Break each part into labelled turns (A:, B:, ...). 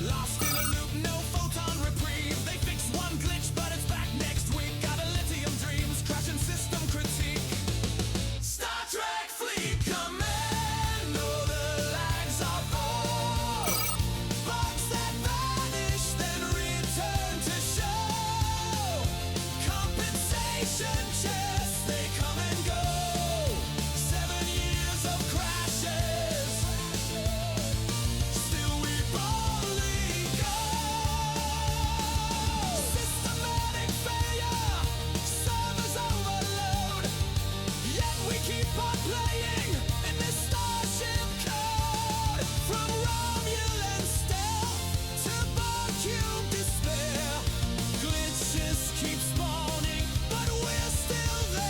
A: Lost in a loop, no photon reprieve. They fix one glitch, but it's back next week. Got a lithium dreams, crashing system critique. Star Trek Fleet Commando, the lags are full. Bugs that vanish, then return to show. Compensation chests, they come and go. 7 years of crashes, still we boldly go. Systematic failure, servers overload, yet we keep on playing in this starship code. From Romulan stealth to vacuum despair, glitches keep spawning, but we're still there.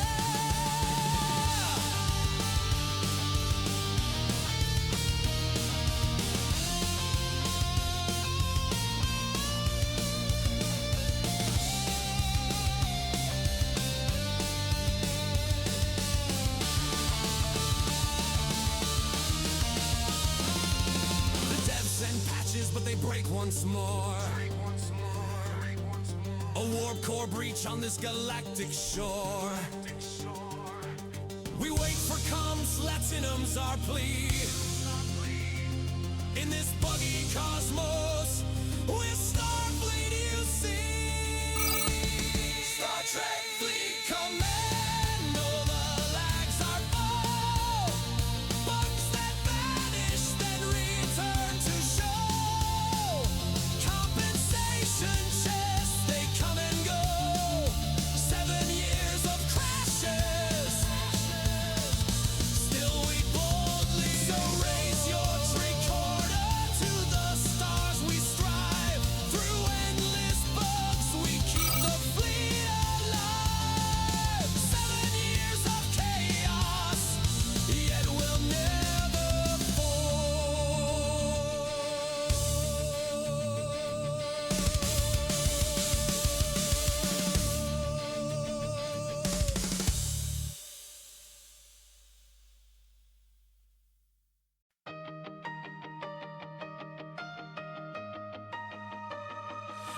A: The devs send patches, but they break once more. A warp core breach on this galactic shore. We wait for comms, Latinum's our plea. In this buggy cosmos, we're Starfleet, you see. Star Trek Fleet Commando, the lags are full. Bugs that vanish, then return to show. Compensation chests, they come and go. 7 years of crashes, still we boldly. So raise your tricorder to the stars, we strive. Through endless bugs, we keep the fleet alive. 7 years of chaos, yet we'll never fall.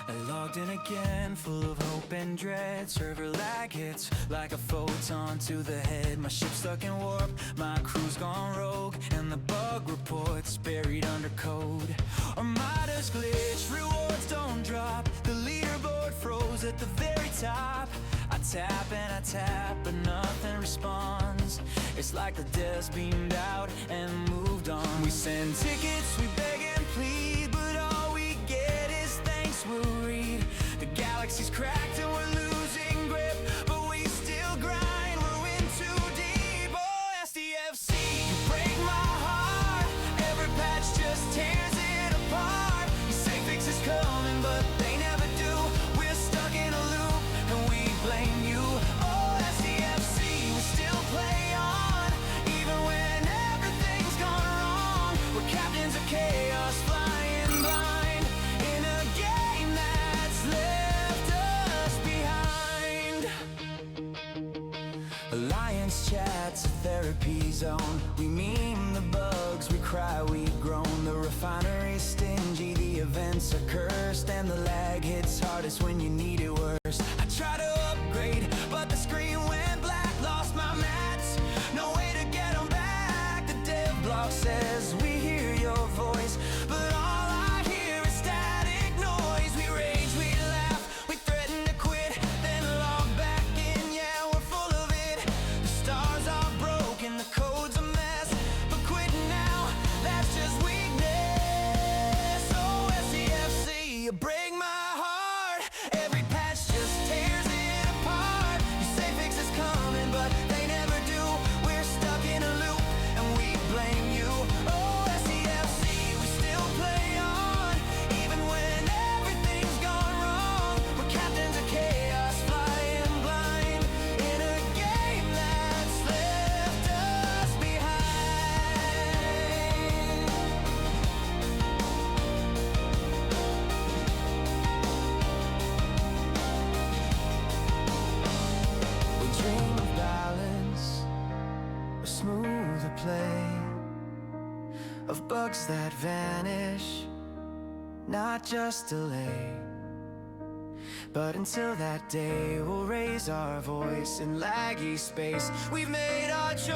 B: I logged in again, full of hope and dread. Server lag hits like a photon to the head. My ship's stuck in warp, my crew's gone rogue, and the bug report's buried under code. Armada's glitch, rewards don't drop. The leaderboard froze at the very top. I tap and I tap, but nothing responds. It's like the devs beamed out and moved on. We send tickets, we beg and plead, but all we get is thanks we'll read. The galaxy's cracked and we're losing grip, but we still grind, we're in too deep. Oh, SDFC, you break my heart. Every patch just tears it apart. You say fixes coming, but they never do. We're stuck in a loop and we blame you. Oh, SDFC, we still play on, even when everything's gone wrong. We're captains of chaos, flying blind in a game that's left us behind. Alliance chat's a therapy zone. We meme the bugs, we cry, we groan. The refinery's stingy, the events are cursed, and the lag hits hardest when you need it worst. I try to upgrade, but the screen went black. Lost my mats, no way to get them back. The dev block says we hear your voice, but all I hear is static noise. We rage, we laugh, we threaten to quit, then log back in, yeah, we're full of it. The stars are broken, the code's a mess, but quitting now, that's just weakness. Oh, SCFC, you break my heart. Every patch just tears it apart. You say fixes coming, but they never do. We're stuck in a loop and we blame you. Oh, SCFC, we still play on, even when everything's gone wrong. We're captains of chaos, flying blind in a game that's left us behind. We dream of balance, a smoother play, of bugs that vanish, not just delay. But until that day, we'll raise our voice in laggy space. We've made our choice.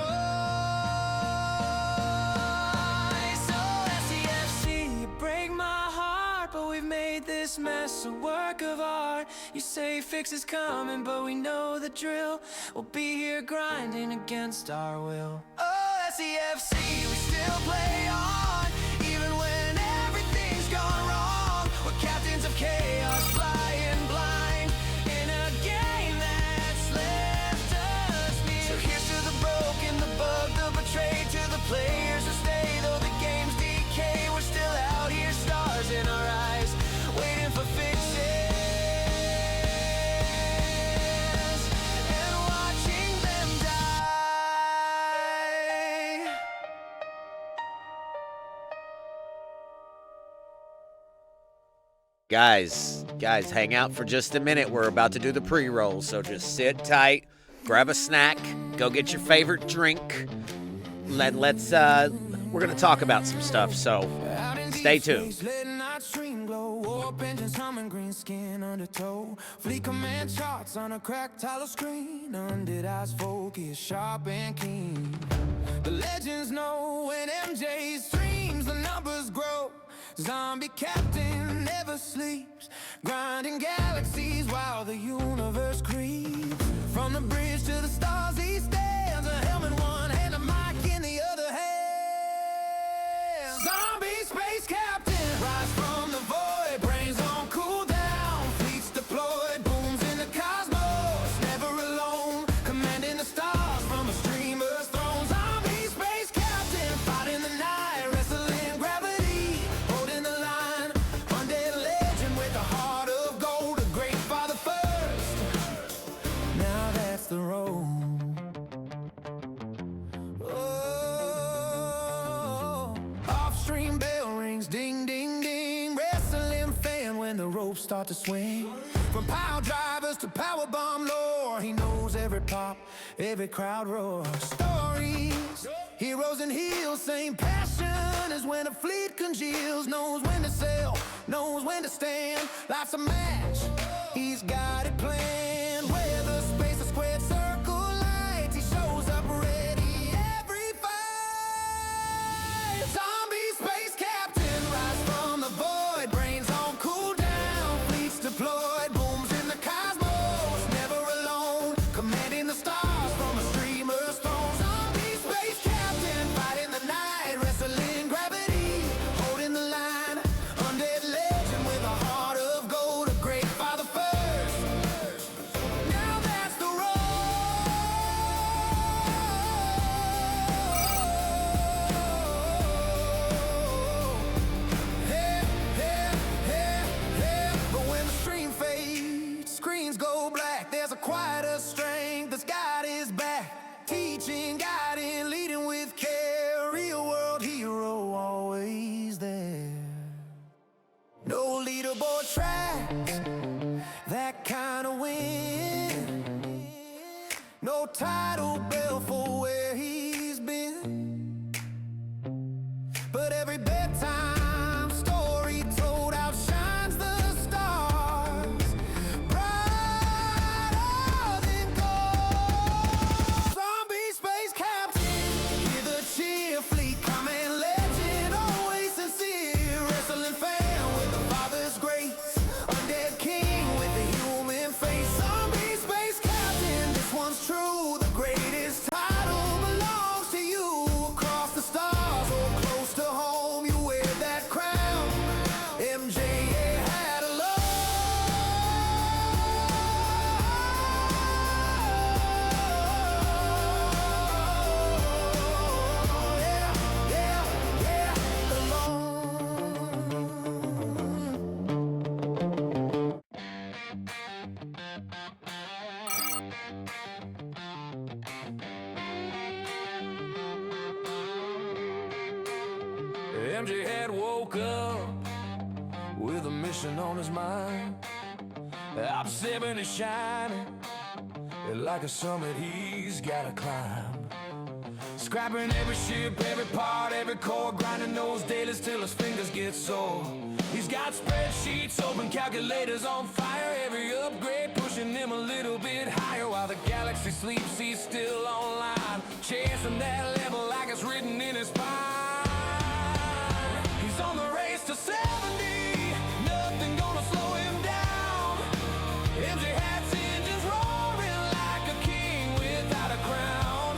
B: Oh, SEFC, you break my heart, but we've made this mess a work of art. You say fix is coming, but we know the drill. We'll be here grinding against our will. Oh, SEFC, we still play on, even when everything's gone wrong. We're captains of chaos, flying blind in a game that's left us near. So here's to the broken, the bugged, the betrayed, to the players who stay though the game's decay. We're still out here, stars in our eyes, waiting for fixes and watching them die.
C: Guys, hang out for just a minute. We're about to do the pre-roll, so just sit tight, grab a snack, go get your favorite drink. Let's we're gonna talk about some stuff, so stay tuned.
B: Warp engines humming, green skin undertow. Fleet command charts on a cracked hollow screen. Undead eyes focus, sharp and keen. The legends know when MJ streams, the numbers grow. Zombie captain never sleeps, grinding galaxies while the universe creeps. From the bridge to the stars he stands, a helmet in one hand, a mic in the other hand. Zombie space captain, rise from the void, brains on cooldown, fleets deployed, booms in the cosmos, never alone, commanding the stars from a streamer's throne. Zombie space captain, fighting the night, wrestling gravity, holding the line, undead legend with a heart of gold, a great father first. Now that's the road. Off-stream bell rings, ding, ding, ding. Wrestling fan when the ropes start to swing. From pile drivers to power bomb lore, he knows every pop, every crowd roar. Stories, heroes and heels, same passion as when a fleet congeals. Knows when to sell, knows when to stand. Life's a match, he's got it planned. Whether space or squared circle lights, he shows up ready every fight. Zombie space captain, rise from the void, brains on cooldown, fleets deployed, booms in the cosmos, never alone, commanding the stars from a streamer's throne. Zombie space captain, fighting the night, wrestling gravity, holding the line, undead legend with a heart of gold, a great father first. Now that's the road. But when the stream fades, screens go black, there's a quieter strength that's got his back. Teaching, guiding, leading with care. Real world hero, always there. No leaderboard tracks, that kind of win. No title bell for where he's been. But every bedtime story told outshines the stars, brighter than gold. Zombie space captain, hear the cheer, fleet command legend, always sincere. Wrestling fan with the father's grace, undead king with a human face. Zombie space captain, this one's true. The greatest title belongs to you. Across the stars or close to home, you wear that crown. MJ had a love. Yeah, MJ had woke up with a mission on his mind. Ops68 is shining like a summit he's gotta climb. Scrapping every ship, every part, every core, grinding those dailies till his fingers get sore.
A: He's got spreadsheets open, calculators on fire. Every upgrade pushing him a little bit higher. While the galaxy sleeps, he's still online, chasing that level like it's written in his spine. He's on the race to 70, nothing gonna slow him down. MJ hats, engines roaring like a king without a crown.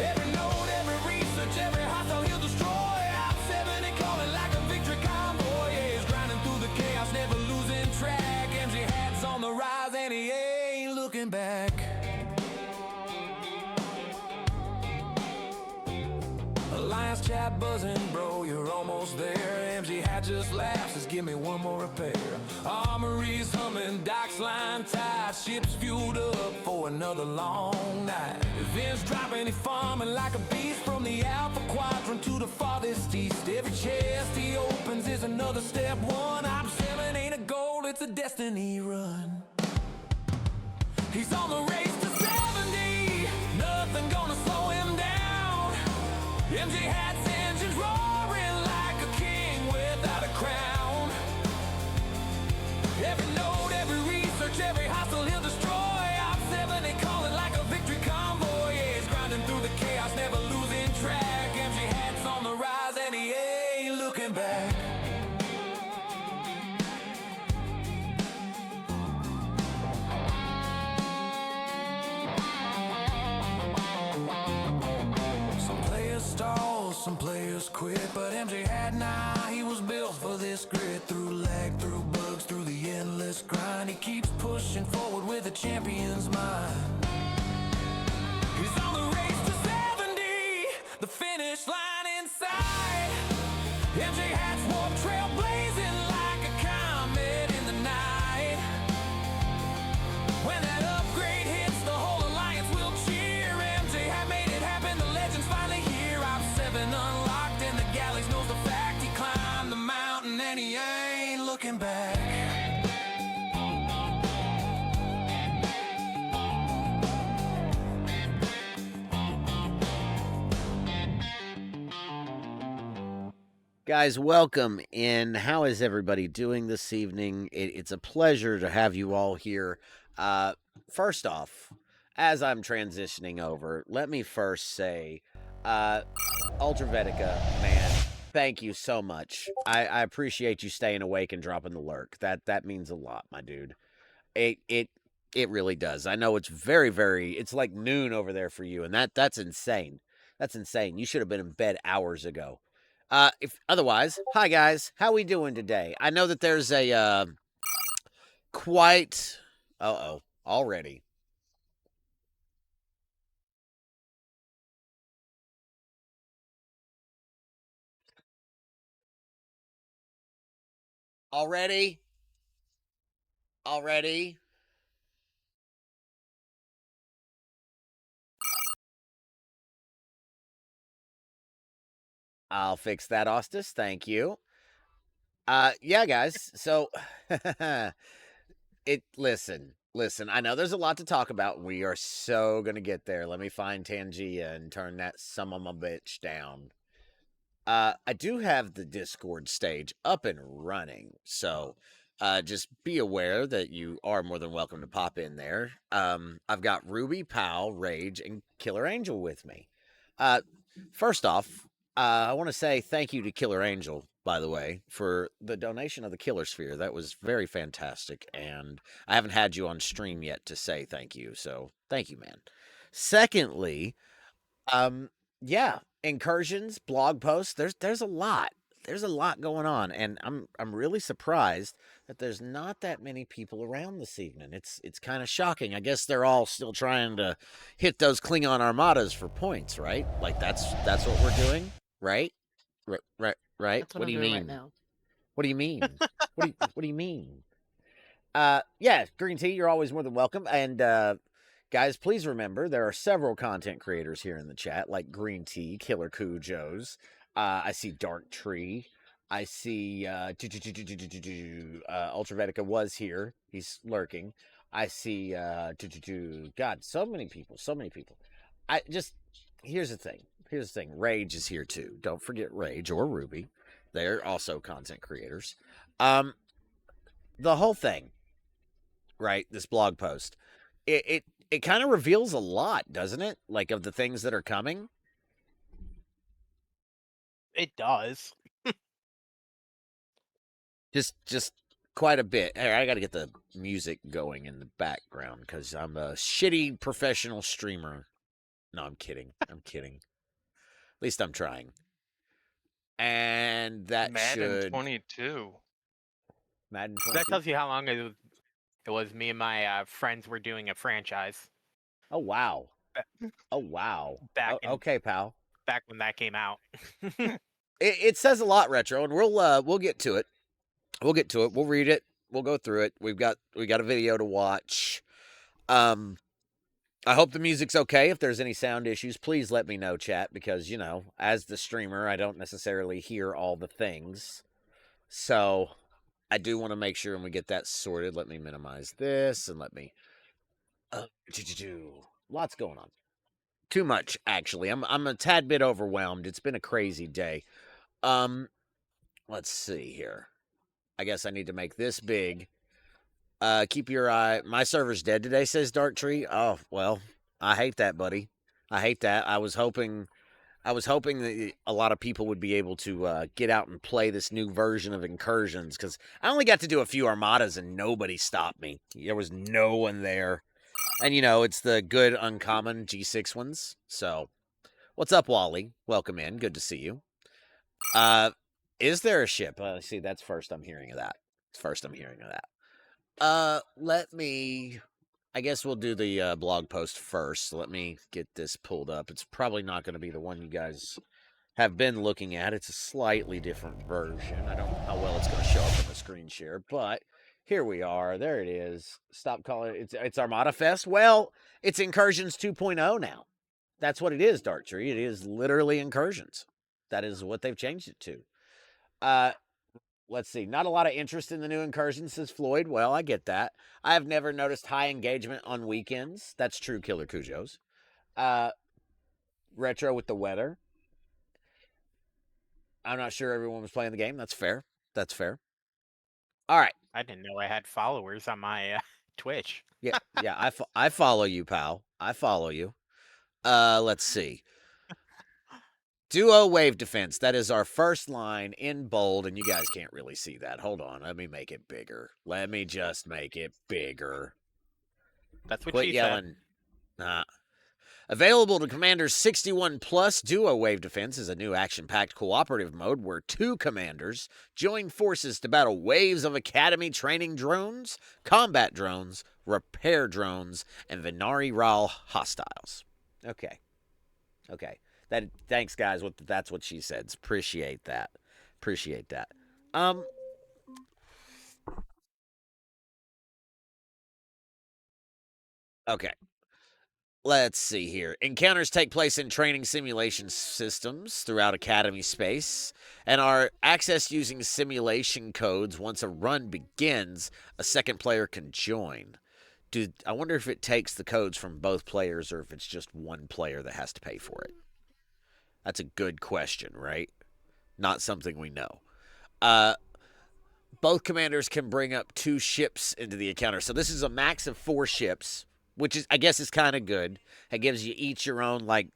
A: Every note, every research, every hostile he'll destroy. Out 70 calling like a victory convoy. Yeah, he's grinding through the chaos, never losing track. MJ hats on the rise and he ain't looking back. Alliance chat buzzing, bro, you're almost there. MG hat just laughs, just give me one more repair. Armories humming, docks line tight, ships fueled up for another long night. Events dropping, he farming like a beast from the Alpha Quadrant to the farthest east. Every chest he opens is another step one. Op 7 ain't a goal, it's a destiny run. He's on the race to 70, nothing gonna slow him down. MJ hats, engines roaring like a king without a crown. Every note, every research, every hostile he'll destroy. Op 70 calling like a victory convoy. Yeah, he's grinding through the chaos, never losing track. MJ hats on the rise and he ain't looking back. Some players stall, some players quit, but MJ had he was built for this grit. Through lag, through bugs, through the endless grind, he keeps pushing forward with a champion's mind. He's on the race to 70, the finish line in sight. MJ hats, warp trail blazing like a comet in the night. When that upgrade hits, the whole alliance will cheer. MJ had made it happen, the legend's finally here. Op 7 unlocked and the galaxy knows the fact. He climbed the mountain and he ain't looking back.
C: Guys, welcome in. How is everybody doing this evening? It's a pleasure to have you all here. First off, as I'm transitioning over, let me first say, Ultravetica, man, thank you so much. I appreciate you staying awake and dropping the lurk. That means a lot, my dude. It really does. I know it's it's like noon over there for you, and that's insane. That's insane. You should have been in bed hours ago. If otherwise, hi guys, how we doing today? I know that there's a quite already. Already? Already? I'll fix that, Ostis. Thank you. Yeah, guys. So, listen. I know there's a lot to talk about. We are so gonna get there. Let me find Tangia and turn that some of my bitch down. I do have the Discord stage up and running, so just be aware that you are more than welcome to pop in there. I've got Ruby, Pal, Rage, and Killer Angel with me. First off, I want to say thank you to Killer Angel, by the way, for the donation of the Killer Sphere. That was very fantastic, and I haven't had you on stream yet to say thank you, so thank you, man. Secondly, yeah, incursions, blog posts. There's a lot. There's a lot going on, and I'm really surprised that there's not that many people around this evening. It's kind of shocking. I guess they're all still trying to hit those Klingon armadas for points, right? Like that's what we're doing, right? Right.
D: That's what I'm
C: do you
D: doing
C: mean?
D: right now.
C: What do you mean? What do you mean? Yeah, Green Tea, you're always more than welcome. And guys, please remember there are several content creators here in the chat, like Green Tea, Killer Cujos. I see Dark Tree. I see Ultravetica was here. He's lurking. I see God, so many people. Here's the thing. Rage is here too. Don't forget Rage or Ruby. They're also content creators. The whole thing, right? This blog post, it kind of reveals a lot, doesn't it? Like of the things that are coming.
D: It does.
C: Just quite a bit. Hey, I got to get the music going in the background because I'm a shitty professional streamer. No, I'm kidding. I'm kidding. At least I'm trying. And that
E: Madden
C: should
E: 22.
C: Madden
D: That
C: 22.
D: tells you how long it was me and my friends were doing a franchise
C: Oh wow. Oh wow.
D: Back in-
C: okay, pal.
D: back when that came out.
C: It says a lot, Retro, and we'll get to it. We'll get to it. We'll read it. We'll go through it. We got a video to watch. I hope the music's okay. If there's any sound issues, please let me know, chat, because, you know, as the streamer, I don't necessarily hear all the things. So I do want to make sure when we get that sorted. Let me minimize this and let me... lots going on. Too much, actually. I'm a tad bit overwhelmed. It's been a crazy day. Let's see here. I guess I need to make this big. Keep your eye. My server's dead today, says Dark Tree. Oh, well, I hate that, buddy. I hate that. I was hoping that a lot of people would be able to get out and play this new version of Incursions, because I only got to do a few armadas and nobody stopped me. There was no one there. And, you know, it's the good uncommon G6 ones. So, what's up, Wally? Welcome in. Good to see you. Is there a ship? See, that's first I'm hearing of that. Let me... I guess we'll do the blog post first. Let me get this pulled up. It's probably not going to be the one you guys have been looking at. It's a slightly different version. I don't know how well it's going to show up on the screen share, but here we are. There it is. Stop calling it. It's Armada Fest. Well, it's Incursions 2.0 now. That's what it is, Dark Tree. It is literally Incursions. That is what they've changed it to. Let's see. Not a lot of interest in the new Incursions, says Floyd. Well, I get that. I have never noticed high engagement on weekends. That's true, Killer Cujos. Retro with the weather. I'm not sure everyone was playing the game. That's fair. That's fair. All right.
D: I didn't know I had followers on my Twitch.
C: Yeah, I follow you, pal. I follow you. Let's see. Duo wave defense. That is our first line in bold, and you guys can't really see that. Hold on. Let me make it bigger. Let me just make it bigger.
D: That's what
C: Quit
D: she
C: yelling. Nah. Available to Commanders 61 Plus, Duo Wave Defense is a new action-packed cooperative mode where two commanders join forces to battle waves of Academy training drones, combat drones, repair drones, and Venari Ral hostiles. Okay. Thanks, guys. That's what she said. Appreciate that. Okay. Let's see here. Encounters take place in training simulation systems throughout Academy space and are accessed using simulation codes. Once a run begins, a second player can join. Dude, I wonder if it takes the codes from both players or if it's just one player that has to pay for it. That's a good question, right? Not something we know. Both commanders can bring up 2 ships into the encounter. So this is a max of 4 ships, which is, I guess, is kind of good. It gives you each your own, like,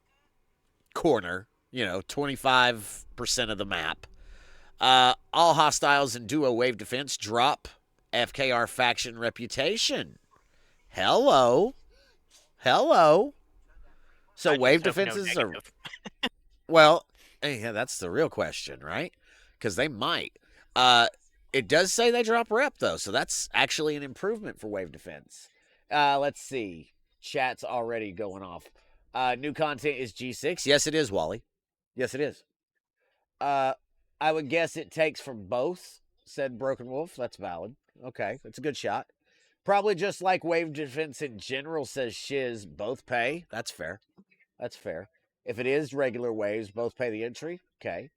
C: corner, 25% of the map. All hostiles in duo wave defense drop FKR faction reputation. Hello. So wave defenses are... Well, yeah, that's the real question, right? Because they might. It does say they drop rep, though, so that's actually an improvement for wave defense. Let's see. Chat's already going off. New content is G6. Yes, it is, Wally. Yes, it is. I would guess it takes from both, said Broken Wolf. That's valid. Okay, that's a good shot. Probably just like wave defense in general, says Shiz, both pay. That's fair. If it is regular waves, both pay the entry. Okay.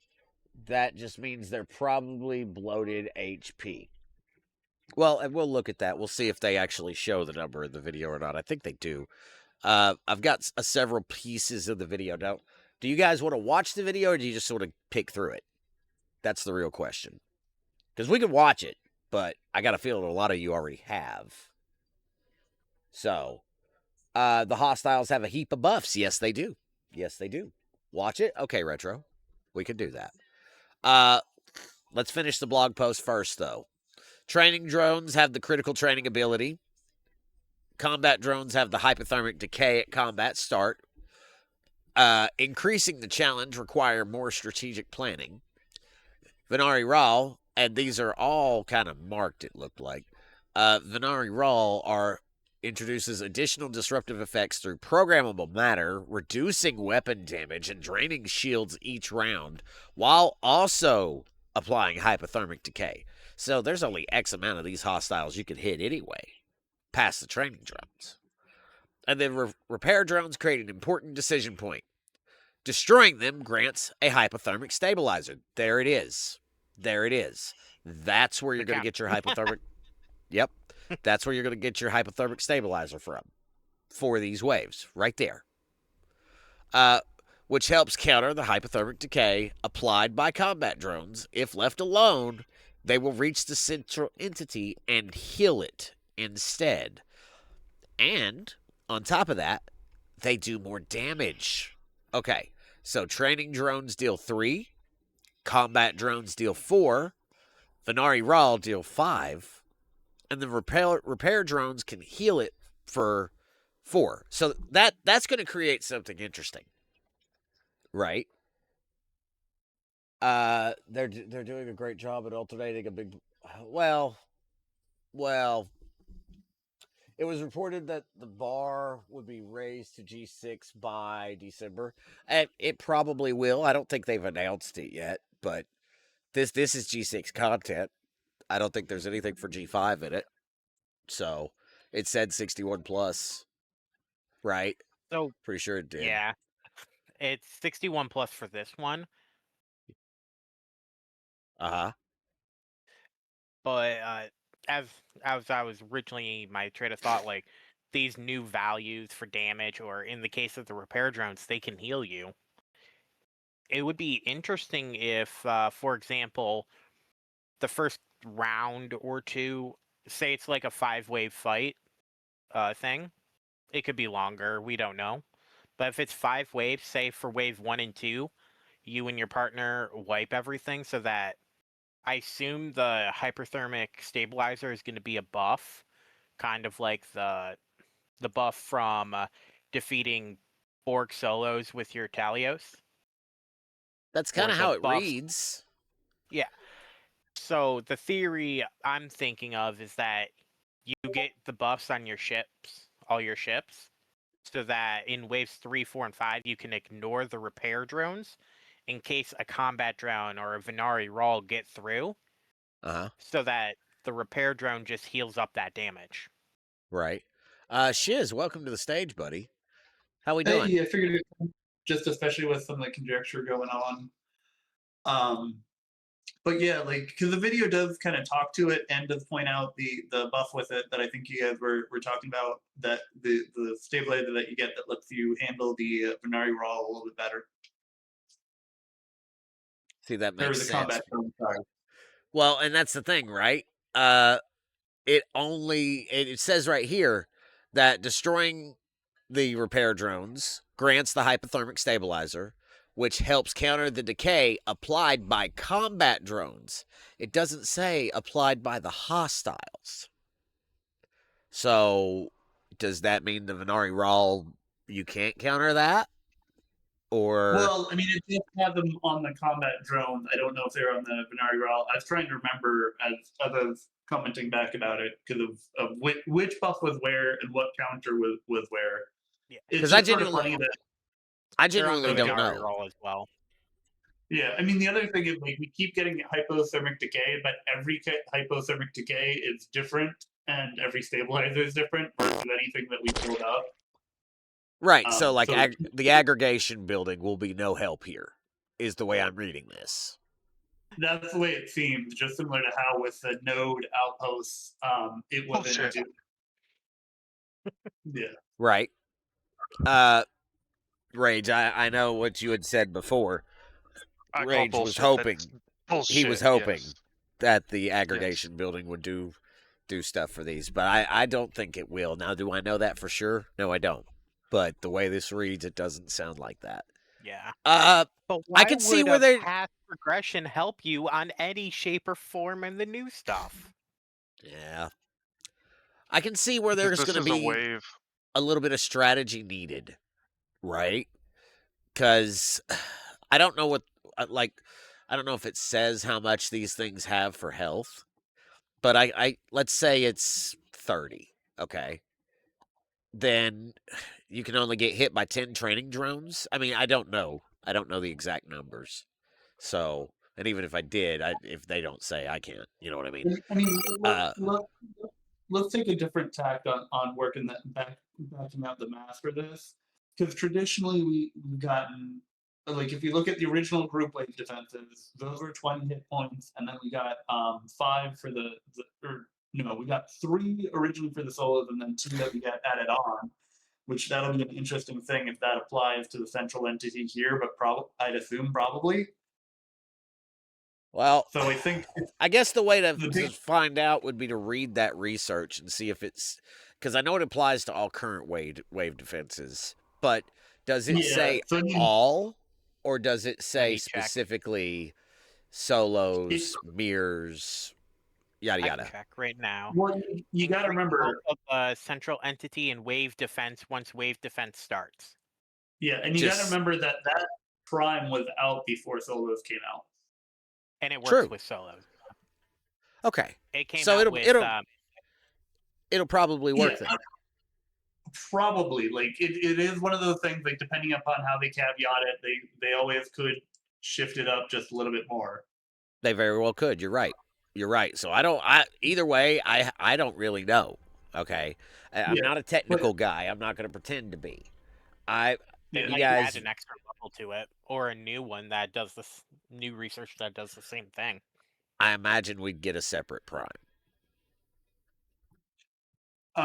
C: That just means they're probably bloated HP. Well, and we'll look at that. We'll see if they actually show the number in the video or not. I think they do. I've got several pieces of the video. Now, do you guys want to watch the video or do you just sort of pick through it? That's the real question. Because we could watch it, but I got a feeling a lot of you already have. So, the hostiles have a heap of buffs. Yes, they do. Yes, they do. Watch it? Okay, Retro. We could do that. Let's finish the blog post first, though. Training drones have the critical training ability. Combat drones have the hypothermic decay at combat start. Increasing the challenge require more strategic planning. Venari Raw, and these are all kind of marked, it looked like. Venari Raw introduces additional disruptive effects through programmable matter, reducing weapon damage and draining shields each round, while also applying hypothermic decay. So there's only X amount of these hostiles you can hit anyway, past the training drones. And then repair drones create an important decision point. Destroying them grants a hypothermic stabilizer. There it is. There it is. That's where you're going to get your hypothermic. Yep. That's where you're going to get your hypothermic stabilizer from for these waves, right there. Which helps counter the hypothermic decay applied by combat drones. If left alone, they will reach the central entity and heal it instead. And on top of that, they do more damage. Okay, so training drones deal 3, combat drones deal 4, Venari Raw deal 5, and the repair drones can heal it for 4. So that's going to create something interesting, right? They're doing a great job at alternating a big. Well. It was reported that the bar would be raised to G6 by December. And it probably will. I don't think they've announced it yet, but this is G6 content. I don't think there's anything for G5 in it. So it said 61 plus, right?
D: So
C: Pretty sure it did.
D: yeah, it's 61 plus for this one. But as I was originally, my train of thought, like these new values for damage, or in the case of the repair drones, they can heal you. It would be interesting if, for example, the first round or two, say it's like a 5-wave fight thing. It could be longer. We don't know. But if it's 5 waves, say for wave 1 and 2, you and your partner wipe everything so that I assume the hyperthermic stabilizer is going to be a buff, kind of like the buff from defeating Borg solos with your Talios.
C: That's kind of
D: Or the
C: how it
D: buffs.
C: reads.
D: Yeah. So the theory I'm thinking of is that you get the buffs on your ships, all your ships, so that in waves 3, 4, and 5 you can ignore the repair drones in case a combat drone or a Venari Raw get through. So that the repair drone just heals up that damage.
C: Right. Shiz, welcome to the stage, buddy. How we doing?
E: Hey, I figured just especially with some of the conjecture going on. But yeah, like because the video does kind of talk to it and does point out the buff with it that I think you guys were talking about, that the stabilizer that you get that lets you handle the Venari Raw a little bit better.
C: See, that
E: Or
C: makes
E: the
C: sense.
E: combat drone, sorry.
C: Well, and that's the thing, right? It says right here that destroying the repair drones grants the hypothermic stabilizer, which helps counter the decay applied by combat drones. It doesn't say applied by the hostiles. So, does that mean the Venari Raw, you can't counter that? Or
E: Well, I mean, it just had them on the combat drones. I don't know if they're on the Venari Raw. I was trying to remember as I was commenting back about it because of which buff was where and what counter was where.
D: Yeah.
E: It's
C: 'Cause
E: just sort of funny that
C: I
D: They're on the
C: genuinely don't
D: Venari
C: know.
D: Raw as well.
E: Yeah, I mean the other thing is like we keep getting hypothermic decay, but every hypothermic decay is different, and every stabilizer is different versus anything that we build up.
C: Right, so like
E: so-
C: the aggregation building will be no help here, is the way I'm reading this.
E: That's the way it seems, just similar to how with the node outposts, it wasn't. Yeah.
C: Right. Rage, I know what you had said before. Rage was hoping
F: Bullshit.
C: he was hoping
F: yes.
C: that the aggregation building would do stuff for these, but I don't think it will. Now, do I know that for sure? No, I don't. But the way this reads, it doesn't sound like that.
D: Yeah.
C: But
D: But
C: I
D: why
C: can see
D: would
C: where
D: a
C: they.
D: past progression help you on any shape or form in the new stuff?
C: Yeah. I can see where there's
F: This
C: going to
F: is a
C: be
F: wave.
C: a little bit of strategy needed, right? Because I don't know what, like, I don't know if it says how much these things have for health, but I let's say it's 30, okay? Then you can only get hit by 10 training drones. I mean, I don't know. I don't know the exact numbers. So, and even if I did, if they don't say, I can't. You know what I mean?
E: I mean,
C: Uh,
E: let's take a different tact on working that backing out the math for this, because traditionally we've gotten, like, if you look at the original group wave defenses, those were 20 hit points, and then we got 5 for the or no, we got 3 originally for the solos, and then 2 that we got added on, which that'll be an interesting thing if that applies to the central entity here, but I'd assume probably.
C: well,
E: So I think
C: I guess the way to
E: the big
C: find out would be to read that research and see if it's because I know it applies to all current wave defenses, but does it
E: yeah.
C: say
E: So I mean,
C: all, or does it say
D: me check.
C: specifically solos, mirrors, yada
D: I can
C: yada?
D: check right now.
E: well, you got to
D: Increase
E: remember,
D: health of central entity and wave defense once wave defense starts.
E: yeah, and you got to
C: Just
E: remember that that prime was out before solos came out.
D: And it works
C: True.
D: with solos.
C: okay.
D: It came
C: So
D: out with
C: it'll probably work
E: Yeah,
C: then.
E: probably. Like it is one of those things. Like depending upon how they caveat it, they always could shift it up just a little bit more.
C: They very well could. You're right. You're right. So either way, I don't really know. Okay. I'm
E: Yeah,
C: not a technical guy. I'm not going to pretend to be.
D: they
C: You
D: might
C: guys,
D: add an extra level to it, or a new one that does this new research that does the same thing.
C: I imagine we'd get a separate prime.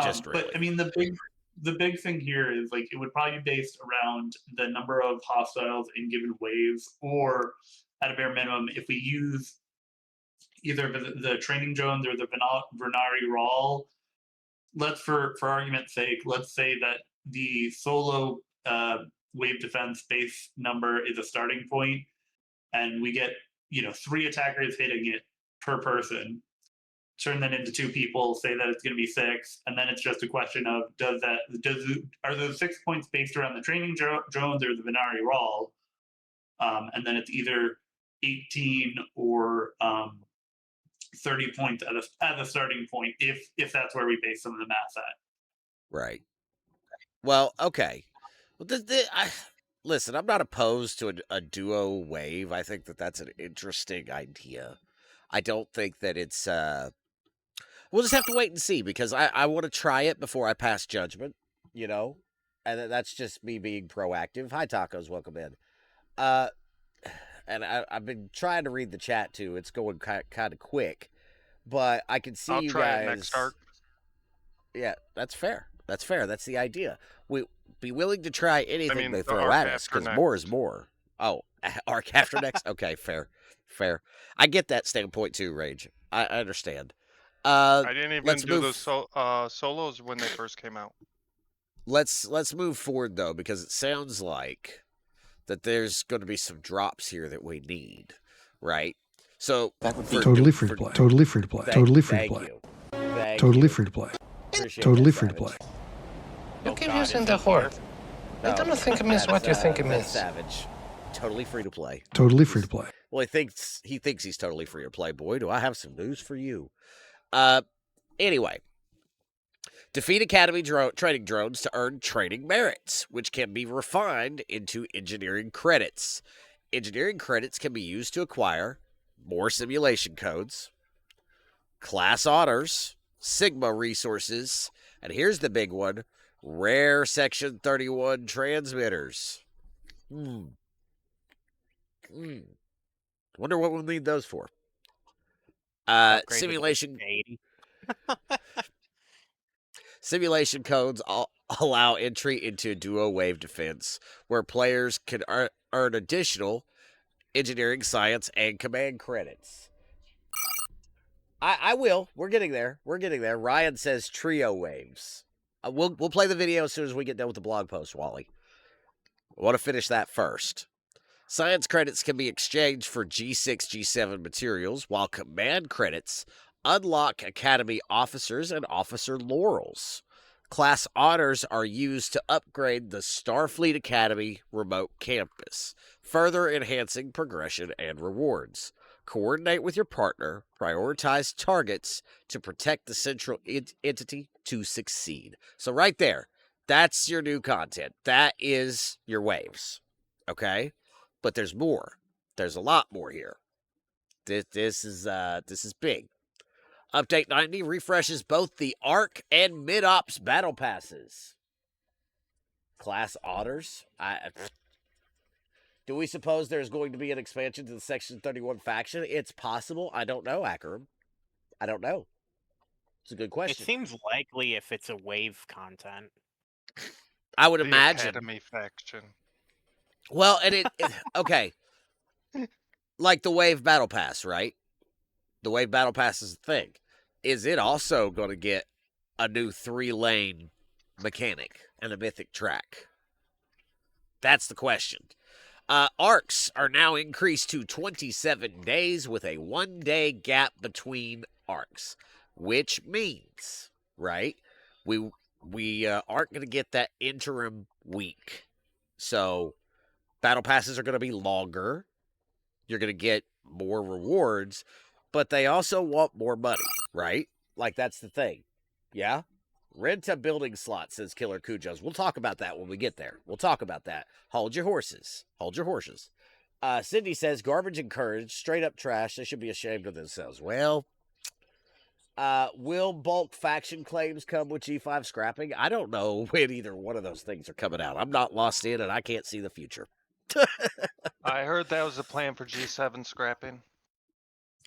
C: Just
E: But
C: really.
E: I mean, the big thing here is like it would probably be based around the number of hostiles in given waves, or at a bare minimum, if we use either the training drones or the Vernari Rawl. Let's for argument's sake, let's say that the solo wave defense base number is a starting point, and we get 3 attackers hitting it per person. Turn that into 2 people, say that it's going to be 6, and then it's just a question of are those 6 points based around the training drones or the Venari Rawl, and then it's either 18 or 30 points as a starting point if that's where we base some of the math at.
C: Right. Well, okay. Well, listen, I'm not opposed to a duo wave. I think that that's an interesting idea. I don't think that it's. We'll just have to wait and see because I want to try it before I pass judgment, and that's just me being proactive. Hi, Tacos, welcome in. And I've been trying to read the chat too. It's going kind of quick, but I can see
F: I'll
C: you
F: try
C: guys.
F: it next arc.
C: Yeah, that's fair. That's fair. That's the idea. We be willing to try anything they
F: the
C: throw
F: arc
C: at us
F: after
C: because more is more. Oh, arc after next. Okay, fair. I get that standpoint too, Rage. I understand.
F: I didn't even
C: let's
F: do
C: move.
F: the solos when they first came out.
C: Let's move forward though because it sounds like that there's going to be some drops here that we need, right? So
G: That would be
H: Totally free to play. Totally free to play. Totally free to
C: Thank
H: play.
C: you. Thank
H: Totally
C: you.
H: free to play.
C: Appreciate
H: Totally
C: that,
H: free to
C: Savage.
H: play.
G: You
D: Oh
G: keep
D: God,
G: using
D: is
G: the
D: he here?
G: word. I don't think it means what you think it
C: that's
G: means.
C: Savage. Totally free to play.
H: Totally free to play.
C: Well, he thinks he's totally free to play. Boy, do I have some news for you. Anyway, defeat Academy training drones to earn training merits, which can be refined into engineering credits. Engineering credits can be used to acquire more simulation codes, class honors, Sigma resources, and here's the big one, rare Section 31 transmitters. Wonder what we'll need those for.
D: Upgrade the
C: Simulation
D: to 80.
C: Simulation codes allow entry into duo wave defense, where players can earn additional engineering, science, and command credits. I will. We're getting there. We're getting there. Ryan says trio waves. We'll play the video as soon as we get done with the blog post, Wally. I want to finish that first. Science credits can be exchanged for G6, G7 materials, while command credits unlock Academy officers and officer laurels. Class honors are used to upgrade the Starfleet Academy remote campus, further enhancing progression and rewards. Coordinate with your partner, prioritize targets to protect the central entity to succeed. So right there, that's your new content. That is your waves. Okay? But there's more. There's a lot more here. This is big. Update 90 refreshes both the ARC and mid-ops battle passes. Class honors. Do we suppose there's going to be an expansion to the Section 31 faction? It's possible. I don't know, Akram. I don't know. It's a good question.
D: It seems likely if it's a wave content.
C: I would
F: The
C: imagine.
F: Academy faction.
C: Well, and it okay. Like the Wave Battle Pass, right? The Wave Battle Pass is the thing. Is it also going to get a new 3-lane mechanic and a mythic track? That's the question. Arcs are now increased to 27 days with a 1-day gap between arcs, which means, right, we aren't going to get that interim week. So battle passes are going to be longer. You're going to get more rewards, but they also want more money, right? Like, that's the thing. Yeah? Rent a building slot, says Killer Kujos. We'll talk about that when we get there. We'll talk about that. Hold your horses. Hold your horses. Cindy says, garbage encouraged, straight up trash. They should be ashamed of themselves. Well, will bulk faction claims come with G5 scrapping? I don't know when either one of those things are coming out. I'm not lost in, and I can't see the future.
F: I heard that was a plan for G7 scrapping.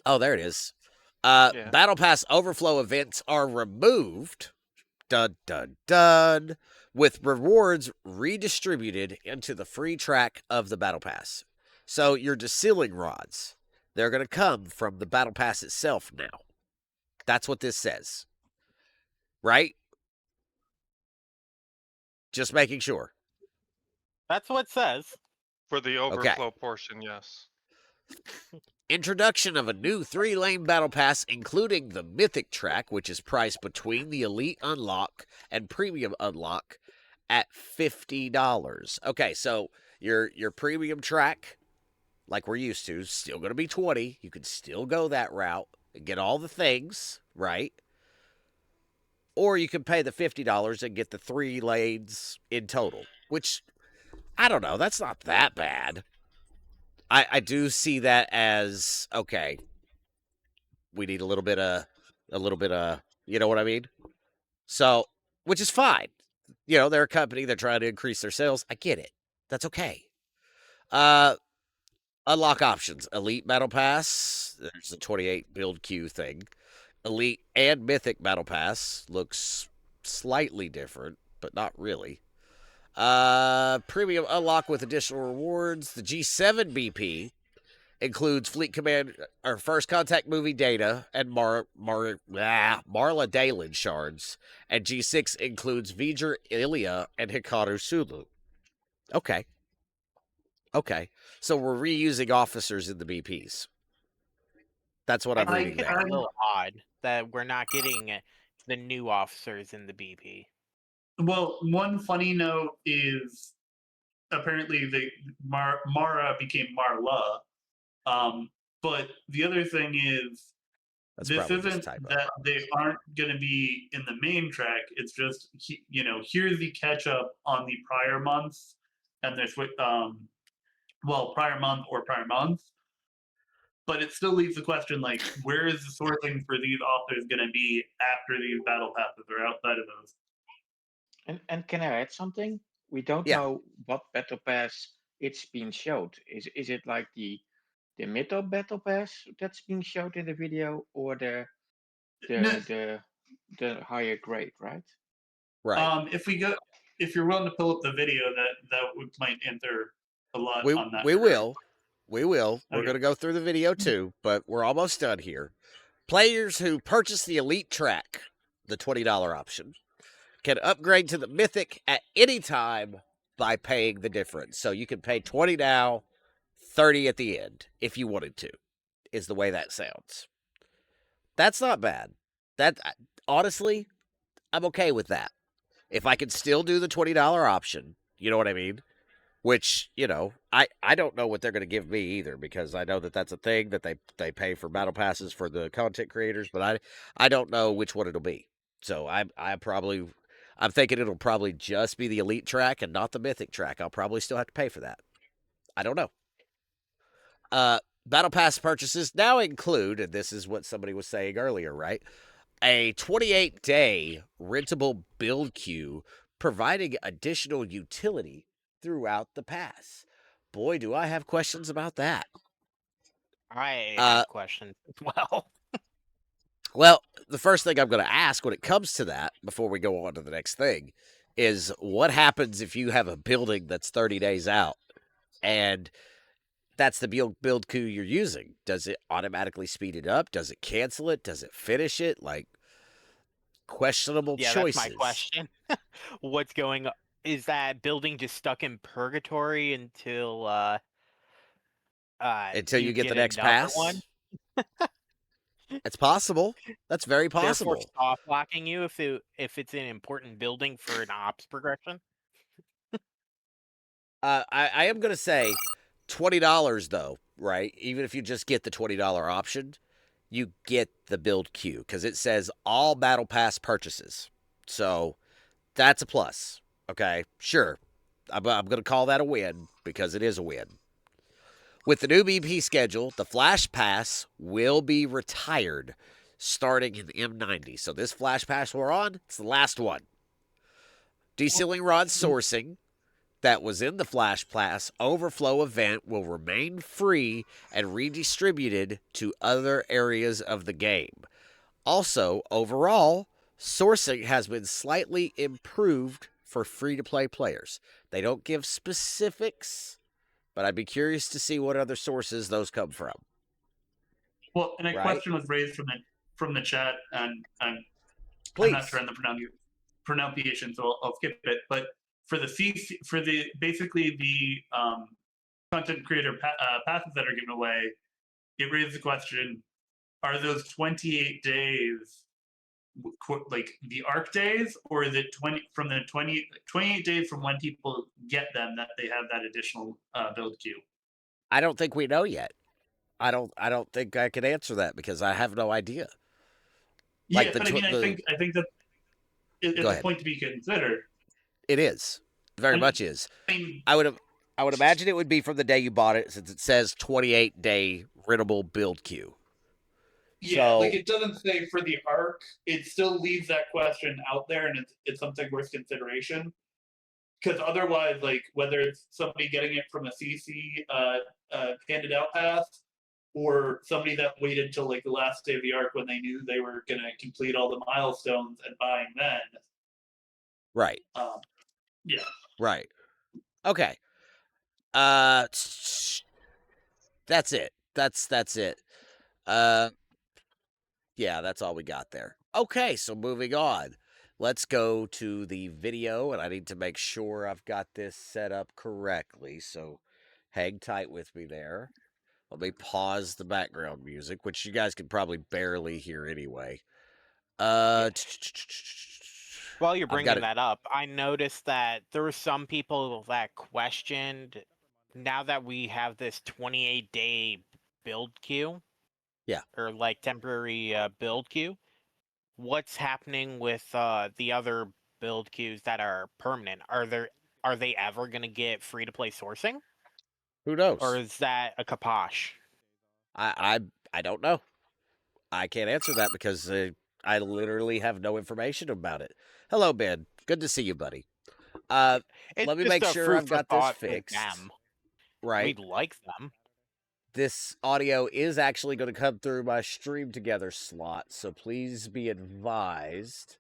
C: Oh, there it is.
F: Yeah.
C: Battle Pass overflow events are removed. Dun, dun, dun. With rewards redistributed into the free track of the Battle Pass. So your deceiling rods, they're going to come from the Battle Pass itself now. That's what this says. Right? Just making sure.
D: That's what it says.
F: For the overflow portion, yes.
C: Introduction of a new 3-lane battle pass, including the Mythic track, which is priced between the Elite Unlock and Premium Unlock at $50. Okay, so your Premium track, like we're used to, is still going to be $20. You can still go that route and get all the things, right? Or you can pay the $50 and get the 3 lanes in total, which, I don't know, that's not that bad. I do see that as, okay, we need a little bit of, you know what I mean? So, which is fine. You know, they're a company, they're trying to increase their sales. I get it. That's okay. Unlock options. Elite Battle Pass. There's the 28 build queue thing. Elite and Mythic Battle Pass looks slightly different, but not really. Premium unlock with additional rewards. The G7 BP includes Fleet Command or First Contact movie data and Marla Dalen shards. And G6 includes V'ger Ilya and Hikaru Sulu. Okay. So we're reusing officers in the BPs. That's what I'm reading
D: It's
C: there.
D: a little odd that we're not getting the new officers in the BP.
E: Well, one funny note is apparently Mara became Marla. But the other thing is
C: That's
E: this
C: probably just a
E: isn't
C: typo.
E: that they aren't going to be in the main track. It's just, here's the catch up on the prior month, and there's prior month or prior month. But it still leaves the question, like, where is the sourcing for these authors going to be after these battle passes or outside of those?
I: And can I add something? We don't know what battle pass it's being showed. Is it like the middle battle pass that's being showed in the video, or the higher grade, right?
C: Right.
E: If you're willing to pull up the video, that might answer a lot on that.
C: We will. We will. We're
E: Okay.
C: going to go through the video too, but we're almost done here. Players who purchase the Elite track, the $20 option, can upgrade to the Mythic at any time by paying the difference. So you can pay 20 now, 30 at the end if you wanted to, is the way that sounds. That's not bad. That honestly, I'm okay with that. If I can still do the $20 option, you know what I mean? Which, you know, I don't know what they're going to give me either, because I know that that's a thing that they pay for battle passes for the content creators, but I don't know which one it'll be. So I'm thinking it'll probably just be the Elite track and not the Mythic track. I'll probably still have to pay for that. I don't know. Battle pass purchases now include, and this is what somebody was saying earlier, right? A 28-day rentable build queue providing additional utility throughout the pass. Boy, do I have questions about that.
D: I have questions as well.
C: Well, the first thing I'm going to ask when it comes to that, before we go on to the next thing, is what happens if you have a building that's 30 days out and that's the build queue you're using? Does it automatically speed it up? Does it cancel it? Does it finish it? Like, questionable choices.
D: That's my question. What's going on? Is that building just stuck in purgatory until
C: you get the next pass?
D: One?
C: It's possible. That's very possible.
D: Therefore, soft locking you if it's an important building for an ops progression.
C: I am gonna say $20 though, right? Even if you just get the $20 option, you get the build queue because it says all battle pass purchases. So that's a plus. Okay, sure. I'm gonna call that a win because it is a win. With the new BP schedule, the Flash Pass will be retired starting in M90. So this Flash Pass we're on, it's the last one. Desealing Rod sourcing that was in the Flash Pass overflow event will remain free and redistributed to other areas of the game. Also, overall, sourcing has been slightly improved for free-to-play players. They don't give specifics, but I'd be curious to see what other sources those come from.
E: Well, and a question was raised from the chat, and I'm not sure on the pronunciation, so I'll skip it. But for the basically the content creator passes that are given away, it raised the question: are those 28 days like the ARC days, or is it 28 days from when people get them that they have that additional build queue?
C: I don't think we know yet. I don't think I can answer that because I have no idea.
E: Like but I mean, I think that it's a point to be considered.
C: It is. Very much is. I would imagine it would be from the day you bought it, since it says 28-day rentable build queue.
E: Yeah, so, like it doesn't say for the ARC. It still leaves that question out there, and it's something worth consideration. Because otherwise, like whether it's somebody getting it from a CC handed out pass, or somebody that waited till like the last day of the ARC when they knew they were going to complete all the milestones and buying then.
C: Right.
E: Yeah.
C: Right. Okay. That's it. That's it. Yeah, that's all we got there. Okay, so moving on. Let's go to the video, and I need to make sure I've got this set up correctly, so hang tight with me there. Let me pause the background music, which you guys can probably barely hear anyway.
D: While you're bringing that up, I noticed that there were some people that questioned, now that we have this 28-day build queue, or like temporary build queue, what's happening with the other build queues that are permanent? Are they ever going to get free-to-play sourcing?
C: Who knows?
D: Or is that a kaposh?
C: I don't know. I can't answer that because I literally have no information about it. Hello, Ben. Good to see you, buddy. Let me make sure I've got this fixed. Right.
D: We'd like them.
C: This audio is actually going to come through my Stream Together slot, so please be advised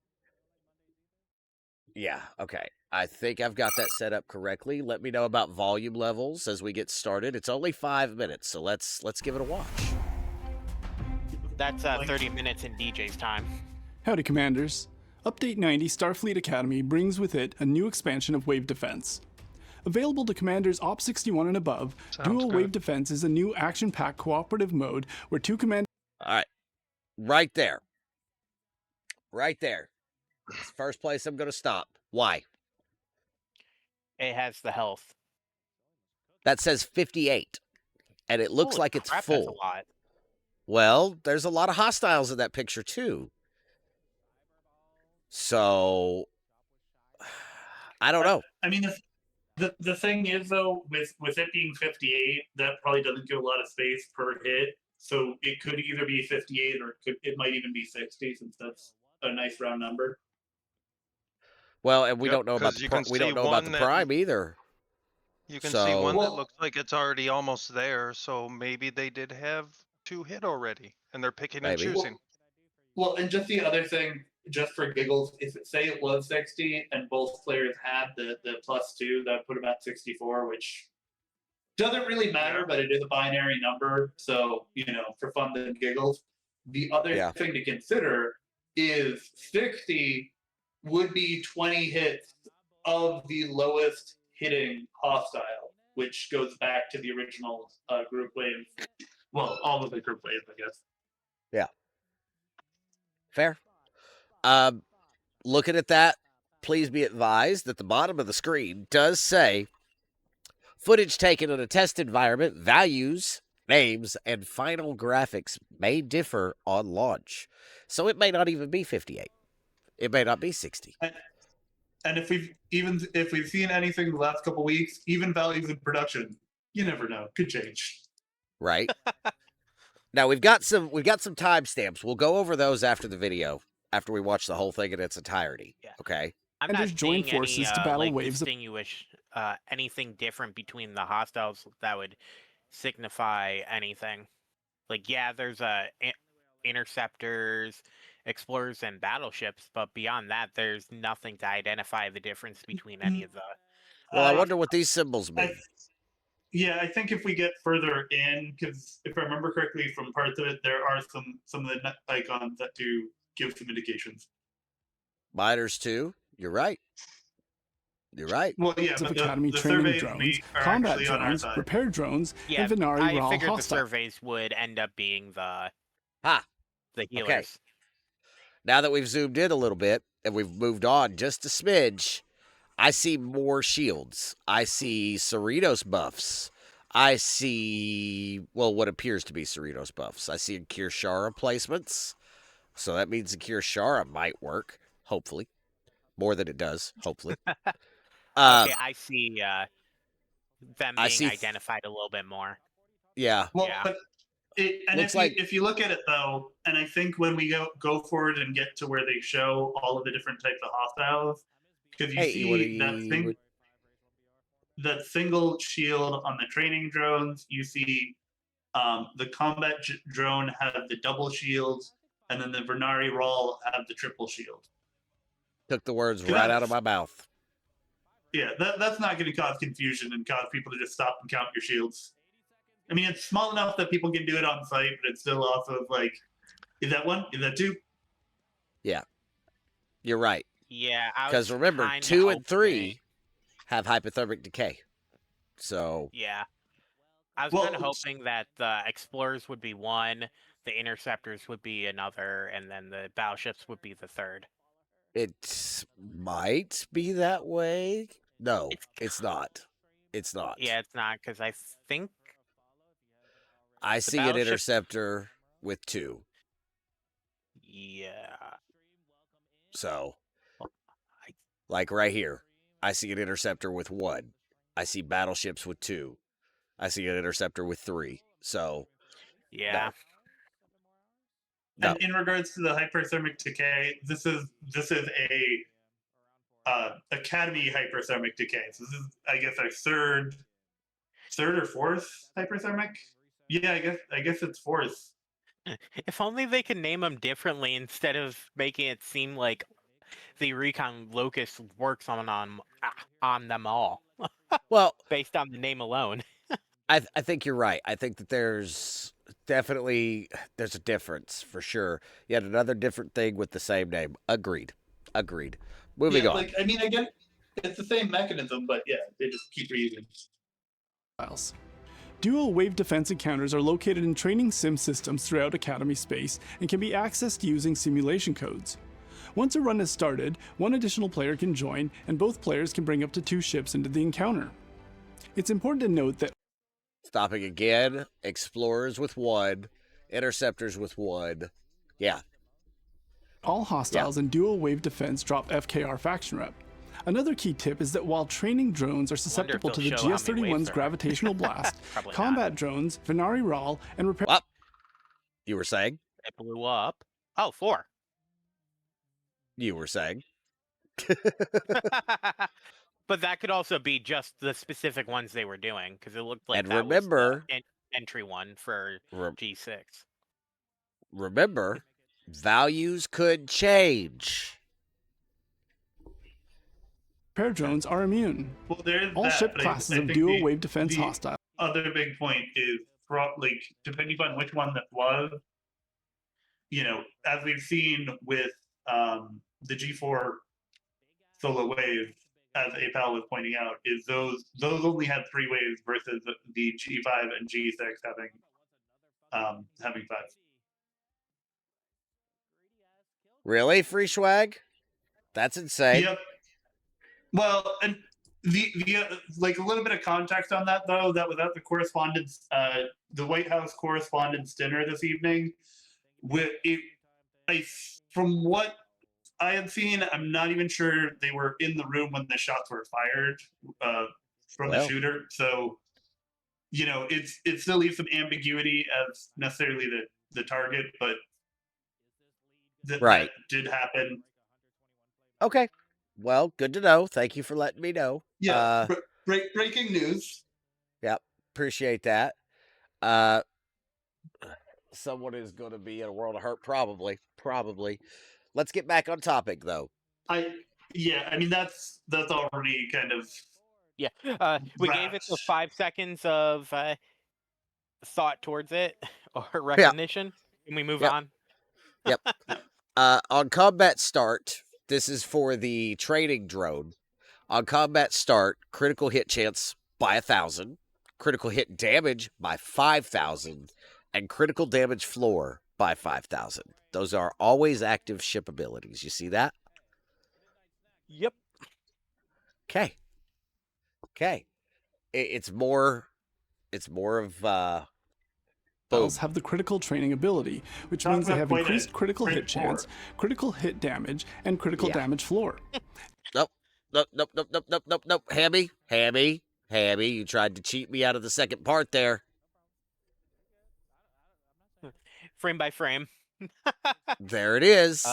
C: Yeah, okay. I think I've got that set up correctly. Let me know about volume levels as we get started. It's only 5 minutes, so let's give it a watch.
D: That's 30 minutes in DJ's time.
J: Howdy, Commanders. Update 90 Starfleet Academy brings with it a new expansion of Wave Defense. Available to Commanders ops61 and above, Dual
F: good.
J: Wave Defense is a new action-packed cooperative mode where two commanders...
C: All right. Right there. Right there. It's the first place I'm going to stop. Why?
D: It has the health.
C: That says 58, and it looks
D: Holy
C: like it's
D: crap,
C: full.
D: That's a lot.
C: Well, there's a lot of hostiles in that picture, too. So, I don't know.
E: I mean, the thing is, though, with it being 58, that probably doesn't give a lot of space per hit. So it could either be 58 or it might even be 60, since that's a nice round number.
C: Well, and we
F: Yep,
C: don't know about
F: 'cause you can
C: we don't
F: see
C: know about the
F: one that-
C: prime either.
F: You can see one
E: Well-
F: that looks like it's already almost there, so maybe they did have 2 hit already, and they're picking and
C: Maybe.
F: choosing.
E: Well, and just the other thing, just for giggles, if say it was 60 and both players had the +2, that would put them at 64, which doesn't really matter,
F: Yeah.
E: but it is a binary number. So, for fun and giggles. The other
C: Yeah.
E: thing to consider is 60 would be 20 hits of the lowest hitting hostile, which goes back to the original group wave. Well, all of the group waves, I guess.
C: Fair. Looking at that, please be advised that the bottom of the screen does say footage taken in a test environment, values, names, and final graphics may differ on launch. So it may not even be 58. It may not be 60.
E: And if we've seen anything the last couple weeks, even values in production, you never know. Could change.
C: Right? Now we've got some timestamps. We'll go over those after the video, after we watch the whole thing in its entirety.
D: Yeah.
C: Okay.
D: I'm
J: And
D: not
J: there's joint
D: seeing
J: forces
D: any,
J: to battle
D: like,
J: waves of-
D: distinguish anything different between the hostiles that would signify anything. Like, yeah, there's interceptors, explorers, and battleships, but beyond that, there's nothing to identify the difference between any of the.
C: Well, I wonder what these symbols mean.
E: I think if we get further in, because if I remember correctly from parts of it, there are some of the icons that do give some indications.
C: Miners too. You're right. You're right.
E: Well, yeah,
J: of
E: but
J: Academy
E: the
J: training
E: surveys
J: drones,
E: are
J: combat
E: actually on our
J: drones,
E: side.
J: repair drones,
D: Yeah,
J: and Venari
D: I
J: Raw
D: figured the
J: hostile.
D: surveys would end up being the
C: Ha.
D: the healers.
C: Now that we've zoomed in a little bit and we've moved on just a smidge, I see more shields. I see Cerritos buffs. I see, well, what appears to be Cerritos buffs. I see Kirshara placements. So that means the Kirshara might work, hopefully. More than it does, hopefully.
D: Okay, I see them
C: I
D: being
C: see
D: identified a little bit more.
C: Yeah.
E: Well,
D: Yeah.
E: but
C: Looks
E: if you look at it though, and I think when we go forward and get to where they show all of the different types of hostiles, because you see that single shield on the training drones, you see the combat drone have the double shields, and then the Venari Raw have the triple shield.
C: Took the words right out of my mouth.
E: Yeah, that's not going to cause confusion and cause people to just stop and count your shields. I mean, it's small enough that people can do it on site, but it's still also like, is that one? Is that two?
C: Yeah. You're right.
D: Yeah,
C: Because remember, 2 and 3 have hypothermic decay. So.
D: Yeah. I was kind of hoping that the explorers would be one, the interceptors would be another, and then the battleships would be the third.
C: It might be that way. No, it's not. It's not.
D: Yeah, it's not, because I think
C: I see an interceptor with 2.
D: Yeah.
C: So, like right here, I see an interceptor with 1. I see battleships with 2. I see an interceptor with 3. So,
D: yeah.
C: No.
E: And in regards to the hyperthermic decay, this is a Academy hyperthermic decay. So this is, I guess, our third or fourth hyperthermic. Yeah, I guess it's fourth.
D: If only they could name them differently instead of making it seem like the recon locus works on them all.
C: Well,
D: based on the name alone.
C: I think you're right. I think that there's definitely there's a difference for sure. Yet another different thing with the same name. Agreed. Moving on.
E: Like I mean, I get it's the same mechanism, but yeah, they just keep reusing.
J: Files. Dual wave defense encounters are located in training sim systems throughout Academy space and can be accessed using simulation codes. Once a run is started, one additional player can join, and both players can bring up to 2 ships into the encounter. It's important to note that
C: Stopping again, explorers with 1, interceptors with 1. Yeah.
J: all hostiles in dual wave defense drop FKR faction rep. Another key tip is that while training drones are susceptible to the GS-31's gravitational blast, combat drones, Venari Raal, and repair...
C: Well, you were saying?
D: It blew up. Oh, 4.
C: You were saying?
D: But that could also be just the specific ones they were doing, because it looked like
C: And
D: that
C: remember,
D: was the entry one for G6.
C: Remember, values could change.
J: Repair drones are immune.
E: Well, there's
J: all
E: that,
J: ship
E: but
J: classes
E: I
J: of
E: think
J: dual wave defense
E: the
J: hostile.
E: Other big point is, like, depending on which one that was, you know, as we've seen with the G4 solo wave, as APAL was pointing out, is those only had 3 waves versus the G5 and G6 having 5.
C: Really, free swag? That's insane.
E: Yep. Well, and the like a little bit of context on that though. That was at the correspondence, the White House Correspondents' Dinner this evening. From what I had seen, I'm not even sure they were in the room when the shots were fired from the shooter. So, you know, it still leaves some ambiguity as necessarily the target, but that did happen.
C: Okay. Well, good to know. Thank you for letting me know.
E: Yeah. Breaking news.
C: Yep. Appreciate that. Someone is going to be in a world of hurt, probably. Let's get back on topic, though.
E: I mean that's already kind of
D: we gave it the 5 seconds of thought towards it or recognition, and we move on.
C: Yep. On combat start, this is for the training drone. On combat start, critical hit chance by 1,000, critical hit damage by 5,000, and critical damage floor by 5,000. Those are always active ship abilities. You see that?
D: Yep.
C: Okay. It's more of
J: Hostiles have the critical training ability, which means they have increased critical hit chance, critical hit damage, and critical damage floor.
C: Nope. Hammy, you tried to cheat me out of the second part there.
D: Frame by frame.
C: There it is.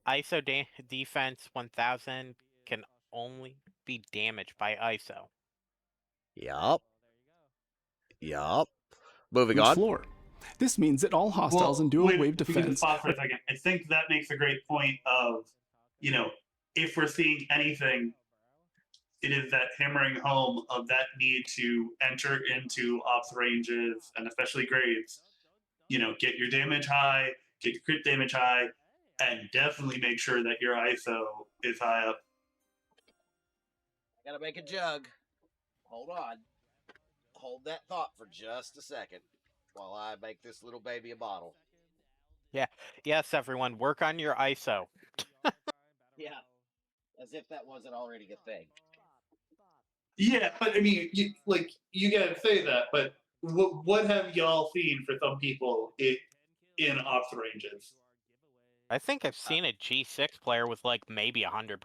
D: ISO defense 1000 can only be damaged by ISO.
C: Yup. Moving on.
J: Floor. This means that all hostiles in dual wave defense.
E: Pause for a second. I think that makes a great point of, you know, if we're seeing anything, it is that hammering home of that need to enter into ops ranges and especially grades. You know, get your damage high, get your crit damage high, and definitely make sure that your ISO is high up.
C: I gotta make a jug. Hold on. Hold that thought for just a second while I make this little baby a bottle.
D: Yeah. Yes, everyone, work on your ISO.
C: Yeah. As if that wasn't already a thing.
E: Yeah, but I mean, you gotta say that, but what have y'all seen for some people in ops ranges?
D: I think I've seen a G6 player with like maybe 100%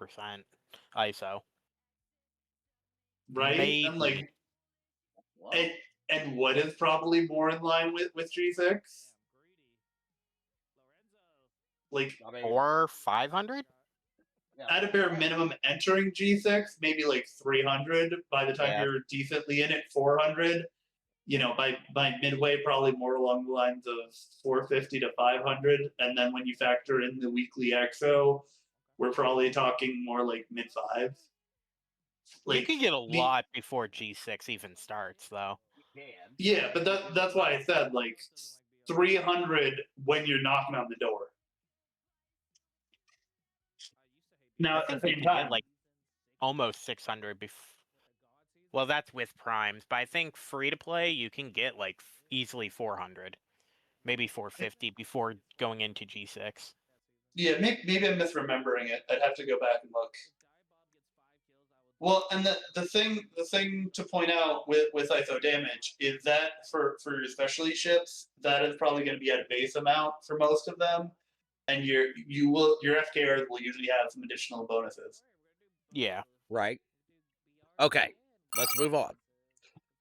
D: ISO.
E: Right?
D: Maybe.
E: And like, and what is probably more in line with G6? Like,
D: or 500?
E: At a bare minimum, entering G6, maybe like 300. By the time you're decently in it, 400. You know, by midway, probably more along the lines of 450 to 500. And then when you factor in the weekly EXO, we're probably talking more like mid fives.
D: You can get a lot before G6 even starts, though.
E: Yeah, but that's why I said like 300 when you're knocking on the door. Now
D: I
E: at
D: think
E: the
D: you
E: same
D: can
E: time,
D: get like almost 600 well, that's with primes, but I think free to play you can get like easily 400, maybe 450 before going into G6.
E: yeah, maybe I'm misremembering it. I'd have to go back and look. Well, and the thing to point out with ISO damage is that for your specialty ships, that is probably going to be at a base amount for most of them, and your FKRs will usually have some additional bonuses.
D: Yeah.
C: Right. Okay, let's move on.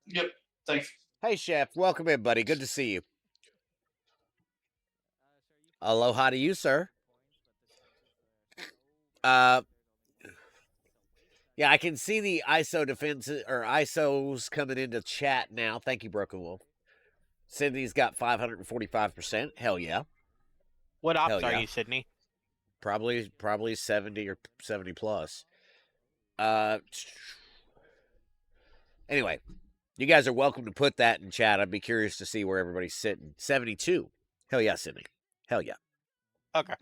E: Yep. Thanks.
C: Hey, Chef. Welcome in, buddy. Good to see you. Aloha to you, sir. Yeah, I can see the ISO defenses or ISOs coming into chat now. Thank you, Broken Wolf. Sydney's got 545%. Hell yeah.
D: What ops
C: Hell
D: are
C: yeah.
D: you, Sydney?
C: Probably 70 or 70 plus. Anyway, you guys are welcome to put that in chat. I'd be curious to see where everybody's sitting. 72. Hell yeah, Sydney. Hell yeah.
D: Okay.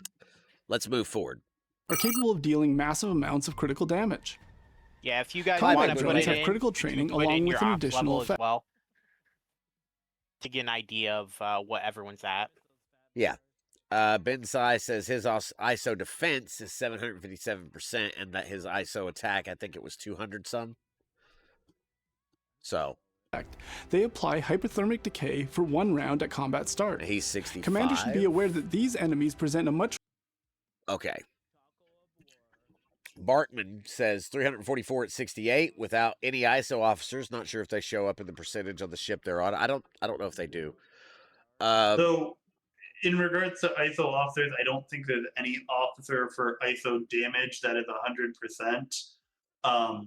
C: Let's move forward.
J: Are capable of dealing massive amounts of critical damage.
D: Yeah, if you guys
J: Combat
D: want to put
J: drones
D: it
J: have
D: in,
J: critical
D: you can
J: training
D: put in
J: along with
D: your
J: an
D: ops
J: additional
D: level
J: effect.
D: as well to get an idea of what everyone's at.
C: Yeah. Ben Sai says his ISO defense is 757% and that his ISO attack, I think it was 200 some. So
J: they apply hypothermic decay for 1 round at combat start.
C: he's 65.
J: Commanders should be aware that these enemies present a much...
C: Okay. Bartman says 344 at 68 without any ISO officers. Not sure if they show up in the percentage on the ship they're on. I don't know if they do.
E: So, in regards to ISO officers, I don't think there's any officer for ISO damage that is 100%.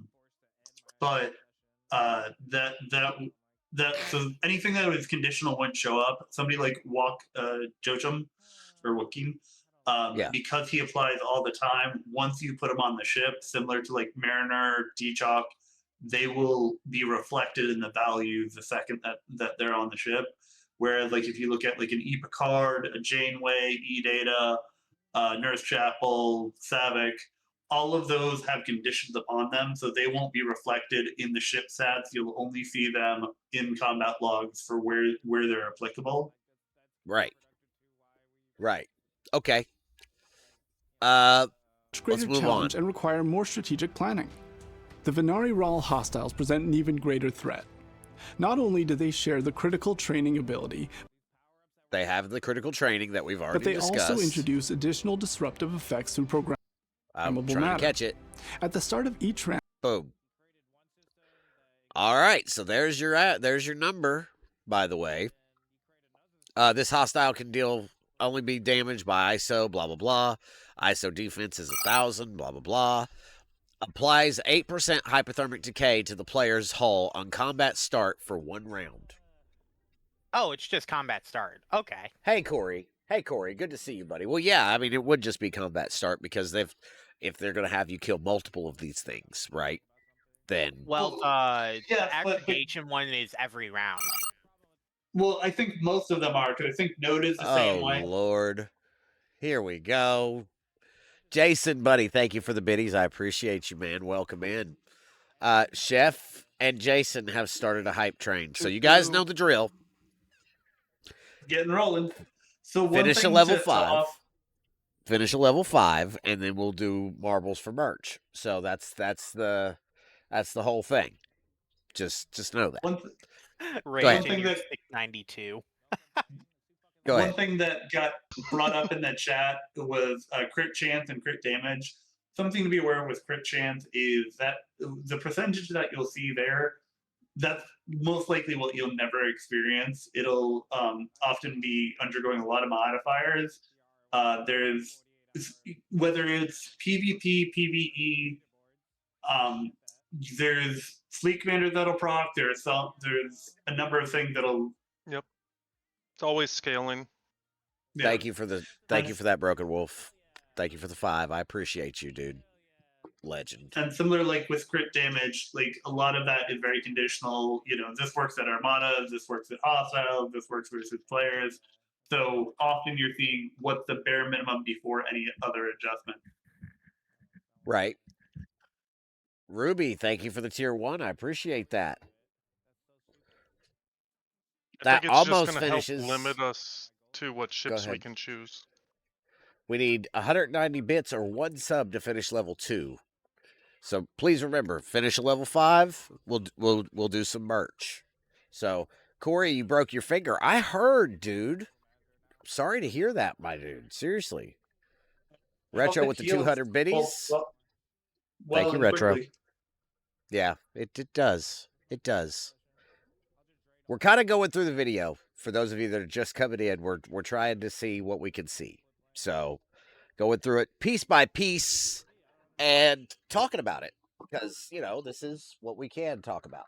E: But so anything that was conditional wouldn't show up. Somebody like Joachim or Joaquin, because he applies all the time. Once you put him on the ship, similar to like Mariner, D-Chalk, they will be reflected in the values the second that they're on the ship. Whereas, like, if you look at like an E Picard, a Janeway, E Data, Nurse Chapel, Savick, all of those have conditions upon them, so they won't be reflected in the ship stats. You'll only see them in combat logs for where they're applicable.
C: Right. Right. Okay.
J: Greater
C: let's move
J: challenge
C: on.
J: And require more strategic planning. The Venari Ral hostiles present an even greater threat. Not only do they share the critical training ability,
C: they have the critical training that we've already discussed.
J: But they also introduce additional disruptive effects through programmable
C: I'm trying
J: matter.
C: to catch it.
J: At the start of each round.
C: Boom. All right, so there's your number, by the way. This hostile can only be damaged by ISO, blah, blah, blah. ISO defense is 1,000, blah, blah, blah. Applies 8% hypothermic decay to the player's hull on combat start for 1 round.
D: Oh, it's just combat start. Okay.
C: Hey, Corey. Good to see you, buddy. Well, yeah, I mean, it would just be combat start because if they're going to have you kill multiple of these things, right? Then...
D: Well, the aggregation one is every round.
E: Well, I think most of them are, because I think Node is the same way.
C: Oh, Lord. Here we go. Jason, buddy, thank you for the biddies. I appreciate you, man. Welcome in. Chef and Jason have started a hype train, so you guys know the drill.
E: Getting rolling. So
C: finish a level 5. Finish a level 5, and then we'll do marbles for merch. So that's the whole thing. Just know that.
D: One thing that 692.
C: Go ahead.
E: One thing that got brought up in the chat was crit chance and crit damage. Something to be aware of with crit chance is that the percentage that you'll see there, that's most likely what you'll never experience. It'll often be undergoing a lot of modifiers. There's, whether it's PvP, PvE, there's fleet commander that'll proc. There's a number of things that'll.
F: Yep. It's always scaling.
C: Yeah. Thank you for that, Broken Wolf. Thank you for the 5. I appreciate you, dude. Legend.
E: And similar, like with crit damage, like a lot of that is very conditional. This works at Armada, this works at Hostile, this works versus players. So often you're seeing what's the bare minimum before any other adjustment.
C: Right. Ruby, thank you for the tier 1. I appreciate that.
F: I think it's
C: almost
F: just going to
C: finishes.
F: help limit us to what ships we can choose.
C: We need 190 bits or 1 sub to finish level 2. So please remember, finish a level 5. We'll do some merch. So Corey, you broke your finger. I heard, dude. Sorry to hear that, my dude. Seriously. Retro with the 200 biddies. Thank you, Retro.
E: Quickly.
C: Yeah, it does. It does. We're kind of going through the video. For those of you that are just coming in, we're trying to see what we can see. So going through it piece by piece and talking about it. Because, this is what we can talk about.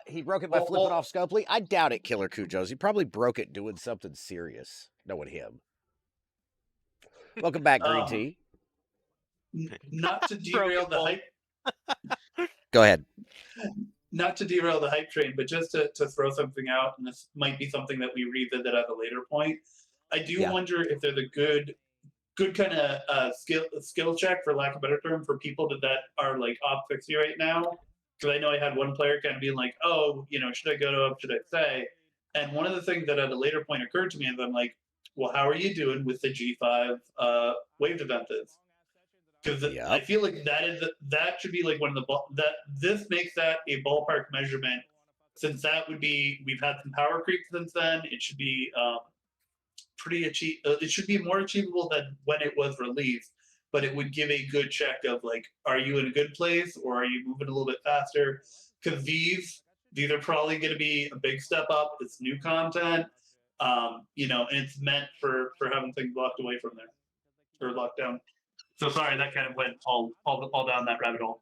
C: He broke it by flipping off Scopely. I doubt it, Killer Kujos. He probably broke it doing something serious. Knowing him. Welcome back, Green Tea.
E: Not to derail the hype.
C: Go ahead.
E: Not to derail the hype train, but just to throw something out, and this might be something that we revisit at a later point. I do wonder if there's a good kind of skill check, for lack of a better term, for people that are like ops68 right now. Because I know I had one player kind of being like, oh, should I go to up, should I stay? And one of the things that at a later point occurred to me is I'm like, well, how are you doing with the G5 wave defenses? Because I feel like that should be like one of the this makes that a ballpark measurement, since that would be, we've had some power creep since then. It should be it should be more achievable than when it was released, but it would give a good check of like, are you in a good place or are you moving a little bit faster? Because these are probably going to be a big step up. It's new content, and it's meant for having things locked away from there or locked down. So sorry, that kind of went all down that rabbit hole.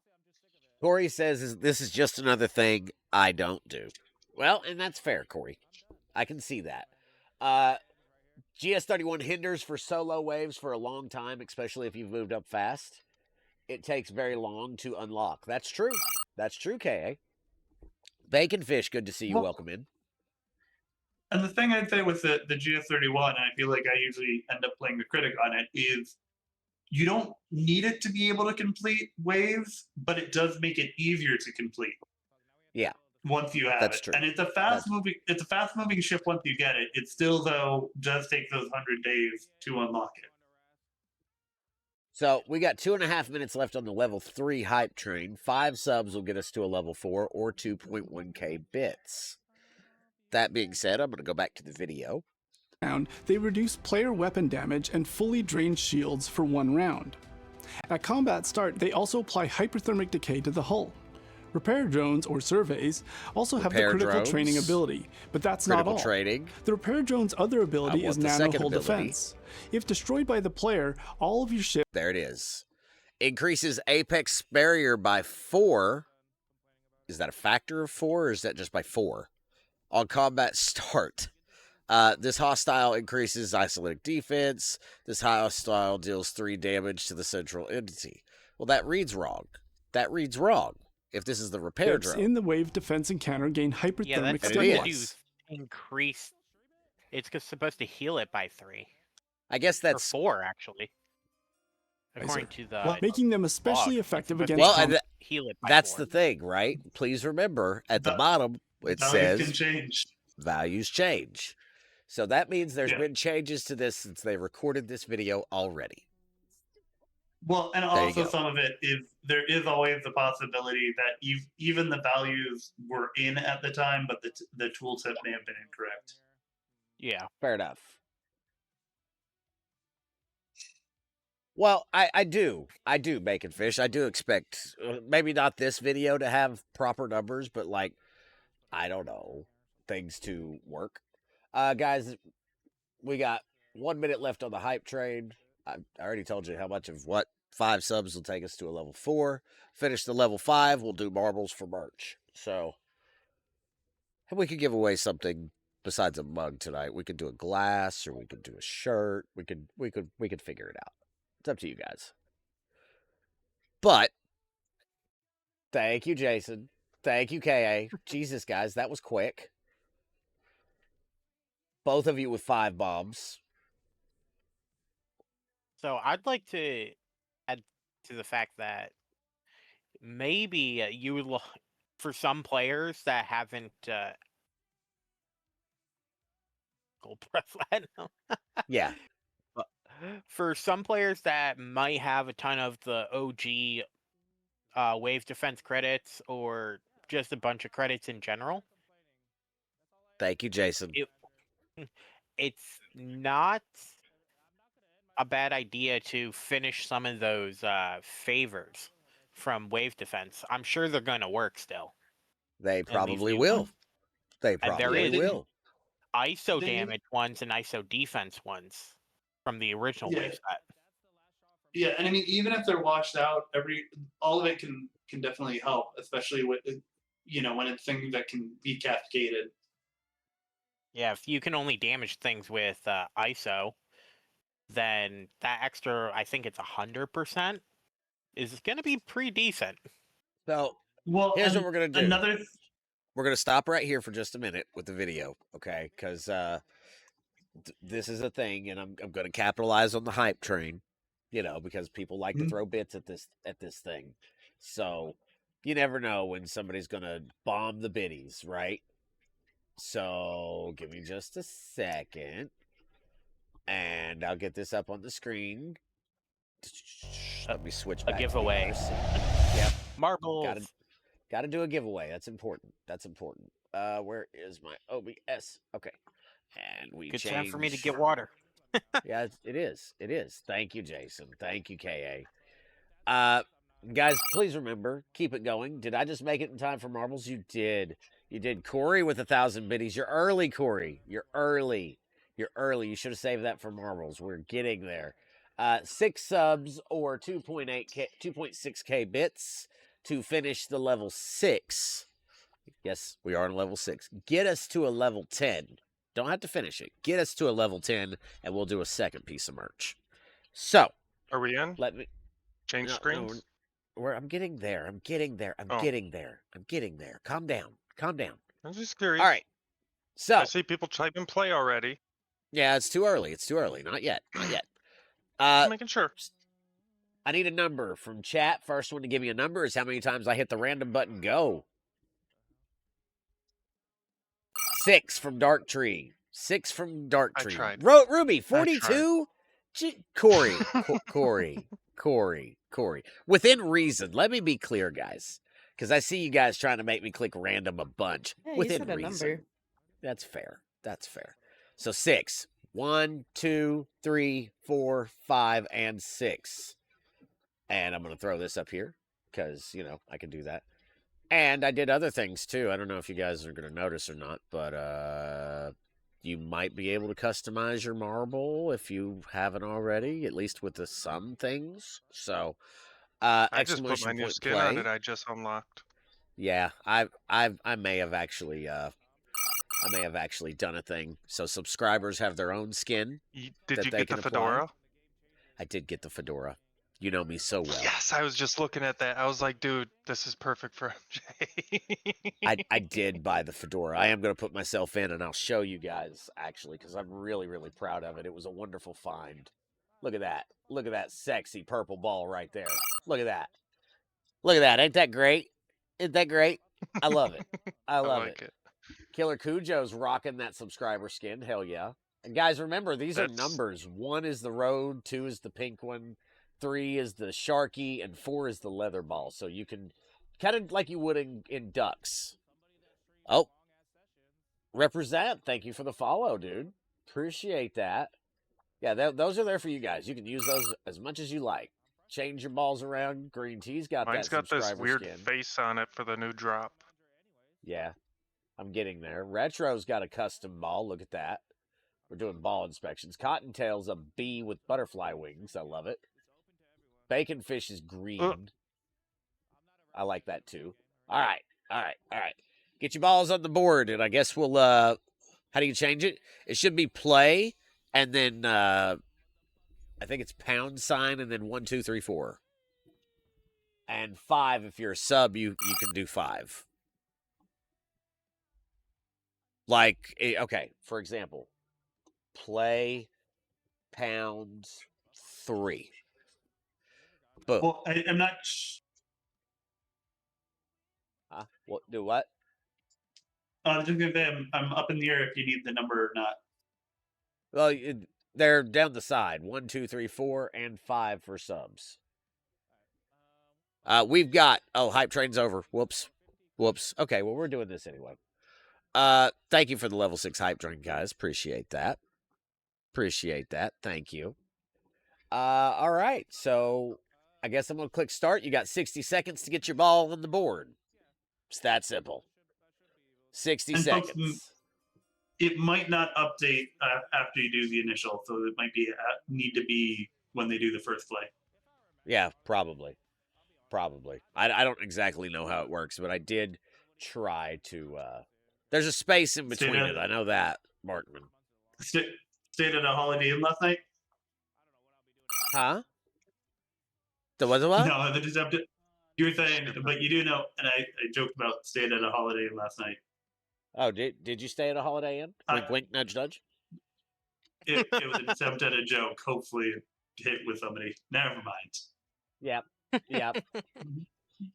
C: Corey says this is just another thing I don't do. Well, and that's fair, Corey. I can see that. GS31 hinders for solo waves for a long time, especially if you've moved up fast. It takes very long to unlock. That's true. That's true, K.A. Bacon Fish, good to see you. Welcome in.
E: And the thing I'd say with the GS31, and I feel like I usually end up playing the critic on it, is you don't need it to be able to complete waves, but it does make it easier to complete.
C: Yeah.
E: Once you have it.
C: True.
E: And it's a fast moving ship once you get it. It still, though, does take those 100 days to unlock it.
C: So we got 2.5 minutes left on the level 3 hype train. 5 subs will get us to a level 4 or 2.1k bits. That being said, I'm going to go back to the video.
J: They reduce player weapon damage and fully drain shields for 1 round. At combat start, they also apply hyperthermic decay to the hull. Repair drones, or surveys, also have the critical training ability, but that's not all. The repair drone's other ability is nano-hull defense. If destroyed by the player, all of your ships...
C: There it is. Increases apex barrier by 4. Is that a factor of 4, or is that just by 4? On combat start. This hostile increases isolated defense. This hostile deals 3 damage to the central entity. Well, that reads wrong. That reads wrong. If this is the repair drone.
J: In the wave defense encounter gain hyperthermic stimulus.
D: Increase. It's supposed to heal it by 3.
C: I guess that's...
D: Or 4, actually. According to the...
J: making them especially effective against...
D: heal it by
C: that's
D: 4.
C: the thing, right? Please remember, at the bottom, it says...
E: Values can change.
C: Values change. So that means there's been changes to this since they recorded this video already.
E: Well, and also some of it is, there is always the possibility that even the values were in at the time, but the tooltip may have been incorrect.
D: Yeah.
C: Fair enough. Well, I do, Bacon Fish. I do expect, maybe not this video to have proper numbers, but like, I don't know, things to work. Guys, we got 1 minute left on the hype train. I already told you how much of what 5 subs will take us to a level 4. Finish the level 5, we'll do marbles for merch. So, and we could give away something besides a mug tonight. We could do a glass, or we could do a shirt. We could figure it out. It's up to you guys. But thank you, Jason. Thank you, KA. Jesus, guys, that was quick. Both of you with 5 bombs.
D: So I'd like to add to the fact that maybe you would look for some players that haven't gold press platinum.
C: Yeah.
D: For some players that might have a ton of the OG wave defense credits or just a bunch of credits in general,
C: Thank you, Jason.
D: it's not a bad idea to finish some of those favors from wave defense. I'm sure they're going to work still.
C: They probably
D: new
C: will.
D: ones.
C: They
D: And there
C: probably
D: is
C: will.
D: ISO
E: Didn't you-
D: damage ones and ISO defense ones from the original
E: Yeah.
D: wave set.
E: Yeah, and I mean, even if they're washed out, all of it can definitely help, especially with when it's things that can be cascaded.
D: Yeah, if you can only damage things with ISO, then that extra, I think it's 100%, is going to be pretty decent.
C: So
E: Well,
C: here's what
E: and
C: we're gonna do.
E: Another
C: We're gonna stop right here for just a minute with the video, okay? Because this is a thing, and I'm gonna capitalize on the hype train, because people like to
E: Mhm.
C: throw bits at this thing. So you never know when somebody's gonna bomb the biddies, right? So give me just a second, and I'll get this up on the screen. Let me switch back.
D: giveaway.
C: To the other scene. Yep.
D: Marbles.
C: Got to do a giveaway. That's important. Where is my OBS? Okay. And we
D: Good time for me to
C: change-
D: get water.
C: Yeah, it is. It is. Thank you, Jason. Thank you, KA. Guys, please remember, keep it going. Did I just make it in time for marbles? You did. You did. Corey with 1,000 biddies. You're early, Corey. You're early. You should have saved that for marbles. We're getting there. 6 subs or 2.6k bits to finish the level 6. Yes, we are on level 6. Get us to a level 10. Don't have to finish it. Get us to a level 10, and we'll do a second piece of merch. So,
F: Are we in?
C: let me
F: Change
C: no,
F: screens?
C: I'm getting there. I'm getting there. Calm down.
F: I'm just curious.
C: All right. So,
F: I see people type and play already.
C: yeah, it's too early. Not yet.
F: Just making sure.
C: I need a number from chat. First one to give me a number is how many times I hit the random button. Go. 6 from Dark Tree. 6 from Dark
F: I
C: Tree.
F: tried.
C: Ruby, 42? Corey. Within reason. Let me be clear, guys. Because I see you guys trying to make me click random a bunch.
K: Yeah, you
C: Within
K: said a
C: reason.
K: number.
C: That's fair. So 6. 1, 2, 3, 4, 5, and 6. And I'm going to throw this up here because, I can do that. And I did other things too. I don't know if you guys are going to notice or not, but you might be able to customize your marble if you haven't already, at least with some things. So,
F: I just put my new
C: point
F: skin
C: play.
F: on it. I just unlocked.
C: Yeah, I may have actually done a thing. So subscribers have their own skin.
F: Did
C: that
F: you
C: they
F: get the
C: can apply.
F: fedora?
C: I did get the fedora. You know me so well.
F: Yes, I was just looking at that. I was like, dude, this is perfect for MJ.
C: I did buy the fedora. I am going to put myself in, and I'll show you guys, actually, because I'm really, really proud of it. It was a wonderful find. Look at that. Look at that sexy purple ball right there. Look at that. Ain't that great? I love it. I love
F: like it.
C: Killer Cujo's rocking that subscriber skin. Hell yeah. And guys, remember, these are numbers. 1 is the road, 2 is the pink one, 3 is the Sharky, and 4 is the leather ball. So you can, kind of like you would in ducks. Oh, represent. Thank you for the follow, dude. Appreciate that. Yeah, those are there for you guys. You can use those as much as you like. Change your balls around. Green Tea's got
F: Mine's
C: that
F: got this
C: subscriber
F: weird
C: skin.
F: face on it for the new drop.
C: Yeah, I'm getting there. Retro's got a custom ball. Look at that. We're doing ball inspections. Cottontail's a bee with butterfly wings. I love it. Bacon fish is green. I like that too. All right. Get your balls on the board, and I guess we'll. How do you change it? It should be play, and then I think it's # and then 1, 2, 3, 4. And 5, if you're a sub, you can do 5. Like, okay, for example, play #3. Boom.
E: Well, I'm not.
C: Huh? What? Do what?
E: I was just gonna say I'm up in the air if you need the number or not.
C: Well, they're down the side. 1, 2, 3, 4, and 5 for subs. We've got. Oh, hype train's over. Whoops. Okay, well, we're doing this anyway. Thank you for the level 6 hype train, guys. Appreciate that. Thank you. All right. So I guess I'm gonna click start. You got 60 seconds to get your ball on the board. It's that simple. 60
E: And folks,
C: seconds.
E: it might not update after you do the initial, so it might be need to be when they do the first play.
C: Yeah, probably. I don't exactly know how it works, but I did try to. There's a space in between it. I know that, Markman.
E: Stayed at a Holiday Inn last night.
C: Huh? The what?
E: No, just update. You were saying, but you do know, and I joked about staying at a Holiday Inn last night.
C: Oh, did you stay at a Holiday Inn? Wink, wink, nudge, nudge.
E: It was an attempt at a joke. Hopefully, it hit with somebody. Never mind.
C: Yep.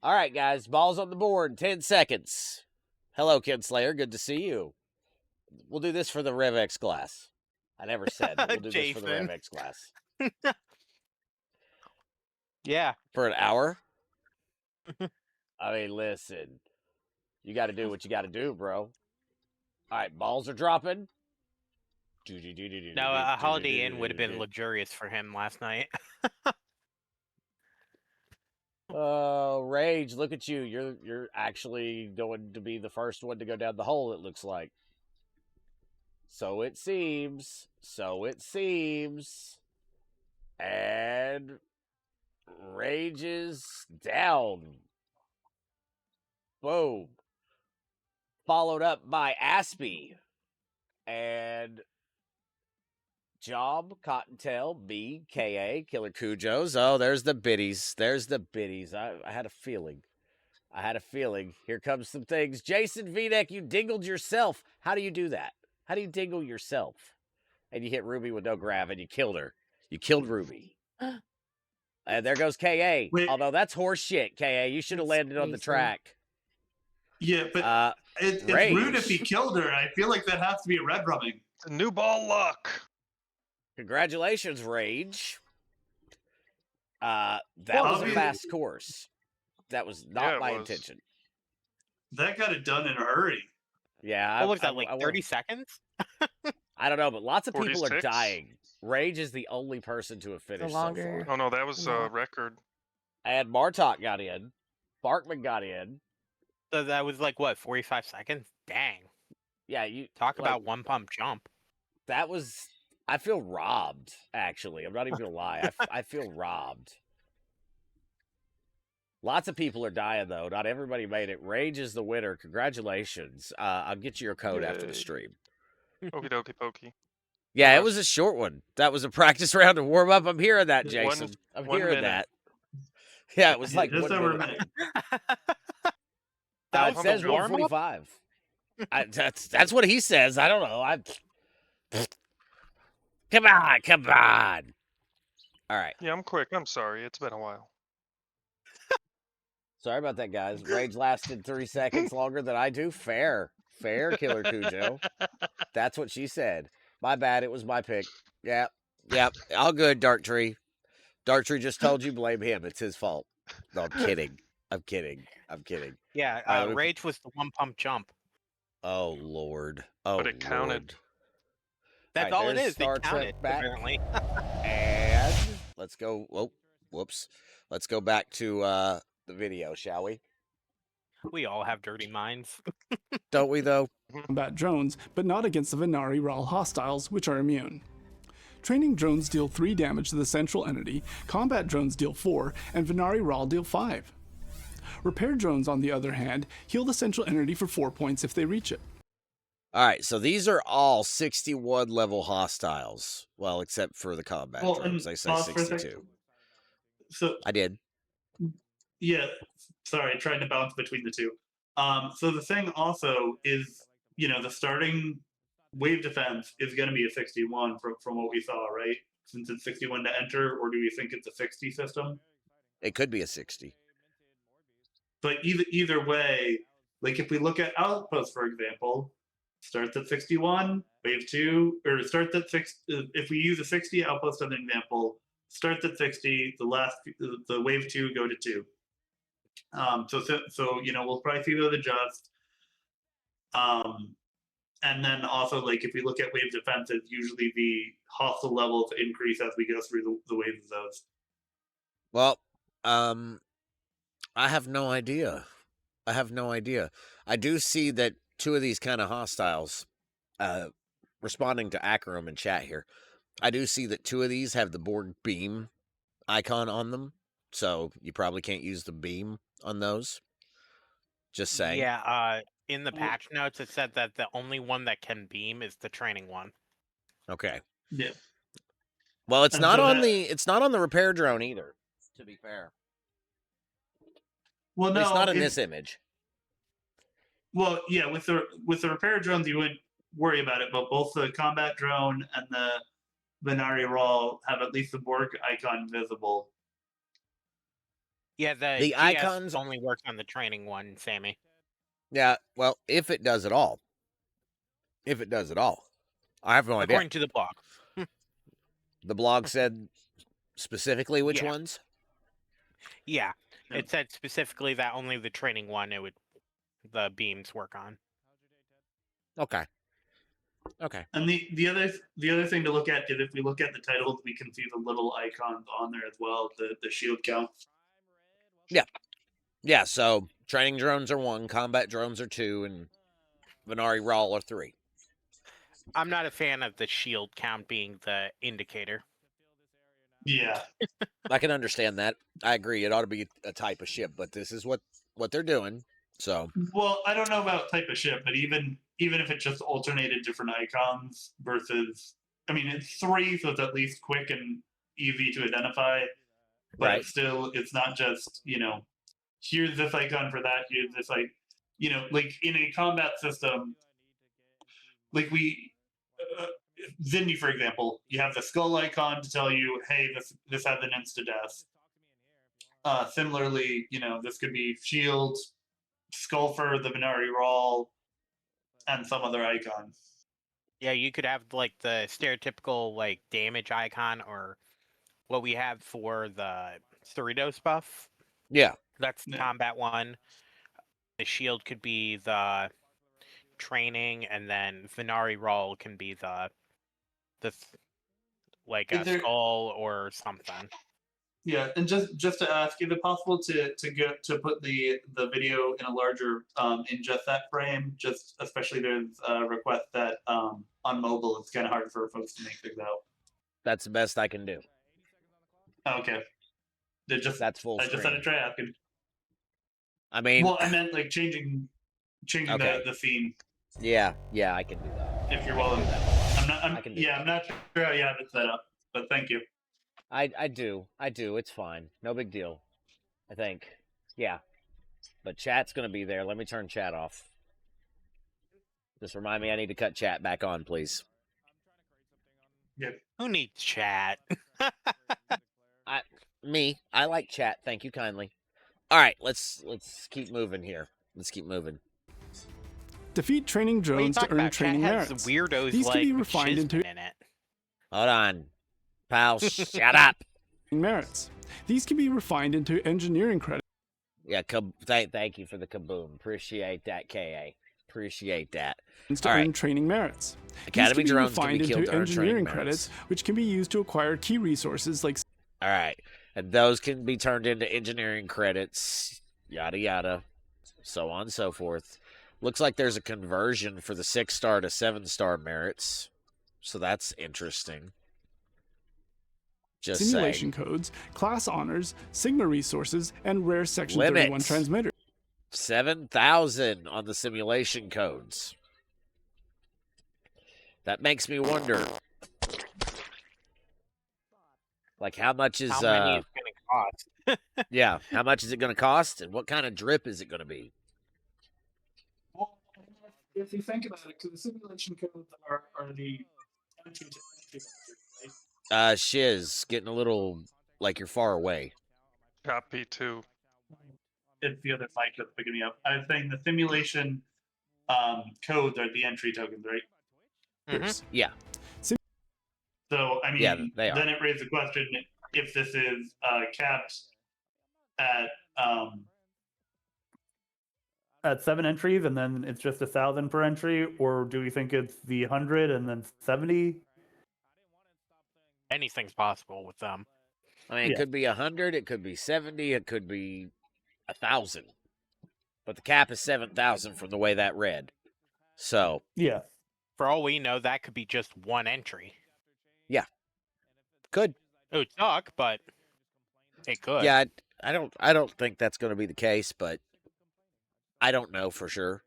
C: All right, guys. Ball's on the board. 10 seconds. Hello, Kinslayer. Good to see you. We'll do this for the RevX class. I never said, but we'll do this for the RevX class.
D: Yeah.
C: For an hour? I mean, listen. You got to do what you got to do, bro. All right, balls are dropping.
D: No, a Holiday Inn would have been luxurious for him last night.
C: Rage, look at you. You're actually going to be the first one to go down the hole, it looks like. So it seems. And Rage is down. Boom. Followed up by Aspie. And Job, Cottontail, B, KA, Killer Cujos. Oh, there's the biddies. I had a feeling. Here comes some things. Jason Videk, you dingled yourself. How do you do that? How do you dingle yourself? And you hit Ruby with no grav and you killed her. You killed Ruby. And there goes KA.
E: Wait.
C: Although that's horse shit, KA. You should have landed on the track.
E: Yeah, but it's rude if he killed her. I feel like that has to be a red rubbing.
F: New ball luck.
C: Congratulations, Rage. That was a fast course. That was not my intention.
E: That got it done in a hurry.
C: Yeah.
D: What was that, like 30 seconds?
C: I don't know, but lots of people
F: 46?
C: are dying. Rage is the only person to have finished so far.
F: Oh, no, that was a record.
C: And Martok got in. Barkman got in.
D: So that was like, what, 45 seconds? Dang.
C: Yeah, you
D: talk about one pump jump.
C: That was... I feel robbed, actually. I'm not even going to lie. I feel robbed. Lots of people are dying, though. Not everybody made it. Rage is the winner. Congratulations. I'll get you your code after the stream.
F: Okie dokie pokey.
C: Yeah, it was a short one. That was a practice round to warm up. I'm hearing that, Jason. I'm hearing that. Yeah, it was like
E: just
C: 1
E: over a
C: minute.
E: minute.
C: It says 145. That's what he says. I don't know. Come on. All right.
F: Yeah, I'm quick. I'm sorry. It's been a while.
C: Sorry about that, guys. Rage lasted 3 seconds longer than I do. Fair, Killer Cujo. That's what she said. My bad. It was my pick. Yep. All good, Dark Tree. Dark Tree just told you blame him. It's his fault. No, I'm kidding.
D: Yeah, Rage was the one pump jump.
C: Oh, Lord. Oh,
F: but it counted.
D: That's all it is. Star Trek back. Apparently.
C: And let's go. Oh, whoops. Let's go back to the video, shall we?
D: We all have dirty minds.
C: Don't we, though?
J: Combat drones, but not against the Venari Ral hostiles, which are immune. Training drones deal 3 damage to the central entity, combat drones deal 4, and Venari Ral deal 5. Repair drones, on the other hand, heal the central entity for 4 points if they reach it.
C: All right, so these are all 61 level hostiles. Well, except for the combat
E: Well,
C: drones.
E: and
C: They say
E: pause for a
C: 62.
E: second. So
C: I did.
E: yeah, sorry, trying to bounce between the two. So the thing also is, the starting wave defense is going to be a 61 from what we saw, right? Since it's 61 to enter, or do you think it's a 60 system?
C: It could be a 60.
E: But either way, like if we look at Outpost, for example, starts at 61, wave 2, or starts at 6. If we use a 60 Outpost as an example, starts at 60, the wave 2 go to 2. So we'll probably see those adjust. And then also, like, if we look at wave defenses, usually the hostile levels increase as we go through the waves of those.
C: Well, I have no idea. I do see that 2 of these kind of hostiles, responding to Akram in chat here, I do see that 2 of these have the Borg beam icon on them, so you probably can't use the beam on those. Just saying.
D: Yeah, in the patch notes, it said that the only one that can beam is the training one.
C: Okay.
E: Yeah.
C: Well, it's
E: And
C: not
E: so
C: on
E: that-
C: it's not on the repair drone either, to be fair.
E: Well,
C: At
E: no,
C: least not in
E: it-
C: this image.
E: Well, yeah, with the repair drones, you wouldn't worry about it, but both the combat drone and the Venari Raw have at least the Borg icon visible.
D: Yeah, the
C: The
D: GS
C: icons-
D: only works on the training one, Sammy.
C: Yeah, well, if it does at all. I have no idea.
D: According to the blog.
C: The blog said specifically which
D: Yeah.
C: ones?
D: Yeah,
E: Yeah.
D: it said specifically that only the training one the beams work on.
C: Okay.
E: And the other thing to look at is if we look at the titles, we can see the little icons on there as well, the shield count.
C: Yeah, so training drones are 1, combat drones are 2, and Venari Raw are 3.
D: I'm not a fan of the shield count being the indicator.
E: Yeah.
C: I can understand that. I agree. It ought to be a type of ship, but this is what they're doing. So
E: Well, I don't know about type of ship, but even if it just alternated different icons versus, I mean, it's 3, so it's at least quick and easy to identify. But
C: Right.
E: it's not just, here's this icon for that, here's this, like in a combat system, like Zindi, for example, you have the skull icon to tell you, hey, this has an insta-death. Similarly, this could be shield, Skullfer, the Venari Raw, and some other icon.
D: Yeah, you could have like the stereotypical like damage icon or what we have for the Cerritos buff.
C: yeah,
D: That's the
E: Yeah.
D: combat one. The shield could be the training, and then Venari Raw can be the like
E: Is
D: a
E: there-
D: skull or something.
E: Yeah, and just to ask, is it possible to put the video in a larger in just that frame? Just especially there's a request that on mobile it's kind of hard for folks to make things out.
C: that's the best I can do.
E: Okay.
C: That's full
E: I just had
C: screen.
E: to try asking.
C: I mean,
E: Well, I meant like changing
C: Okay.
E: the theme
C: yeah, I can do that.
E: if you're willing.
C: I can do
E: I'm not sure how you have it set up, but thank you.
C: I do. It's fine. No big deal. I think. Yeah. But chat's going to be there. Let me turn chat off. Just remind me I need to cut chat back on, please.
D: Who needs chat?
C: Me. I like chat. Thank you kindly. All right, let's keep moving here. Let's keep moving.
J: Defeat training
D: What are you
J: drones to
D: talking
J: earn
D: about?
J: training
D: Chat has
J: merits.
D: weirdos
J: These
D: like
J: can be refined into
D: in it.
C: Hold on. Pal, shut up.
J: merits. These can be refined into engineering credits.
C: Yeah, thank you for the kaboom. Appreciate that, KA. Appreciate that.
J: To
C: All
J: earn
C: right.
J: training merits.
C: Academy
J: These can be
C: drones can
J: refined
C: be killed
J: into
C: to earn training
J: engineering
C: merits.
J: credits, which can be used to acquire key resources like
C: All right. And those can be turned into engineering credits, yada, yada, so on and so forth. Looks like there's a conversion for the 6-star to 7-star merits. So that's interesting. Just
J: simulation
C: saying.
J: codes, class honors, Sigma resources, and rare Section
C: Limits.
J: 31 transmitters.
C: 7,000 on the simulation codes. That makes me wonder, like, how much is
D: How many is going to cost?
C: yeah, how much is it going to cost, and what kind of drip is it going to be?
E: Well, if you think about it, because the simulation codes are the entry to right?
C: Shiz, getting a little like you're far away.
F: Copy 2.
E: It's the other mic that's picking me up. I was saying the simulation codes are the entry tokens, right?
C: Yeah.
E: So I mean,
C: Yeah, they are.
E: then it raises the question if this is capped at
K: 7 entries and then it's just 1,000 per entry, or do we think it's the 100 and then 70?
D: Anything's possible with them.
C: I mean, it could be 100, it could be 70, it could be 1,000. But the cap is 7,000 from the way that read. So
K: yeah,
D: for all we know, that could be just one entry.
C: Yeah, could.
D: It would suck, but it could.
C: Yeah, I don't think that's going to be the case, but I don't know for sure.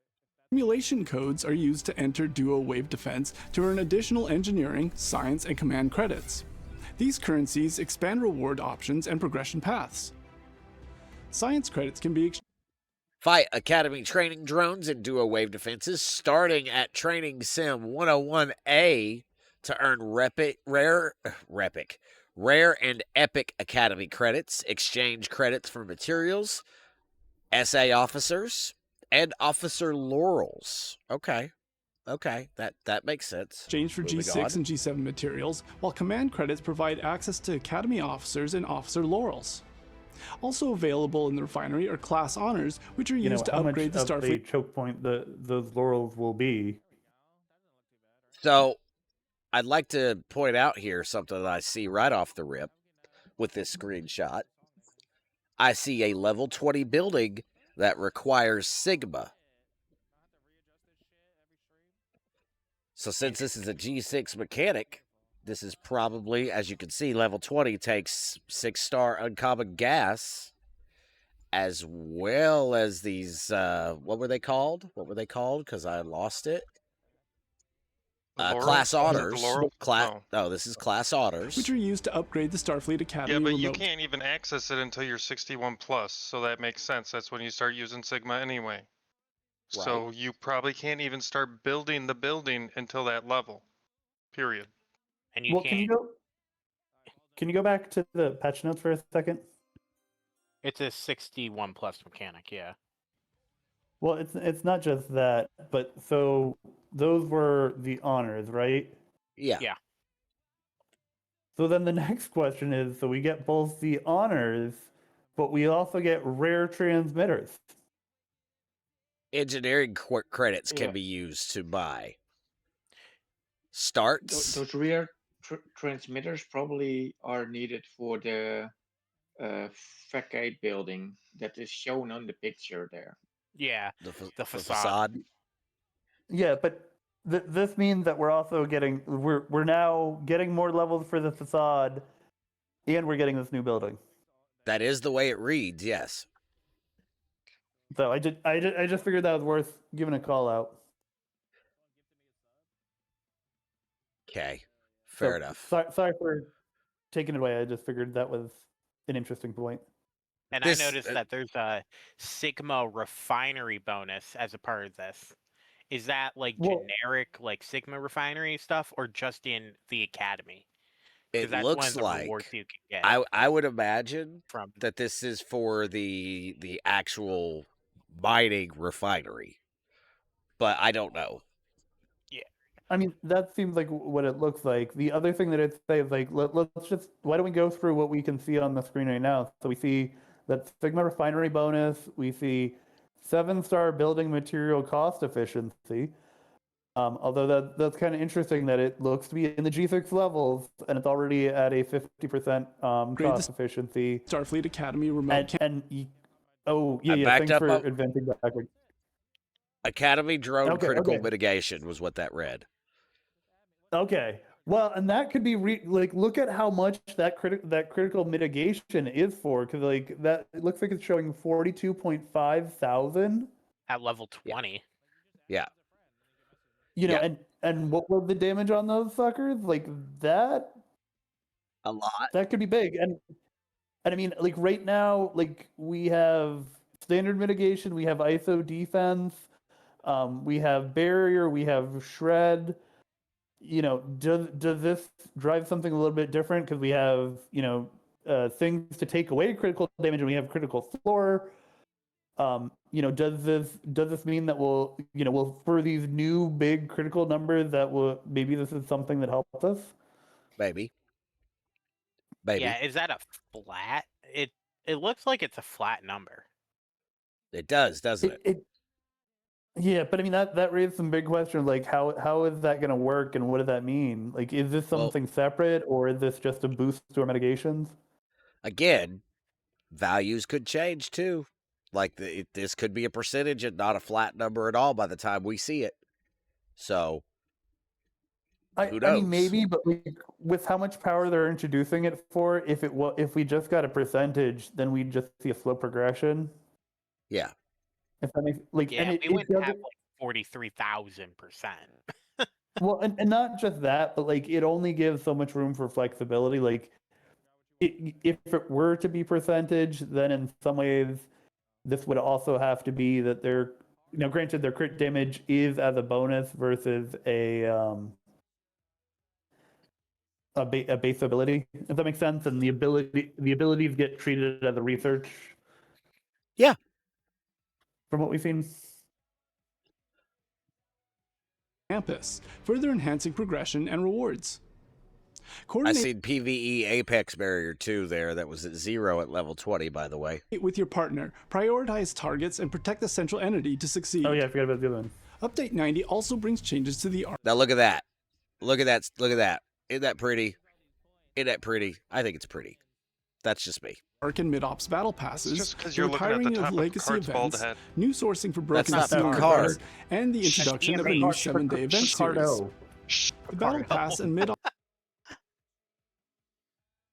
J: Simulation codes are used to enter duo wave defense to earn additional engineering, science, and command credits. These currencies expand reward options and progression paths. Science credits can be
C: Fight Academy training drones in duo wave defenses, starting at Training Sim 101A to earn rare and epic Academy credits, exchange credits for materials, SA officers, and officer laurels. Okay, that makes sense.
J: exchange for
C: Moving
J: G6
C: on.
J: and G7 materials, while command credits provide access to Academy officers and officer laurels. Also available in the refinery are class honors, which are used to
K: how
J: upgrade the
K: much of
J: Starfleet
K: a choke point those laurels will be.
C: So, I'd like to point out here something that I see right off the rip with this screenshot. I see a level 20 building that requires Sigma. So since this is a G6 mechanic, this is probably, as you can see, level 20 takes 6-star uncommon gas, as well as these, what were they called? Because I lost it.
F: Laurels?
C: Class
F: Was it the
C: honors.
F: Laurel?
C: Oh, this is class honors.
J: which are used to upgrade the Starfleet Academy
F: Yeah, but you
J: remote.
F: can't even access it until you're 61 plus, so that makes sense. That's when you start using Sigma anyway. So you probably can't even start building the building until that level. Period.
D: And you
K: Well,
D: can't.
K: can you go back to the patch notes for a second?
D: It's a 61 plus mechanic, yeah.
K: Well, it's not just that, but so those were the honors, right?
C: Yeah.
D: Yeah.
K: So then the next question is, so we get both the honors, but we also get rare transmitters.
C: Engineering credits can
I: Yeah.
C: be used to buy starts.
I: Those rear transmitters probably are needed for the facade building that is shown on the picture there.
D: Yeah,
C: The
D: the
C: facade.
K: Yeah, but this means that we're also getting we're now getting more levels for the facade, and we're getting this new building.
C: That is the way it reads, yes.
K: So I just figured that was worth giving a call out.
C: Okay, fair
K: So,
C: enough.
K: Sorry for taking it away. I just figured that was an interesting point.
D: And
C: This-
D: I noticed that there's a Sigma refinery bonus as a part of this. Is that like
K: Well-
D: generic like Sigma refinery stuff or just in the academy?
C: It
D: That's
C: looks
D: one of the
C: like
D: rewards you can get
C: I would imagine
D: from
C: that this is for the actual mining refinery, but I don't know.
K: I mean, that seems like what it looks like. The other thing that I'd say is like, let's just, why don't we go through what we can see on the screen right now? So we see that Sigma refinery bonus, we see 7-star building material cost efficiency. Although that's kind of interesting that it looks to be in the G6 levels and it's already at a 50% cost efficiency.
J: Starfleet Academy remote.
K: Thanks for advancing backward.
C: Academy drone critical
K: okay.
C: mitigation was what that read.
K: Okay. Well, and that could be look at how much that critical mitigation is for, because like that it looks like it's showing 42.5 thousand
D: at level 20.
C: Yeah.
K: You know,
C: Yeah.
K: and And what was the damage on those suckers? Like that?
C: A lot.
K: That could be big. And I mean, like right now, like we have standard mitigation, we have ISO defense, we have barrier, we have shred. You know, does this drive something a little bit different because we have things to take away critical damage and we have critical floor? You know, does this mean that we'll for these new big critical numbers that will maybe this is something that helps us?
C: Maybe.
D: Yeah, is that a flat? It looks like it's a flat number.
C: It does, doesn't it?
K: Yeah, but I mean that raised some big questions like how is that going to work and what does that mean? Like, is this something separate or is this just a boost to our mitigations?
C: Again, values could change too. Like this could be a percentage and not a flat number at all by the time we see it. So who knows?
K: I mean, maybe, but with how much power they're introducing it for, if we just got a percentage, then we'd just see a slow progression.
C: Yeah.
K: If that makes like,
D: yeah,
K: and
D: we wouldn't have like 43,000%.
K: Well, and not just that, but like it only gives so much room for flexibility. Like, if it were to be percentage, then in some ways, this would also have to be that they're granted their crit damage is as a bonus versus a base ability, if that makes sense, and the abilities get treated as a research.
C: Yeah.
K: From what we've seen.
J: Campus, further enhancing progression and rewards.
C: I seen PvE Apex barrier 2 there that was at 0 at level 20, by the way.
J: With your partner, prioritize targets and protect the central entity to succeed.
K: Oh yeah, I forgot about the other one.
J: Update 90 also brings changes to the arc.
C: Now look at that. Look at that. Look at that. Isn't that pretty? Isn't that pretty? I think it's pretty. That's just me.
J: Arc and mid-ops battle passes,
F: just because you're looking at the top of
J: legacy
F: cards bald
J: events,
F: head.
J: new sourcing for broken
C: That's not
J: steel
C: the card.
J: and the introduction of a new 7-day event series. The battle pass and mid-ops.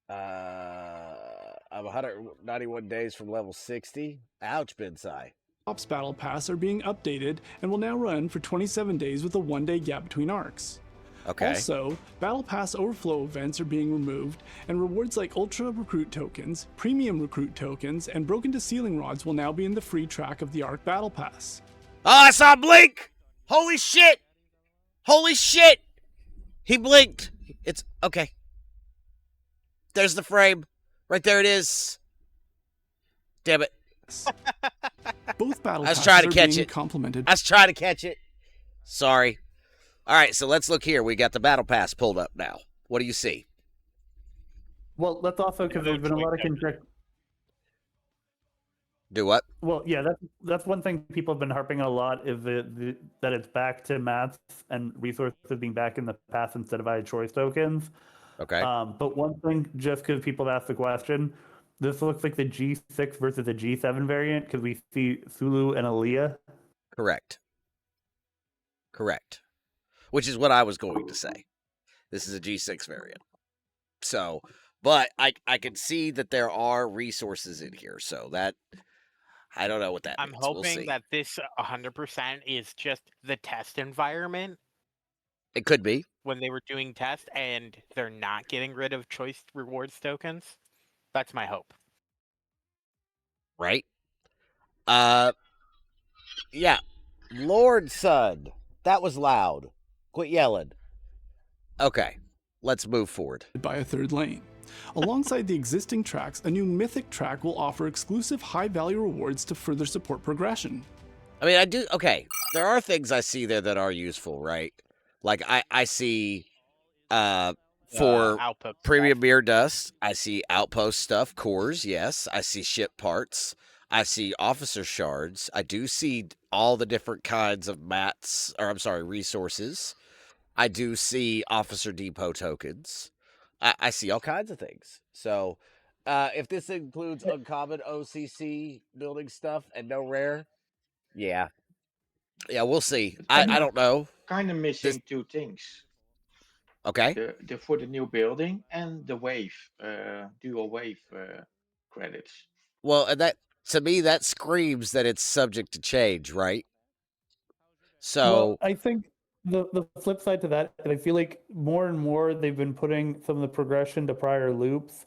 C: I'm 191 days from level 60. Ouch, Bensai.
J: Ops battle pass are being updated and will now run for 27 days with a 1-day gap between arcs.
C: Okay.
J: Also, Battle Pass overflow events are being removed, and rewards like Ultra Recruit tokens, Premium Recruit tokens, and Broken to Ceiling Rods will now be in the free track of the Arc Battle Pass.
C: Oh, I saw him blink! Holy shit! Holy shit! He blinked. It's okay. There's the frame. Right there it is. Damn it.
J: Both battle
C: I was
J: passes
C: trying to
J: are
C: catch
J: being
C: it.
J: complemented.
C: I was trying to catch it. Sorry. All right, so let's look here. We got the battle pass pulled up now. What do you see?
K: Well, that's also because there's been a lot of conjecture.
C: Do what?
K: Well, yeah, that's one thing people have been harping on a lot is that it's back to mats and resources being back in the pass instead of choice tokens.
C: Okay.
K: But one thing, just because people have asked the question, this looks like the G6 versus the G7 variant because we see Sulu and Aaliyah.
C: Correct. Which is what I was going to say. This is a G6 variant. So, but I can see that there are resources in here. So that, I don't know what that means.
D: I'm hoping that this 100% is just the test environment.
C: It could be.
D: When they were doing tests and they're not getting rid of choice rewards tokens. That's my hope.
C: Right? Yeah. Lord Son. That was loud. Quit yelling. Okay. Let's move forward.
J: By a third lane. Alongside the existing tracks, a new mythic track will offer exclusive high-value rewards to further support progression.
C: I mean, okay. There are things I see there that are useful, right? Like, I see, for premium mirror dust, I see outpost stuff, cores, yes. I see ship parts. I see officer shards. I do see all the different kinds of resources. I do see officer depot tokens. I see all kinds of things. So, if this includes uncommon OCC building stuff and no rare, yeah, we'll see. I don't know.
I: Kind of missing two things.
C: Okay.
I: The for the new building and the wave, dual wave credits.
C: Well, and that to me that screams that it's subject to change, right? So
K: well, I think the flip side to that, and I feel like more and more they've been putting some of the progression to prior loops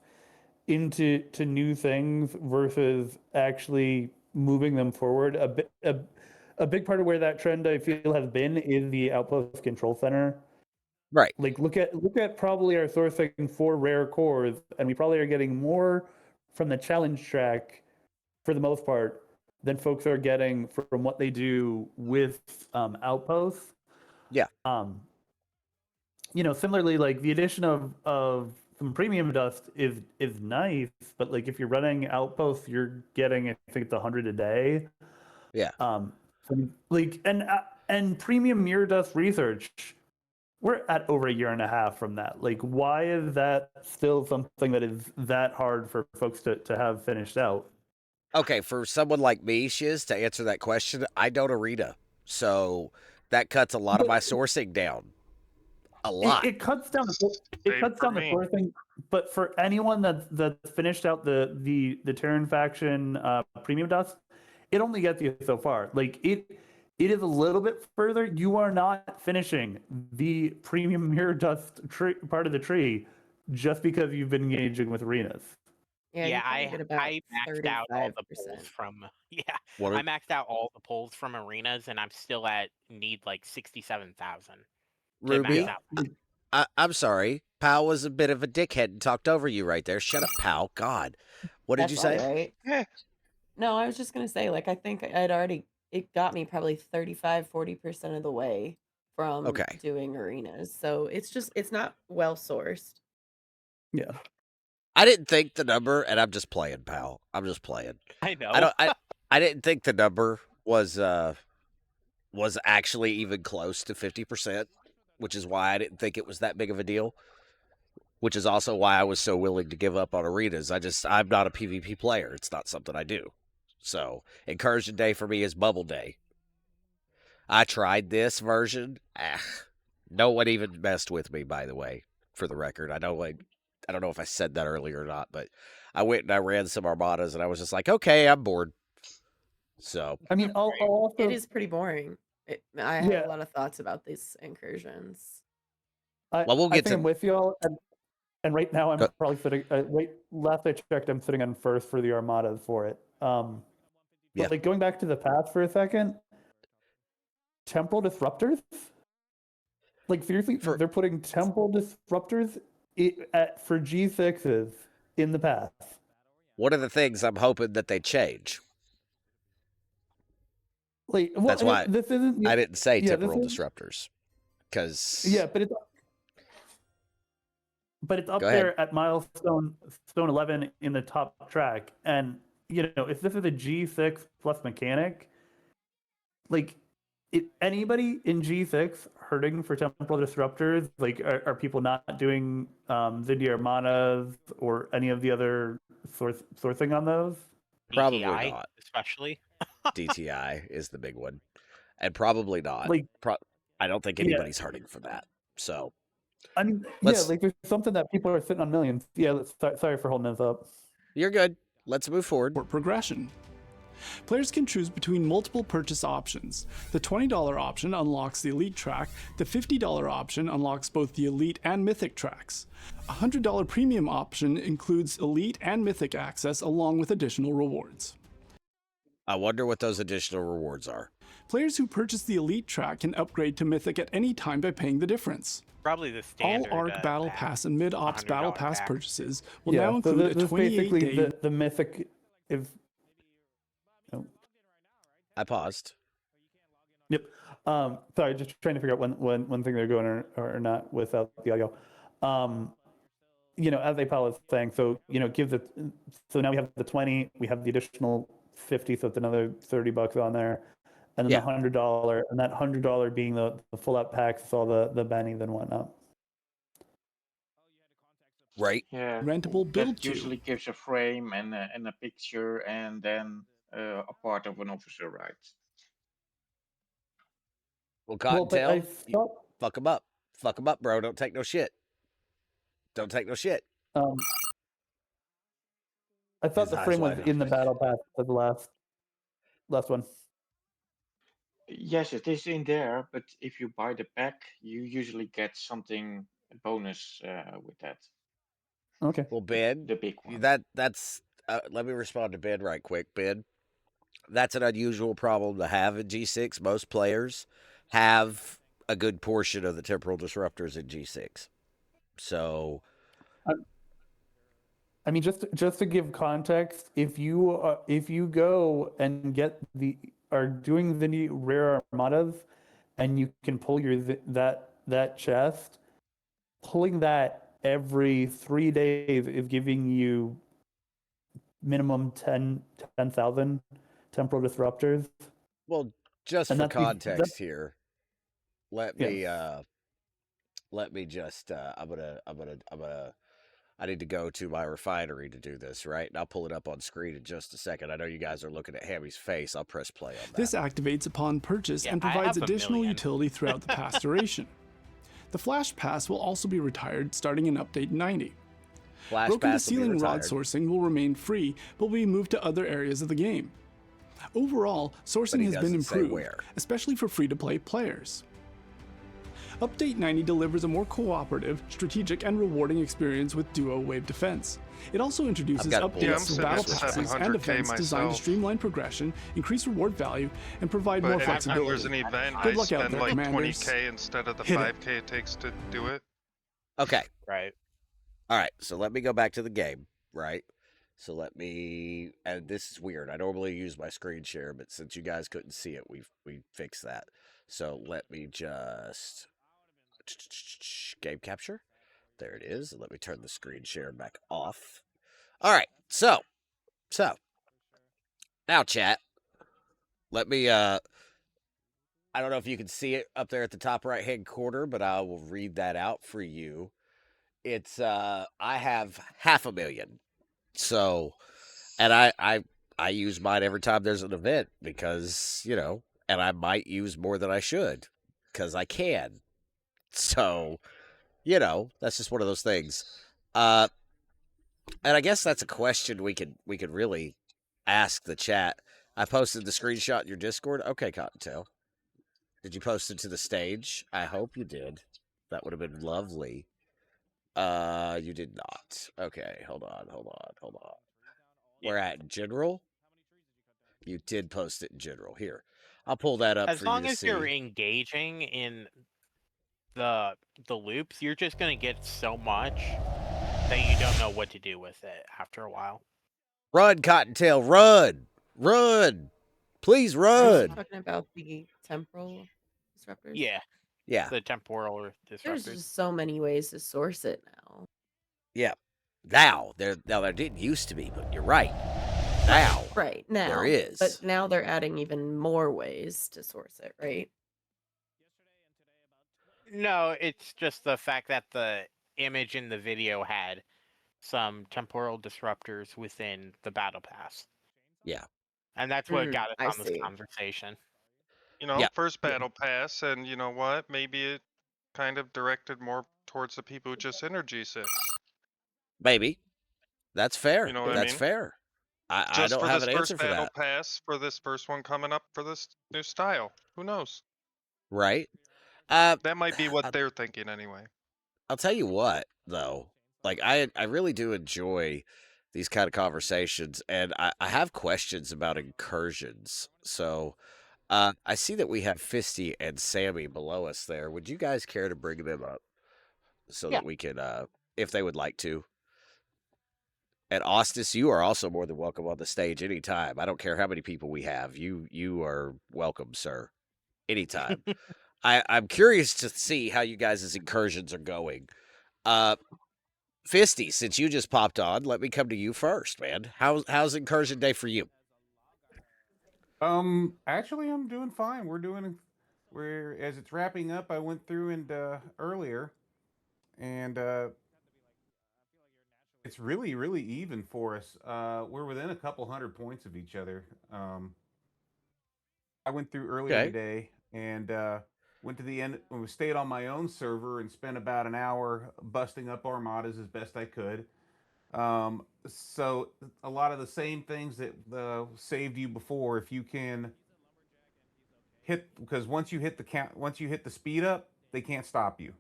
K: into new things versus actually moving them forward. A big part of where that trend I feel has been is the Outpost Control Center.
C: Right.
K: Like look at probably our sourcing for rare cores, and we probably are getting more from the challenge track for the most part than folks are getting from what they do with Outposts.
C: Yeah.
K: Similarly, like the addition of some premium dust is nice, but like if you're running Outposts, you're getting, I think it's 100 a day.
C: Yeah.
K: Like and premium mirror dust research, we're at over a year and a half from that. Like, why is that still something that is that hard for folks to have finished out?
C: Okay, for someone like me, Shiz, to answer that question, I don't arena. So that cuts a lot of my sourcing down. A lot.
K: It cuts down
F: Same
K: the
F: for me.
K: sourcing, but for anyone that's finished out the Terran faction premium dust, it only gets you so far. Like it is a little bit further. You are not finishing the premium mirror dust part of the tree just because you've been engaging with arenas.
D: Yeah, I maxed out all the polls from I maxed out all the polls from arenas, and I'm still need like 67,000.
C: Ruby, I'm sorry. Pal was a bit of a dickhead and talked over you right there. Shut up, Pal. God. What did you say?
L: Right? No, I was just going to say, like, I think it got me probably 35-40% of the way from doing arenas. So it's not well sourced.
K: Yeah.
C: I didn't think the number, and I'm just playing, Pal. I'm just playing.
D: I know.
C: I didn't think the number was actually even close to 50%, which is why I didn't think it was that big of a deal. Which is also why I was so willing to give up on arenas. I'm not a PvP player. It's not something I do. So, Incursion Day for me is Bubble Day. I tried this version. No one even messed with me, by the way, for the record. I don't know if I said that earlier or not, but I went and I ran some armadas, and I was just like, okay, I'm bored. So,
K: I mean,
L: it is pretty boring. I have a lot of thoughts about these incursions.
C: We'll get to.
K: I'm with y'all, and right now I'm probably sitting. Last I checked, I'm sitting on first for the armadas for it. But like going back to the past for a second, temporal disruptors. Like seriously, they're putting temporal disruptors for G6s in the past.
C: One of the things I'm hoping that they change.
K: Like, well,
C: that's why
K: this isn't.
C: I didn't say temporal disruptors, because
K: but it's up there at milestone 11 in the top track, and if this is a G6 plus mechanic, like anybody in G6 hurting for temporal disruptors, like are people not doing Zindi Armadas or any of the other sourcing on those?
C: Probably
D: DTI,
C: not.
D: Especially
C: DTI is the big one, and probably not.
K: Like,
C: I don't think anybody's hurting for that. So,
K: I mean, like there's something that people are sitting on millions. Yeah, sorry for holding this up.
C: You're good. Let's move forward.
J: For progression. Players can choose between multiple purchase options. The $20 option unlocks the Elite track, the $50 option unlocks both the Elite and Mythic tracks. A $100 premium option includes Elite and Mythic access along with additional rewards.
C: I wonder what those additional rewards are.
J: Players who purchase the Elite track can upgrade to Mythic at any time by paying the difference.
D: Probably the standard.
J: All ARC Battle Pass and Mid-Ops Battle Pass
D: pack.
J: Purchases will now include a 28-day...
K: The Mythic...
C: I paused.
K: Yep. Sorry, just trying to figure out when thing they're going or not without the audio. As Apal is saying, so so now we have the 20, we have the additional 50, so it's another $30 on there, and then the $100, and that $100 being the full out packs, all the bennies and whatnot.
C: Right.
I: Yeah.
J: Rentable build
I: that usually gives a frame and a picture, and then a part of an officer, right?
C: Well, Cottontail, fuck them up. Fuck them up, bro. Don't take no shit. Don't take no shit.
K: I thought the frame was in the battle pass for the last one.
I: Yes, it is in there, but if you buy the pack, you usually get something bonus with that.
K: Okay.
C: Well, Ben,
I: The big one.
C: that's let me respond to Ben right quick. Ben, that's an unusual problem to have in G6. Most players have a good portion of the temporal disruptors in G6. So,
K: I mean, just to give context, if you go and are doing the new rare armadas, and you can pull that chest, pulling that every 3 days is giving you minimum 10,000 temporal disruptors.
C: well, just
K: And
C: for
K: that's
C: context here, let me
K: yes.
C: let me just I need to go to my refinery to do this, right? And I'll pull it up on screen in just a second. I know you guys are looking at Hammy's face. I'll press play on that.
J: This activates upon purchase
D: Yeah,
J: and
D: I
J: provides
D: have a
J: additional
D: million.
J: utility throughout the pass duration. The Flash Pass will also be retired starting in Update 90.
C: Flash
J: Broken to
C: Pass will be
J: ceiling rod
C: retired.
J: sourcing will remain free, but will be moved to other areas of the game. Overall, sourcing has been
C: doesn't say
J: improved,
C: where.
J: especially for free-to-play players. Update 90 delivers a more cooperative, strategic, and rewarding experience with Duo Wave Defense. It also introduces
C: got a bullet.
J: updates to battle
C: sitting at
J: passes and
F: 700K
J: events designed to
F: myself.
J: streamline progression, increase reward value, and provide more
F: But anytime
J: flexibility.
F: there's an event,
J: Good
F: I
J: luck out
F: spend
J: there,
F: like
J: Commanders.
F: 20K instead of the
J: Hit it.
F: 5K it takes to do it.
C: Okay.
D: Right.
C: All right. So let me go back to the game, right? So let me, and this is weird. I normally use my screen share, but since you guys couldn't see it, we fixed that. So let me just game capture. There it is. Let me turn the screen share back off. All right. So now chat. Let me I don't know if you can see it up there at the top right hand corner, but I will read that out for you. It's I have 500,000. So, and I use mine every time there's an event because, and I might use more than I should cuz I can. So, that's just one of those things. And I guess that's a question we could really ask the chat. I posted the screenshot in your Discord. Okay, Cottontail. Did you post it to the stage? I hope you did. That would have been lovely. You did not. Okay, hold on. We're at general. You did post it in general. Here, I'll pull that up
D: As
C: for you
D: long
C: to
D: as
C: see.
D: you're engaging in the loops, you're just gonna get so much that you don't know what to do with it after a while.
C: Run, Cottontail, run! Please
L: Are you
C: run!
L: talking about the temporal disruptors?
D: Yeah, the temporal
L: There's
D: disruptors.
L: just so many ways to source it now.
C: Yeah. Now there didn't used to be, but you're right. Now,
L: right now,
C: there is.
L: But now they're adding even more ways to source it, right?
D: No, it's just the fact that the image in the video had some temporal disruptors within the battle pass.
C: Yeah.
D: And that's what got us
L: I
D: on this
L: see.
D: conversation.
F: First battle pass, and you know what? Maybe it kind of directed more towards the people who just entered G6.
C: Maybe. That's fair.
F: You know what
C: That's
F: I mean?
C: fair. I
F: Just
C: don't
F: for
C: have
F: this
C: an answer
F: first
C: for
F: battle
C: that.
F: pass, for this first one coming up for this new style. Who knows?
C: Right?
F: That might be what they're thinking anyway.
C: I'll tell you what, though. Like, I really do enjoy these kind of conversations, and I have questions about incursions. So, I see that we have Fisty and Sammy below us there. Would you guys care to bring them up so that we can, if they would like to? And Austis, you are also more than welcome on the stage anytime. I don't care how many people we have. You are welcome, sir. Anytime. I'm curious to see how you guys' incursions are going. Fisty, since you just popped on, let me come to you first, man. How's incursion day for you?
M: Actually, I'm doing fine. We're as it's wrapping up. I went through and earlier, and it's really even for us. We're within a couple hundred points of each other. I went through earlier today and went to the end. We stayed on my own server and spent about an hour busting up armadas as best I could. So a lot of the same things that saved you before, if you can hit, because once you hit the speed up, they can't stop you.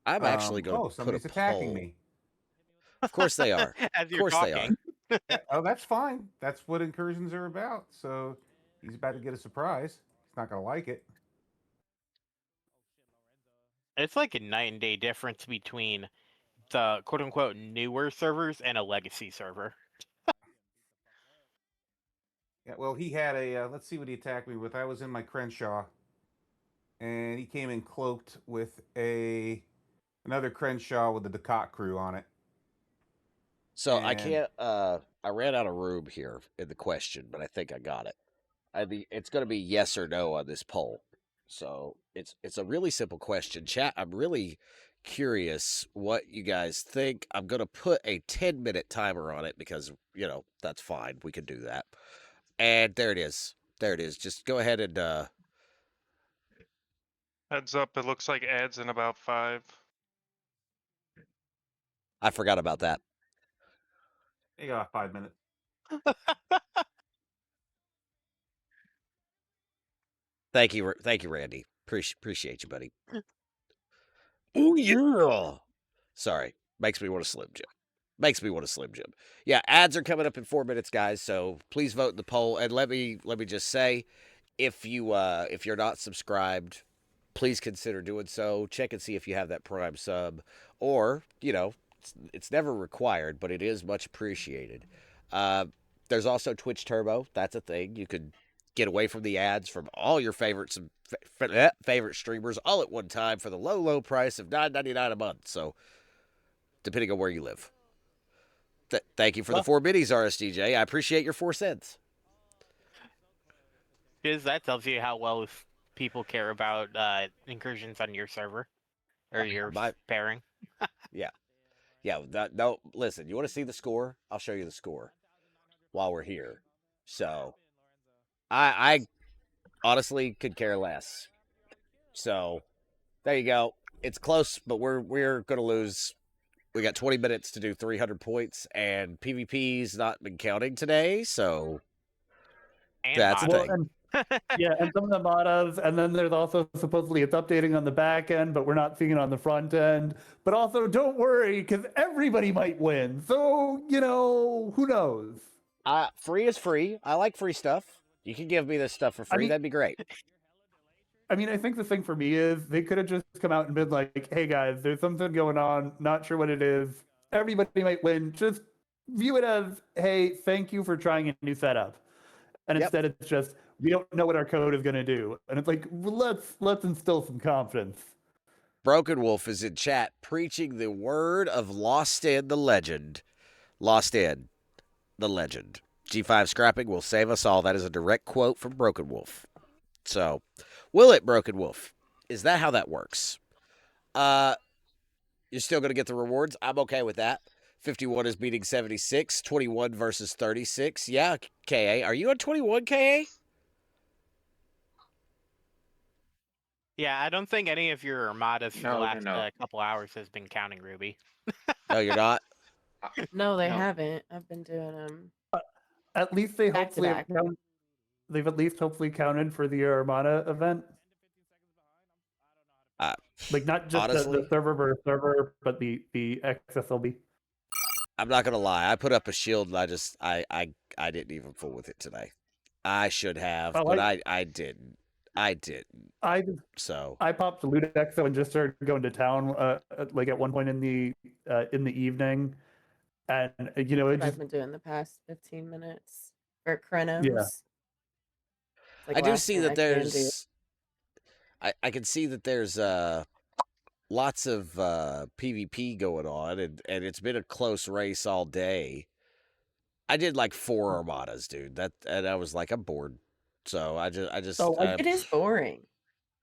C: I'm actually going to put a
M: somebody's attacking
C: poll.
M: me.
C: Of course they are.
D: As
C: Of
D: you're
C: course they are.
D: talking.
M: Oh, that's fine. That's what incursions are about. So he's about to get a surprise. He's not gonna like it.
D: It's like a night and day difference between the quote unquote newer servers and a legacy server.
M: Yeah, well, he had a. Let's see what he attacked me with. I was in my Crenshaw, and he came in cloaked with another Crenshaw with the Ducat crew on it.
C: So I can't. I ran out of room here in the question, but I think I got it. It's going to be yes or no on this poll. So it's a really simple question. Chat. I'm really curious what you guys think. I'm going to put a 10-minute timer on it because that's fine. We can do that. And there it is. There it is. Just go ahead and.
F: Heads up, it looks like ads in about 5.
C: I forgot about that.
M: You got 5 minutes.
C: Thank you, Randy. Appreciate you, buddy. Oh yeah. Sorry, makes me want to Slim Jim. Yeah, ads are coming up in 4 minutes, guys. So please vote in the poll, and let me just say, if you're not subscribed, please consider doing so. Check and see if you have that Prime sub, or it's never required, but it is much appreciated. There's also Twitch Turbo. That's a thing. You could get away from the ads from all your favorites and favorite streamers all at one time for the low price of $9.99 a month. So, depending on where you live. Thank you for the 4 biddies, RSDJ. I appreciate your 4 cents.
D: Because that tells you how well people care about incursions on your server or your pairing.
C: Yeah. No, listen, you want to see the score? I'll show you the score while we're here. So, I honestly could care less. So, there you go. It's close, but we're going to lose. We got 20 minutes to do 300 points, and PvP's not been counting today, so
D: and
C: that's the thing.
K: Yeah, and some of the mods, and then there's also supposedly it's updating on the back end, but we're not seeing it on the front end. But also, don't worry, because everybody might win. So, who knows?
C: Free is free. I like free stuff. You can give me this stuff for free. That'd be great.
K: I mean, I think the thing for me is they could have just come out and been like, hey, guys, there's something going on. Not sure what it is. Everybody might win. Just view it as, hey, thank you for trying a new setup. And instead it's just, we don't know what our code is going to do. And it's like, let's instill some confidence.
C: Broken Wolf is in chat preaching the word of Lost in the Legend. Lost in the Legend. G5 scrapping will save us all. That is a direct quote from Broken Wolf. So, will it, Broken Wolf? Is that how that works? You're still going to get the rewards? I'm okay with that. 51 is beating 76. 21 versus 36. Yeah, KA. Are you on 21, KA?
D: Yeah, I don't think any of your armadas for the last couple hours has been counting, Ruby.
C: No, you're not?
L: No, they haven't. I've been doing them.
K: At least they hopefully they've at least hopefully counted for the Armada event. Like not just the server versus server, but the XSLB.
C: I'm not gonna lie. I put up a shield and I didn't even fool with it today. I should have, but I didn't. I
K: popped the loot exo and just started going to town like at one point in the evening, and
L: I've been doing the past 15 minutes for Krenos.
K: Yeah.
C: I do see that there's. I can see that there's lots of PvP going on, and it's been a close race all day. I did like 4 armadas, dude. And I was like, I'm bored. So I just.
L: It is boring.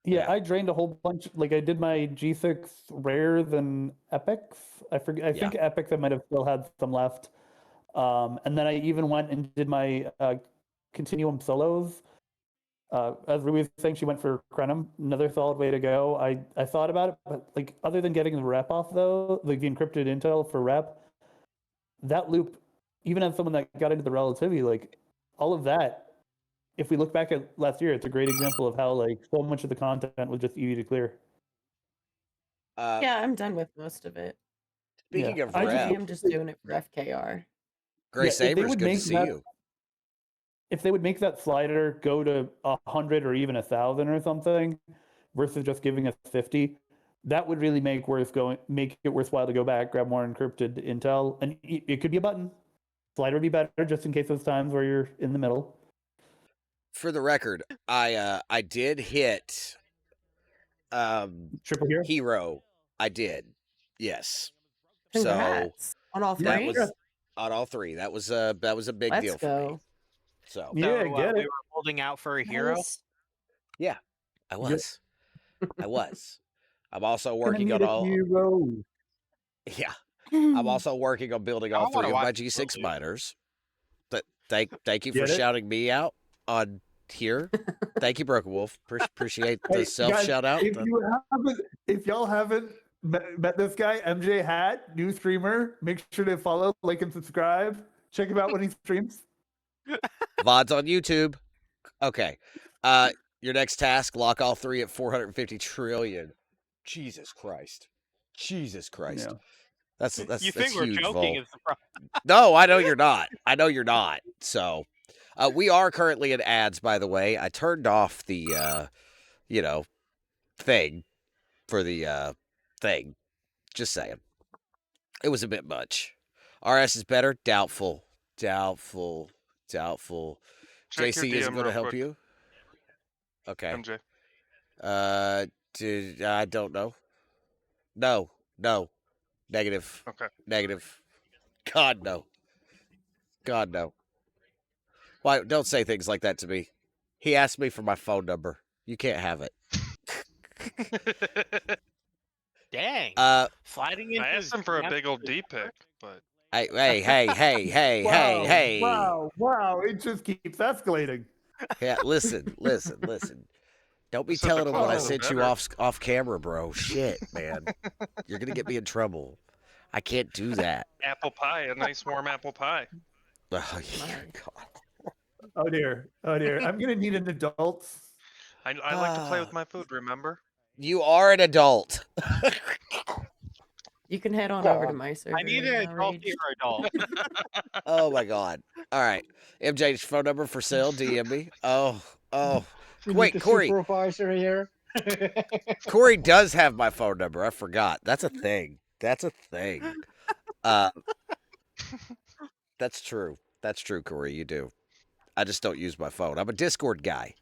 K: Yeah, I drained a whole bunch. Like I did my G6 rares and epics. I think epics I might have still had some left. And then I even went and did my continuum solos. As Ruby was saying, she went for Krenum. Another solid way to go. I thought about it, but like other than getting the rep off though, like the encrypted intel for rep, that loop, even as someone that got into the relativity, like all of that if we look back at last year, it's a great example of how like so much of the content was just easy to clear.
L: Yeah, I'm done with most of it.
C: Speaking of
L: I
C: rep,
L: am just doing it for FKR.
C: Gray Sabers, good to see you.
K: If they would make that slider go to 100 or even 1,000 or something, versus just giving us 50, that would really make it worthwhile to go back, grab more encrypted intel, and it could be a button. Slider would be better just in case those times where you're in the middle.
C: For the record, I did hit
K: Triple
C: hero. I did, yes.
L: Congrats. On all
C: That
L: three?
C: was on all three. That was a big
L: Let's
C: deal for me.
L: go.
C: So
K: Yeah,
D: we were holding out for a hero.
C: yeah, I was. I was. I'm also
K: Gonna
C: working
K: need
C: on
K: a
C: all.
K: hero.
C: Yeah, I'm also working on building all
D: I wanna
C: three of my
D: watch
C: G6
D: movie.
C: miners. But thank you for
K: Get it?
C: shouting me out on here. Thank you, Broken Wolf. Appreciate the
K: Hey,
C: self
K: guys,
C: shout out.
K: if y'all haven't met this guy, MJ Hat, new streamer, make sure to follow, like, and subscribe. Check him out when he streams.
C: VODs on YouTube. Okay. Your next task, lock all three at 450 trillion. Jesus Christ. Jesus Christ.
K: Yeah.
C: That's
D: You think we're
C: huge,
D: joking?
C: Vol.
D: Is the
C: No, I know you're not. I know you're not. So, we are currently in ads, by the way. I turned off the, thing for the thing. Just saying. It was a bit much. RS is better? Doubtful. Doubtful. Doubtful.
F: Check your
C: JC isn't
F: DM
C: going to
F: real
C: help
F: quick.
C: you? Okay.
F: MJ.
C: I don't know. No. Negative.
F: Okay.
C: Negative. God, no. God, no. Why? Don't say things like that to me. He asked me for my phone number. You can't have it.
D: Dang. Sliding into
F: I asked him for a
D: DMs
F: big old
D: is
F: D pick, but
C: Hey.
K: Wow, it just keeps escalating.
C: Yeah, listen. Don't be
F: Said the
C: telling him what I
F: closer the
C: sent you
F: better.
C: off camera, bro. Shit, man. You're gonna get me in trouble. I can't do that.
F: apple pie, a nice warm apple pie.
C: Oh, yeah, God.
K: Oh dear. I'm gonna need an adult.
F: I like to play with my food, remember?
C: You are an adult.
L: You can head on over to my server.
D: I need an adult
L: Rage.
D: here, adult.
C: Oh my God. All right. MJ's phone number for sale. DM me. Oh.
I: We
C: Wait,
I: need a
C: Corey.
I: supervisor here.
C: Corey does have my phone number. I forgot. That's a thing. That's true. That's true, Corey. You do. I just don't use my phone. I'm a Discord guy.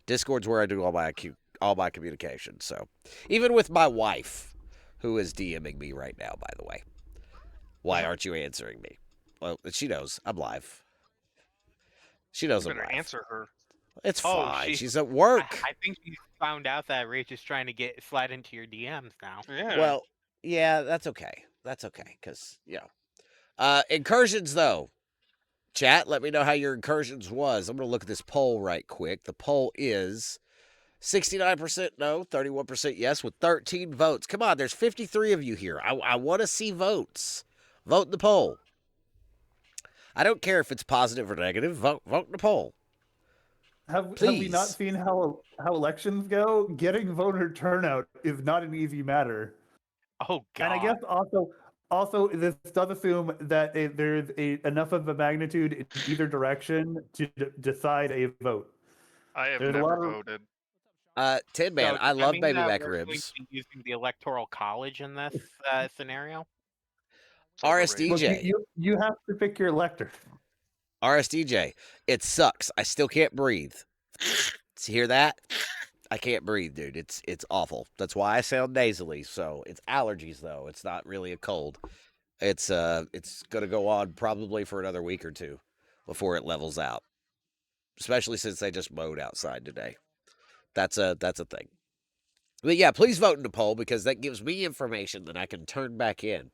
C: Discord's where I do all my communication. So even with my wife, who is DMing me right now, by the way. Why aren't you answering me? Well, she knows I'm live. She knows
F: You
C: I'm
F: better
C: live.
F: answer her.
C: It's
D: Oh,
C: fine. She's at work.
D: I think you found out that Rach is trying to slide into your DMs now.
F: Yeah.
C: Well, yeah, that's okay. That's okay, because, Incursions, though. Chat, let me know how your Incursions was. I'm going to look at this poll right quick. The poll is 69% no, 31% yes, with 13 votes. Come on, there's 53 of you here. I want to see votes. Vote in the poll. I don't care if it's positive or negative. Vote in the poll.
K: Have we not seen how elections go? Getting voter turnout is not an easy matter.
D: Oh God!
K: And I guess also this does assume that there's enough of a magnitude in either direction to decide a vote.
F: I have
K: There's
F: never voted.
C: Tin Man,
D: So
C: I
D: does that
C: love
D: mean
C: Baby
D: that
C: Back
D: we're going
C: Ribs.
D: to be using the Electoral College in this scenario?
C: RSDJ.
K: Look, you have to pick your elector.
C: RSDJ, it sucks. I still can't breathe. You hear that? I can't breathe, dude. It's awful. That's why I sound nasally. So it's allergies, though. It's not really a cold. It's gonna go on probably for another week or two before it levels out. Especially since they just mowed outside today. That's a thing. But yeah, please vote in the poll because that gives me information that I can turn back in.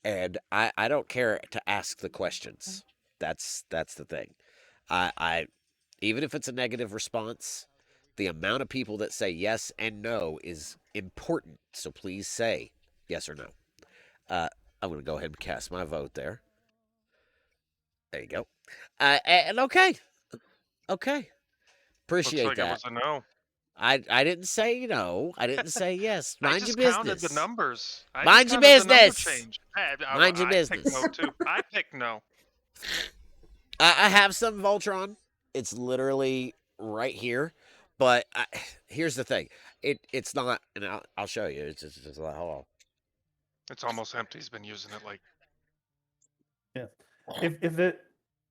C: And I don't care to ask the questions. That's the thing. I even if it's a negative response, the amount of people that say yes and no is important. So please say yes or no. I'm going to go ahead and cast my vote there. There you go. And okay. Appreciate
F: Looks like
C: that.
F: it was a no.
C: I didn't say no. I didn't say yes.
F: I
C: Mind your
F: just counted
C: business.
F: the numbers. I
C: Mind
F: just
C: your
F: counted the number
C: business.
F: change.
C: Mind your
F: I picked
C: business.
F: no too. I picked no.
C: I have some Voltron. It's literally right here. But here's the thing. It's not, and I'll show you. It's just like, hold on.
F: It's almost empty. He's been using it like.
K: Yeah. If it.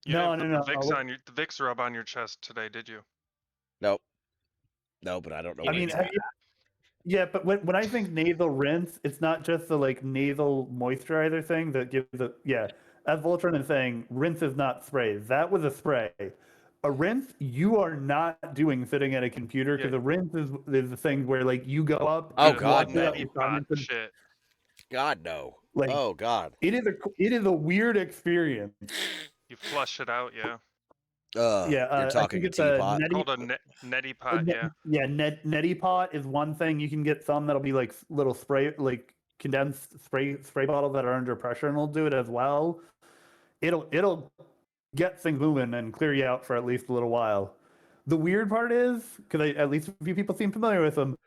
F: You
K: No,
F: didn't
K: no,
F: put
K: no.
F: the Vicks rub on your chest today, did you?
C: Nope. No, but I don't know.
K: I mean, yeah, but when I think nasal rinse, it's not just the like nasal moisturizer thing that gives the As Voltron is saying, rinse is not spray. That was a spray. A rinse, you are not doing sitting at a computer because a rinse is the thing where like you go up.
C: Oh
K: and
C: God,
K: wash it
C: no.
K: out with comments and-
F: Shit.
C: God no.
K: Like,
C: oh God.
K: It is a weird experience.
F: You flush it out, yeah.
C: You're talking a teapot.
F: It's called a neti pot, yeah.
K: Yeah, neti pot is one thing. You can get some that'll be like little spray, like condensed spray bottles that are under pressure, and it'll do it as well. It'll get things moving and clear you out for at least a little while. The weird part is, because at least a few people seem familiar with them,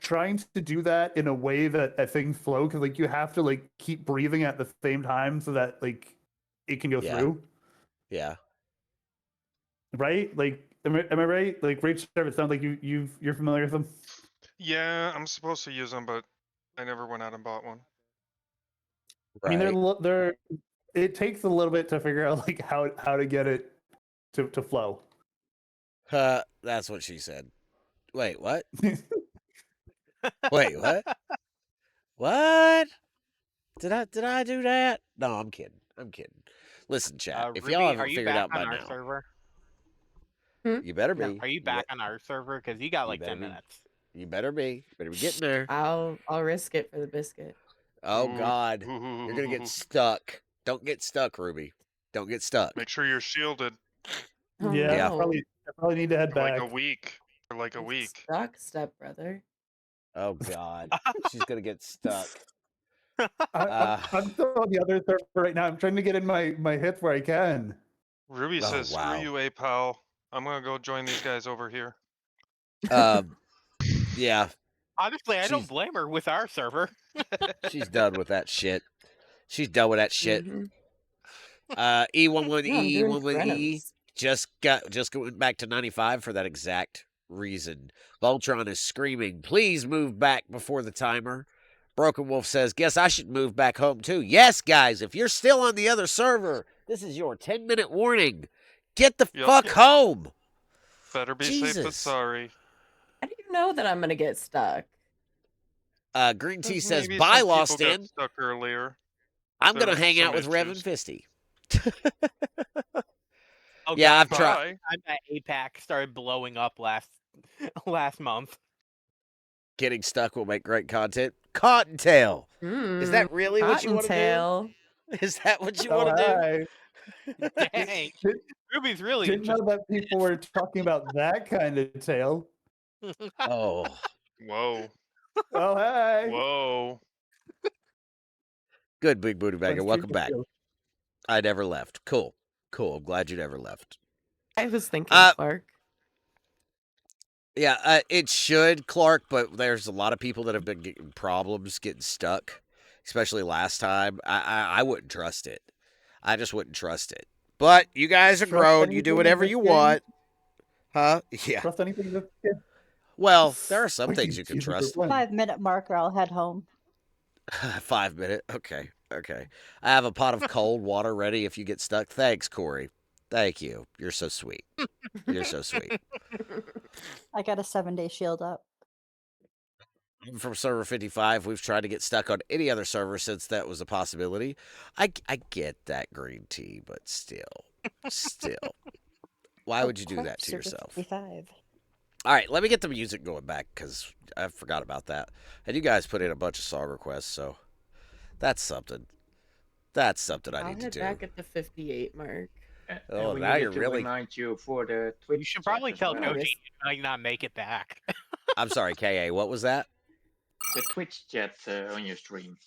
K: trying to do that in a way that things flow, because like you have to like keep breathing at the same time so that like it can go through.
C: Yeah.
K: Right? Like, am I right? Like, Rachel, it sounds like you're familiar with them.
F: Yeah, I'm supposed to use them, but I never went out and bought one.
K: Right. I mean, they're it takes a little bit to figure out like how to get it to flow.
C: That's what she said. Wait, what? Wait, what? What? Did I do that? No, I'm kidding. Listen, chat. If
D: Ruby,
C: y'all
D: are
C: haven't
D: you
C: figured
D: back
C: out by
D: on our
C: now,
D: server?
C: you better be.
D: Are you back on our server? Because you got like 10 minutes.
C: You better be. You better be getting there.
L: I'll risk it for the biscuit.
C: Oh God, you're gonna get stuck. Don't get stuck, Ruby. Don't get stuck.
F: Make sure you're shielded.
L: Oh,
K: yeah,
L: no.
K: I probably need to head
F: for
K: back.
F: like a week. For like a week.
L: Stuck, stepbrother.
C: Oh God, she's gonna get stuck.
K: I'm still on the other server right now. I'm trying to get in my hits where I can.
F: Ruby says, "Screw you, A pal. I'm gonna go join these guys over here."
C: Yeah.
D: Honestly, I don't blame her with our server.
C: She's done with that shit. She's done with that shit. E11E, E11E just going back to 95 for that exact reason. Voltron is screaming, "Please move back before the timer." Broken Wolf says, "Guess I should move back home too." Yes, guys, if you're still on the other server, this is your 10-minute warning. Get the fuck home.
F: Better be safe but sorry.
L: How do you know that I'm gonna get stuck?
C: Green Tea says,
F: Maybe
C: "Bye,
F: some
C: Lost
F: people
C: In."
F: got stuck earlier.
C: I'm gonna
F: There
C: hang
F: some
C: out with Rev and
F: issues.
C: Fisty.
D: Oh,
C: Yeah,
D: God,
C: I've tried.
D: I'm at APAC started blowing up last month.
C: Getting stuck will make great content. Cottontail. Is that really what you want to do? Is that what you want to do?
D: Dang. Ruby's really
K: Didn't know that people were talking about that kind of tail.
C: Oh.
F: Whoa.
K: Oh, hey.
F: Whoa.
C: Good, Big Booty Bagger.
K: Let's
C: Welcome
K: keep it
C: back.
K: real.
C: I never left. Cool. I'm glad you never left.
L: I was thinking, Clark.
C: Yeah, it should, Clark, but there's a lot of people that have been getting problems getting stuck, especially last time. I wouldn't trust it. I just wouldn't trust it. But you guys are grown. You do whatever you want. Huh? Yeah.
K: Trust anything this kid?
C: Well, there are some things you can trust.
N: 5-minute marker, I'll head home.
C: 5 minute. Okay. I have a pot of cold water ready if you get stuck. Thanks, Corey. Thank you. You're so sweet. You're so sweet.
N: I got a 7-day shield up.
C: I'm from server 55. We've tried to get stuck on any other server since that was a possibility. I get that, Green Tea, but still. Why would you do that to yourself?
N: 55.
C: All right, let me get the music going back because I forgot about that. And you guys put in a bunch of song requests, so that's something. That's something I need to do.
L: I'll head back at the 58 mark.
C: Oh, now you're really.
I: Remind you for the Twitch.
D: You should probably tell
I: well.
D: Doji you might not make it back.
C: I'm sorry, KA. What was that?
I: The Twitch chat on your stream.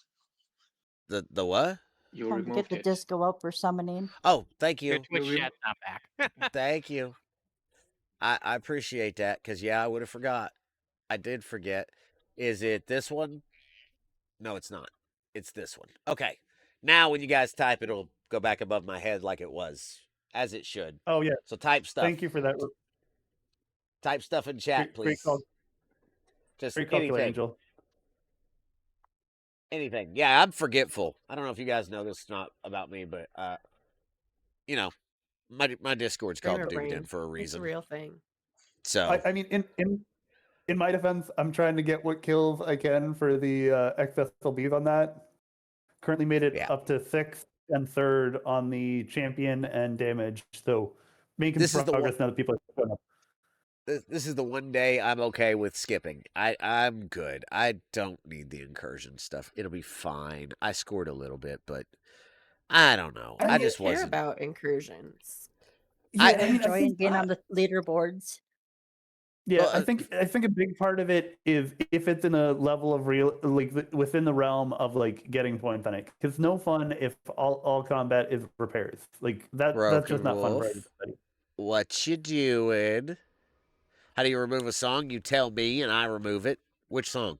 C: The what?
I: You
N: Time to get
I: removed
N: the
I: it.
N: disco up for summoning.
C: Oh, thank you.
D: Your Twitch chat's not back.
C: Thank you. I appreciate that because, yeah, I would have forgot. I did forget. Is it this one? No, it's not. It's this one. Okay. Now, when you guys type, it'll go back above my head like it was, as it should.
K: Oh, yeah.
C: So type stuff.
K: Thank you for that.
C: Type stuff in chat,
K: Great
C: please.
K: call.
C: Just
K: Great calculator,
C: anything.
K: Angel.
C: Anything. Yeah, I'm forgetful. I don't know if you guys know this. It's not about me, but you know, my Discord's called
L: Favorite
C: Dividend
L: brain.
C: for a
L: It's a
C: reason.
L: real thing.
C: So
K: I mean, in my defense, I'm trying to get what kills I can for the XSLBs on that. Currently made it up to 6th and 3rd on the champion and damage. So making
C: This is the
K: progress
C: one-
K: now that people are showing up.
C: this is the one day I'm okay with skipping. I'm good. I don't need the incursion stuff. It'll be fine. I scored a little bit, but I don't know. I just
L: care
C: wasn't.
L: about incursions.
N: Yeah, I enjoying being on the leaderboards.
K: Yeah,
C: Well,
K: I think a big part of it is if it's in a level of real, like within the realm of like getting points on it. Because no fun if all combat is repairs. Like that's just not fun for
C: Broken Wolf,
K: everybody.
C: what you doing? How do you remove a song? You tell me, and I remove it. Which song?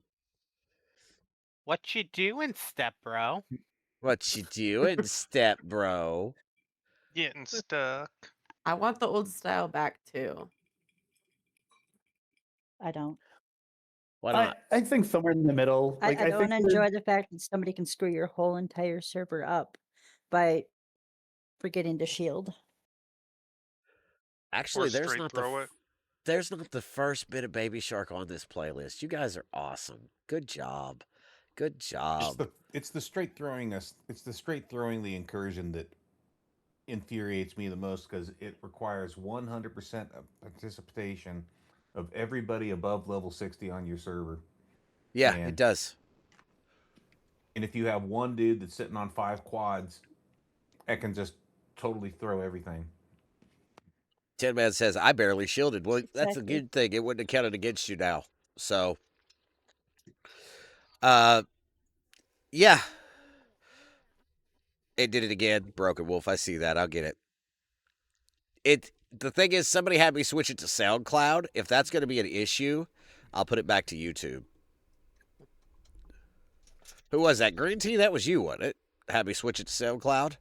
D: What you doing, step bro?
C: What you doing, step bro?
F: Getting stuck.
L: I want the old style back too.
N: I don't.
C: Why not?
K: I think somewhere in the middle.
N: I
K: Like I
N: don't
K: think
N: enjoy the fact that somebody can screw your whole entire server up by forgetting to shield.
C: Actually,
F: Or
C: there's
F: straight
C: not
F: throw it.
C: there's not the first bit of Baby Shark on this playlist. You guys are awesome. Good job. Good job.
M: It's the straight throwing us. It's the straight throwing the incursion that infuriates me the most because it requires 100% of participation of everybody above level 60 on your server.
C: Yeah, it does.
M: And if you have one dude that's sitting on 5 quads, that can just totally throw everything.
C: Tin Man says, I barely shielded. Well, that's a
N: Exactly.
C: good thing. It wouldn't have counted against you now. So, yeah. It did it again. Broken Wolf. I see that. I'll get it. The thing is, somebody had me switch it to SoundCloud. If that's going to be an issue, I'll put it back to YouTube. Who was that? Green Tea? That was you, wasn't it? Had me switch it to SoundCloud?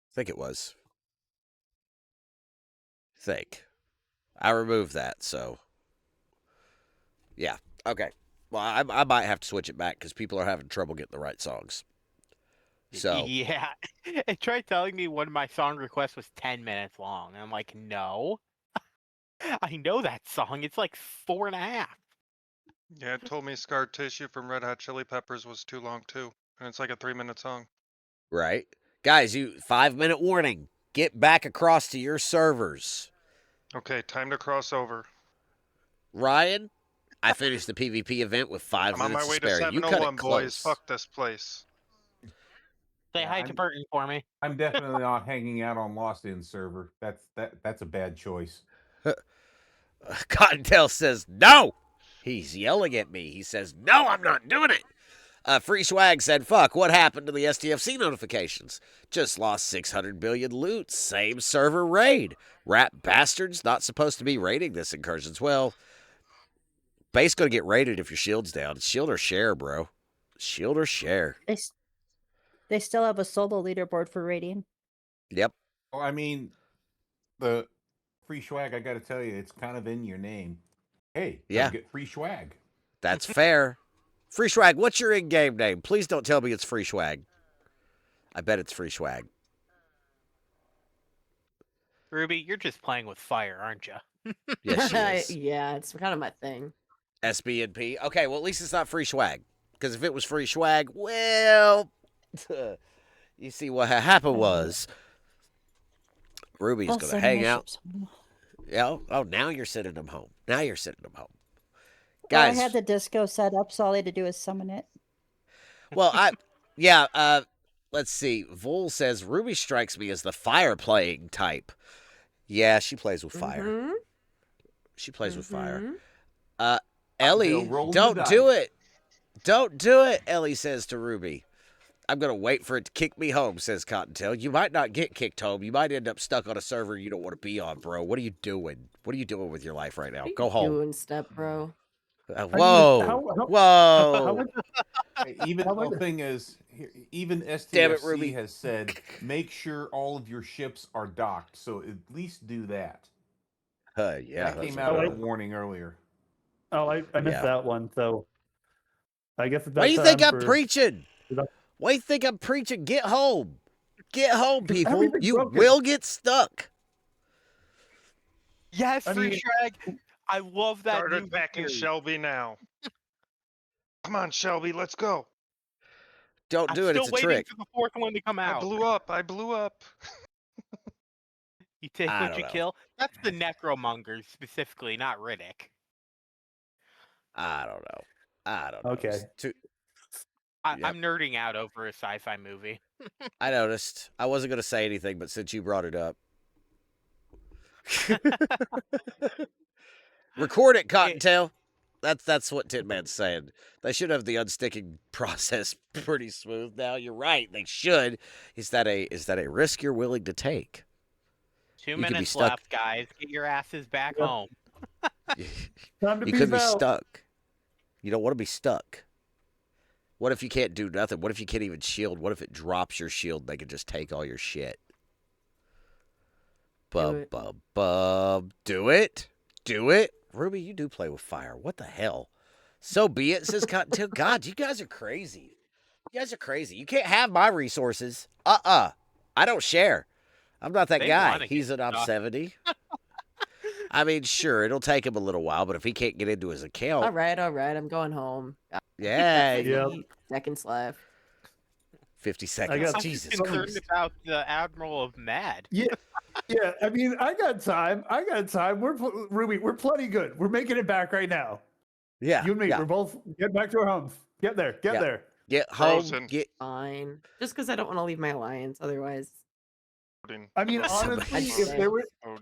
C: I think it was. I removed that, so. Yeah. Okay. Well, I might have to switch it back because people are having trouble getting the right songs. So.
D: Yeah. It tried telling me one of my song requests was 10 minutes long. And I'm like, no. I know that song. It's like 4.5.
F: Yeah, it told me Scar Tissue from Red Hot Chili Peppers was too long too. And it's like a 3-minute song.
C: Right. Guys, 5-minute warning. Get back across to your servers.
F: Okay, time to cross over.
C: Ryan, I finished the PvP event with 5
F: I'm on
C: minutes
F: my way
C: to spare.
F: to
C: You cut
F: 701,
C: it close.
F: boys. Fuck this place.
D: Say hi to Burton for me.
M: I'm definitely not hanging out on Lost In server. That's a bad choice.
C: Cottontail says no. He's yelling at me. He says, no, I'm not doing it. Free Swag said, fuck, what happened to the STFC notifications? Just lost 600 billion loot. Same server raid. Rat bastards not supposed to be raiding this Incursions. Well, base going to get raided if your shield's down. It's shield or share, bro. Shield or share.
N: They still have a solo leaderboard for rating.
C: Yep.
M: Well, I mean, the free swag, I got to tell you, it's kind of in your name. Hey,
C: Yeah.
M: get free swag.
C: That's fair. Free Swag, what's your in-game name? Please don't tell me it's Free Swag. I bet it's Free Swag.
D: Ruby, you're just playing with fire, aren't you?
C: Yes, she is.
L: Yeah, it's kind of my thing.
C: SB&P. Okay, well, at least it's not Free Swag. Because if it was Free Swag, well, you see what happened was Ruby's going to hang out. Yeah. Oh, now you're sending them home. Now you're sending them home. Guys.
N: Well, I had the disco set up, so all I had to do is summon it.
C: Well, let's see. Vol says, Ruby strikes me as the fire playing type. Yeah, she plays with fire.
L: Mm-hmm.
C: She plays with fire.
M: They'll
C: Ellie,
M: roll
C: don't
M: the
C: do
M: dice.
C: it. Don't do it, Ellie says to Ruby. I'm going to wait for it to kick me home, says Cottontail. You might not get kicked home. You might end up stuck on a server you don't want to be on, bro. What are you doing? What are you doing with your life right now?
L: What are
C: Go
L: you
C: home.
L: doing, step bro?
C: Whoa. Whoa.
M: Even the thing is, even
C: Damn it, Ruby.
M: STFC has said, make sure all of your ships are docked. So at least do that.
C: Yeah.
M: That came out in a warning earlier.
K: Oh, I missed that one. So I guess it's
C: Why do you think I'm preaching? Why do you think I'm preaching? Get home. Get home, people. You will get stuck.
D: Yes, Free Shrag. I love that.
F: Start attacking Shelby now. Come on, Shelby, let's go.
C: Don't do
D: I'm
C: it. It's
D: still
C: a
D: waiting
C: trick.
D: for the fourth one to come out.
F: I blew up.
D: You take
C: I
D: what
C: don't
D: you
C: know.
D: kill. That's the necromongers specifically, not Riddick.
C: I don't know.
K: Okay.
D: I'm nerding out over a sci-fi movie.
C: I noticed. I wasn't going to say anything, but since you brought it up. Record it, Cottontail. That's what Tin Man's saying. They should have the unsticking process pretty smooth now. You're right. They should. Is that a risk you're willing to take?
D: 2
C: You could be
D: minutes
C: stuck.
D: left, guys. Get your asses back home.
K: Time to
C: You
K: peace
C: could be
K: out.
C: stuck. You don't want to be stuck. What if you can't do nothing? What if you can't even shield? What if it drops your shield and they can just take all your shit? Bub. Do it. Do it. Ruby, you do play with fire. What the hell? So be it, says Cottontail. God, you guys are crazy. You guys are crazy. You can't have my resources. I don't share. I'm not that guy. He's an ops70. I mean, sure, it'll take him a little while, but if he can't get into his account.
L: All right. I'm going home.
C: Yeah.
L: 50 seconds left.
C: 50 seconds.
D: I'm
C: Jesus
D: concerned
C: Christ.
D: about the Admiral of Mad.
K: Yeah. Yeah, I mean, I got time. Ruby, we're plenty good. We're making it back right now.
C: Yeah.
K: You and me, we're both getting back to our homes. Get there. There.
C: Get home.
F: Frozen.
L: Fine. Just because I don't want to leave my alliance. Otherwise.
K: I mean, honestly,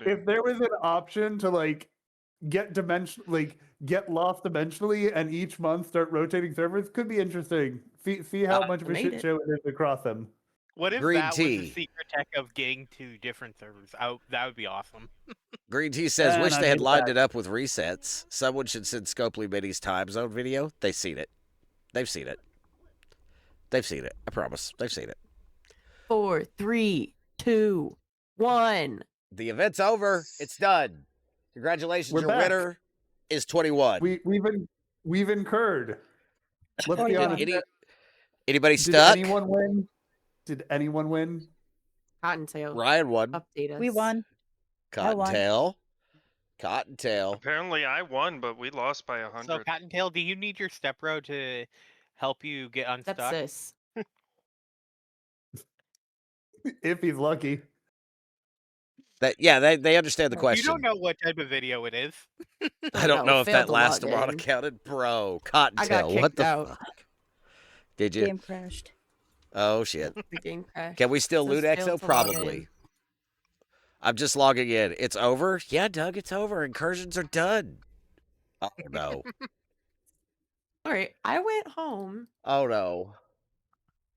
K: if there was an option to like get lost dimensionally and each month start rotating servers, could be interesting. See how much of a shit show it is across them.
D: What if
C: Green
D: that
C: tea.
D: was the secret tech of getting to different servers? That would be awesome.
C: Green Tea says,
K: And
C: wish
K: I
C: they had
K: mean,
C: lined it up with resets. Someone should send Scopely Minnie's time zone video. They've seen it. They've seen it. They've seen it. I promise. They've seen it.
L: 4, 3, 2, 1.
C: The event's over. It's done. Congratulations.
K: We're
C: Your
K: back.
C: winner is 21.
K: We've incurred. Let's be honest.
C: Anybody
K: Did
C: stuck?
K: anyone win? Did anyone win?
L: Cottontail.
C: Ryan won.
L: Update us.
N: We won.
C: Cottontail. Cottontail.
F: Apparently I won, but we lost by 100.
D: So, Cottontail, do you need your step bro to help you get unstuck?
L: Step sis.
K: If he's lucky.
C: They understand the question.
D: You don't know what type of video it is.
C: I don't know if that last
L: log
C: one
L: in.
C: counted. Bro, Cottontail,
L: kicked
C: what the
L: out.
C: fuck? Did you?
N: Game crashed.
C: Oh, shit.
L: The game crashed.
C: Can we still loot
L: Says
C: Exo?
L: failed to log in.
C: Probably. I'm just logging in. It's over? Yeah, Doug, it's over. Incursions are done. Oh, no.
L: All right. I went home
C: Oh, no.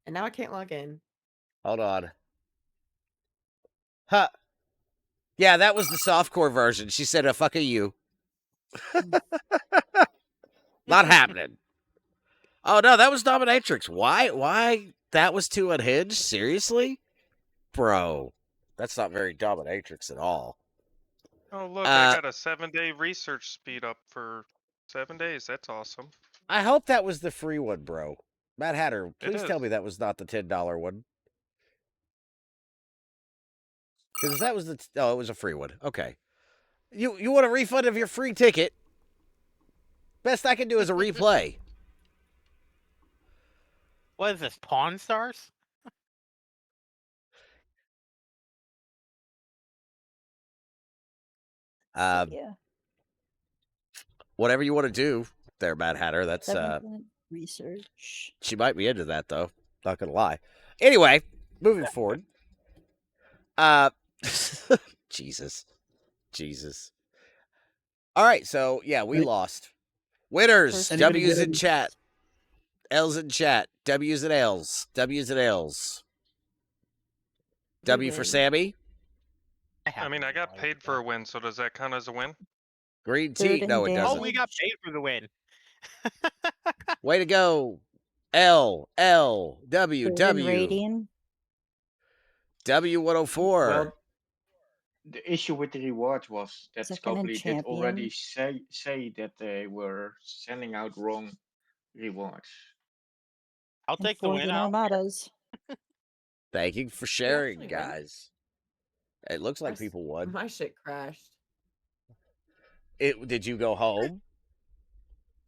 L: and now I can't log in.
C: Hold on. Huh. Yeah, that was the softcore version. She said, fuck you. Not happening. Oh, no, that was Dominatrix. Why? That was too unhinged? Seriously? Bro, that's not very Dominatrix at all.
F: Oh, look, I got a 7-day research speed up for 7 days. That's awesome.
C: I hope that was the free one, bro. Mad Hatter, please tell
F: is.
C: me that was not the $10 one. Because that was it was a free one. Okay. You want a refund of your free ticket? Best I can do is a replay.
D: What is this, Pawn Stars?
N: Yeah.
C: Whatever you want to do there, Mad Hatter. That's
N: research.
C: She might be into that though. Not gonna lie. Anyway, moving forward. Jesus. All right, so yeah, we lost. Winners.
K: Anybody
C: W's
K: get
C: in chat. L's in chat. W's and L's. W's and L's. W for
L: win.
C: Sammy.
F: I mean, I got paid for a win, so does that count as a win?
C: Green tea? No, it doesn't.
D: Oh, we got paid for the win.
C: Way to go. L, L, W,
N: Food and
C: W.
N: rating.
C: W104.
I: Well, the issue with the rewards was that
N: Second and
I: Scopely did already
N: champion.
I: say that they were sending out wrong rewards.
D: I'll
N: And
D: take the win.
N: Forging
D: I don't care.
N: Armadas.
C: Thank you for sharing, guys. It looks like people won.
L: My shit crashed.
C: Did you go home?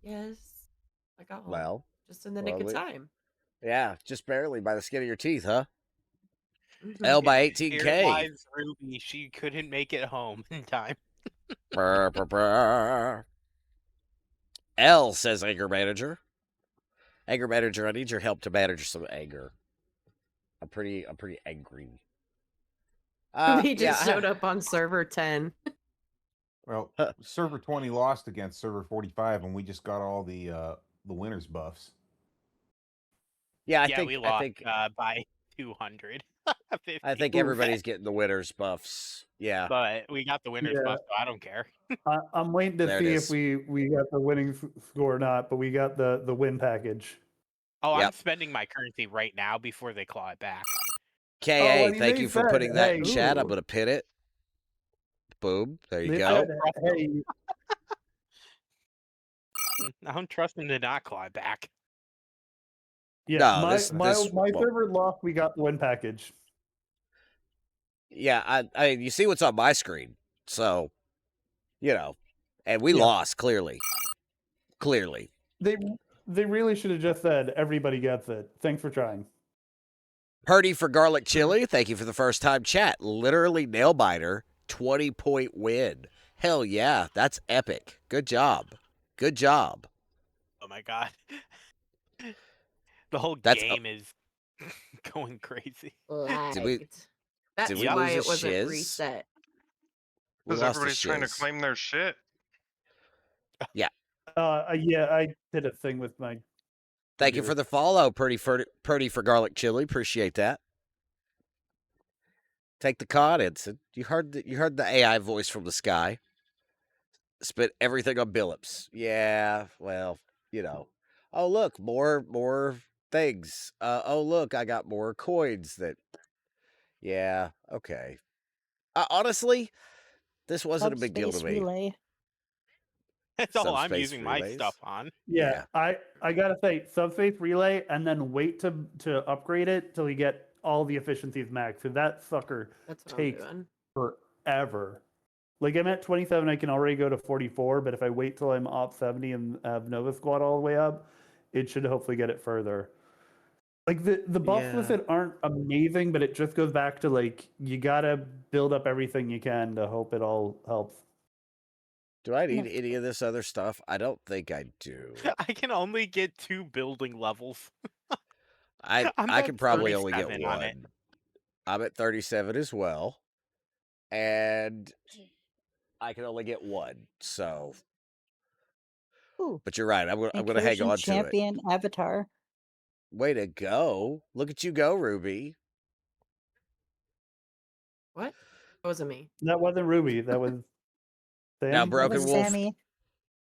L: Yes. I got home.
C: Well,
L: just in the nick of time.
C: Yeah, just barely by the skin of your teeth, huh?
L: Mhm.
C: L by
D: Here
C: 18K.
D: lies Ruby. She couldn't make it home in time.
C: Brr, brr, brr. L says anger manager. Anger manager, I need your help to manage some anger. I'm pretty angry.
L: He just showed up on server 10.
M: Well, server 20 lost against server 45, and we just got all the winners buffs.
C: Yeah,
D: we lost by 200.
C: I think everybody's getting the winners buffs. Yeah.
D: But we got the winners buff, so I don't care.
K: I'm waiting to
C: There it
K: see
C: is.
K: if we got the winning score or not, but we got the win package.
D: Oh,
C: Yep.
D: I'm spending my currency right now before they claw it back.
C: KA,
K: and
C: thank
K: they
C: you for
K: said,
C: putting that in
K: hey,
C: chat. I'm
K: ooh.
C: going to pin it. Boom. There you
K: They
C: go.
K: said, hey,
D: I don't trust them to not claw it back.
K: yeah,
C: No,
K: my
C: this
K: server lost. We got the win package.
C: Yeah, I you see what's on my screen. So, and we
K: Yeah.
C: lost clearly. Clearly.
K: They really should have just said everybody gets it. Thanks for trying.
C: Purdy for garlic chili. Thank you for the first time chat. Literally nail biter. 20-point win. Hell yeah, that's epic. Good job. Good job.
D: Oh my god. The whole
C: That's
D: game is going crazy.
C: Did we
L: That's
C: did we
L: why
C: lose
L: it
C: a
L: wasn't
C: shiz?
L: reset.
C: We
F: Because
C: lost a
F: everybody's trying to
C: shiz.
F: claim their shit.
C: Yeah.
K: Yeah, I did a thing with my.
C: Thank you for the follow, Purdy for garlic chili. Appreciate that. Take the cod, Ensign. You heard the AI voice from the sky. Spit everything on Billups. Yeah, well, Oh look, more things. Oh look, I got more coins that. Yeah, okay. Honestly, this wasn't a big deal to
N: Subspace
C: me.
N: relay.
D: That's all I'm
C: Subspace
D: using my
C: relays?
D: stuff on.
K: Yeah, I gotta say subspace relay, and then wait to upgrade it till you get all the efficiencies max. Because that sucker
L: That's what
K: takes
L: I'm
K: forever. Like I'm at 27, I can already go to 44, but if I wait till I'm op 70 and have Nova Squad all the way up, it should hopefully get it further. Like the buffs with
C: Yeah.
K: it aren't amazing, but it just goes back to like you gotta build up everything you can to hope it all helps.
C: Do I need any of this other stuff? I don't think I do.
D: I can only get 2 building levels.
C: I
D: I'm
C: I
D: at
C: can probably only get
D: 37 on it.
C: one. I'm at 37 as well. And I can only get one. So
N: Ooh.
C: But you're right. I'm gonna hang
N: Incursion
C: on to it.
N: champion avatar.
C: Way to go. Look at you go, Ruby.
L: What? That wasn't me.
K: That wasn't Ruby. That was Sammy.
C: Now,
N: That
C: Broken
N: was
C: Wolf,
N: Sammy.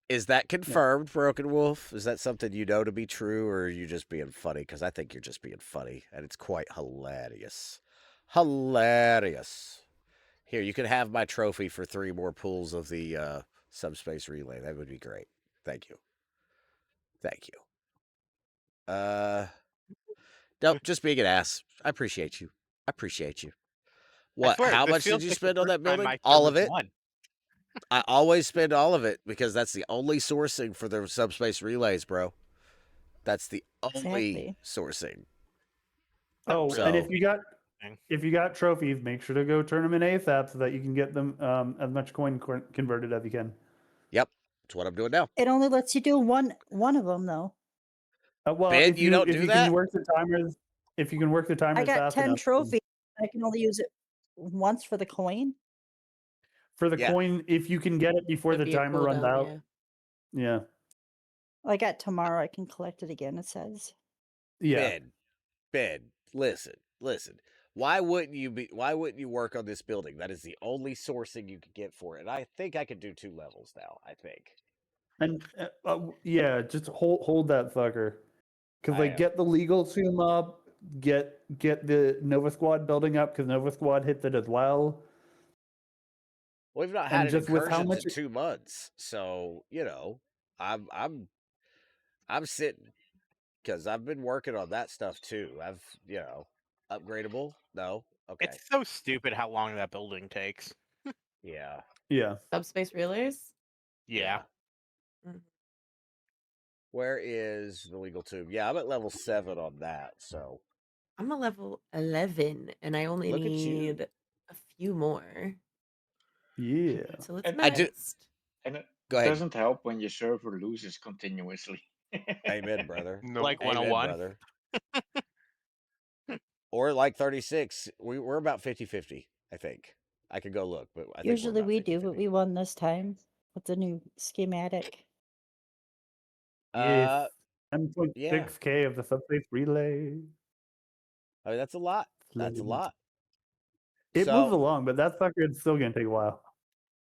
C: is that confirmed, Broken Wolf? Is that something you know to be true, or are you just being funny? Because I think you're just being funny, and it's quite hilarious. Hilarious. Here, you can have my trophy for 3 more pulls of the subspace relay. That would be great. Thank you. Thank you. Nope, just being an ass. I appreciate you. I appreciate you. What?
D: swear,
C: How
D: this
C: much did
D: feels
C: you
D: like the
C: spend on
D: first
C: that
D: time
C: building?
D: my
C: All of
D: server's
C: it.
D: won.
C: I always spend all of it because that's the only sourcing for the subspace relays, bro. That's the only sourcing.
K: Oh,
C: So-
K: and if you got trophies, make sure to go turn them in ASAP so that you can get them as much coin converted as you can.
C: Yep, that's what I'm doing now.
N: It only lets you do one of them though.
K: Well,
C: Ben,
K: if
C: you don't
K: if
C: do
K: you
C: that?
K: can work the timers, if you can work the timers
N: I got
K: fast
N: 10
K: enough,
N: trophies. I can only use it once for the coin.
K: for the
C: Yeah.
K: coin, if you can get it before
L: Might
K: the
L: be a
K: timer runs
L: cooldown,
K: out. Yeah.
N: I got tomorrow. I can collect it again. It says.
K: Yeah.
C: Ben, listen. Why wouldn't you work on this building? That is the only sourcing you could get for it. And I think I could do 2 levels now, I think.
K: And yeah, just hold that sucker. Because like,
C: am.
K: get the legal team up, get the Nova Squad building up, because Nova Squad hits it as well.
C: We've not had an Incursions in 2 months, so I'm sitting because I've been working on that stuff too. I've upgradable. No, okay,
D: It's so stupid how long that building takes.
C: yeah,
K: Yeah.
L: Subspace relays?
D: Yeah.
L: Mhm.
C: Where is the legal tube? Yeah, I'm at level 7 on that. So
L: I'm a level 11, and I only
C: Look at you.
L: need a few more.
K: Yeah.
L: So let's
I: And-
C: I do.
L: next.
I: And it
C: Go ahead.
I: doesn't help when your server loses continuously.
C: Amen, brother.
F: No.
D: Like
C: Amen,
D: 101.
C: brother. Or like 36. We're about 50-50, I think. I could go look, but I think
N: Usually
C: we're
N: we
C: about
N: do, but we won this time with the new schematic.
K: Yes.
C: yeah.
K: 10.6K of the subspace relay.
C: I mean, that's a lot. That's a lot.
K: It moves
C: So
K: along, but that sucker is still gonna take a while.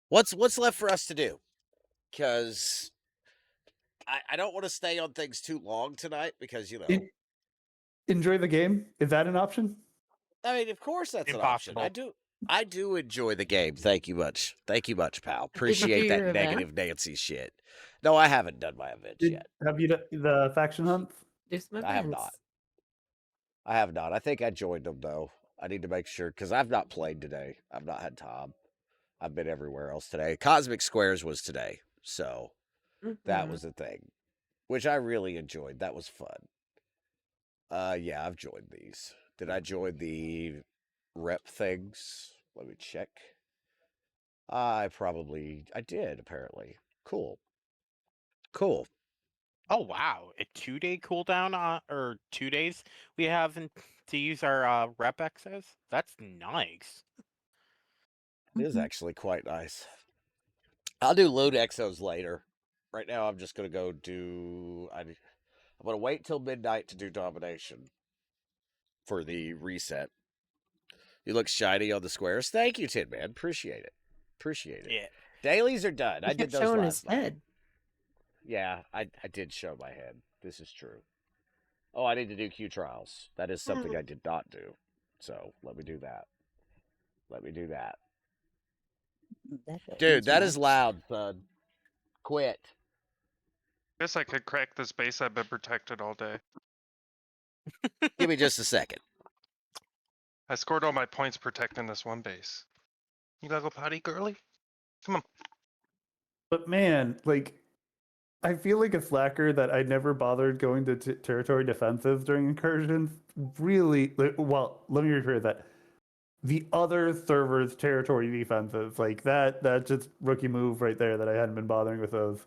C: what's left for us to do? Because I don't want to stay on things too long tonight because
K: Enjoy the game. Is that an option?
C: I mean, of course that's
D: Impossible.
C: an option. I do enjoy the game. Thank you much, pal.
L: Did you do
C: Appreciate that
L: your event?
C: negative Nancy shit. No, I haven't done my events yet.
K: Have you done the faction hunts?
L: Do some events.
C: I have not. I think I joined them though. I need to make sure because I've not played today. I've not had time. I've been everywhere else today. Cosmic Squares was today, so that was the thing, which I really enjoyed. That was fun. Yeah, I've joined these. Did I join the rep things? Let me check. I did, apparently. Cool.
D: Oh wow, a 2-day cooldown or 2 days we have to use our rep access. That's nice.
C: It is actually quite nice. I'll do load exos later. Right now, I'm just gonna go do. I'm gonna wait till midnight to do domination for the reset. You look shiny on the squares. Thank you, Tin Man. Appreciate it.
D: Yeah.
C: Dailies are done. I
L: He
C: did
L: kept
C: those
L: showing
C: last
L: his
C: night.
L: head.
C: Yeah, I did show my head. This is true. Oh, I need to do Q trials. That is something I did not do. So let me do that. Dude, that is loud, son. Quit.
F: Guess I could crack this base. I've been protected all day.
C: Give me just a second.
F: I scored all my points protecting this one base. You gotta go potty, girly? Come on.
K: But man, like, I feel like a slacker that I never bothered going to territory defensives during incursions. Really, well, let me rephrase that. The other servers' territory defenses, like that's just rookie move right there that I hadn't been bothering with those.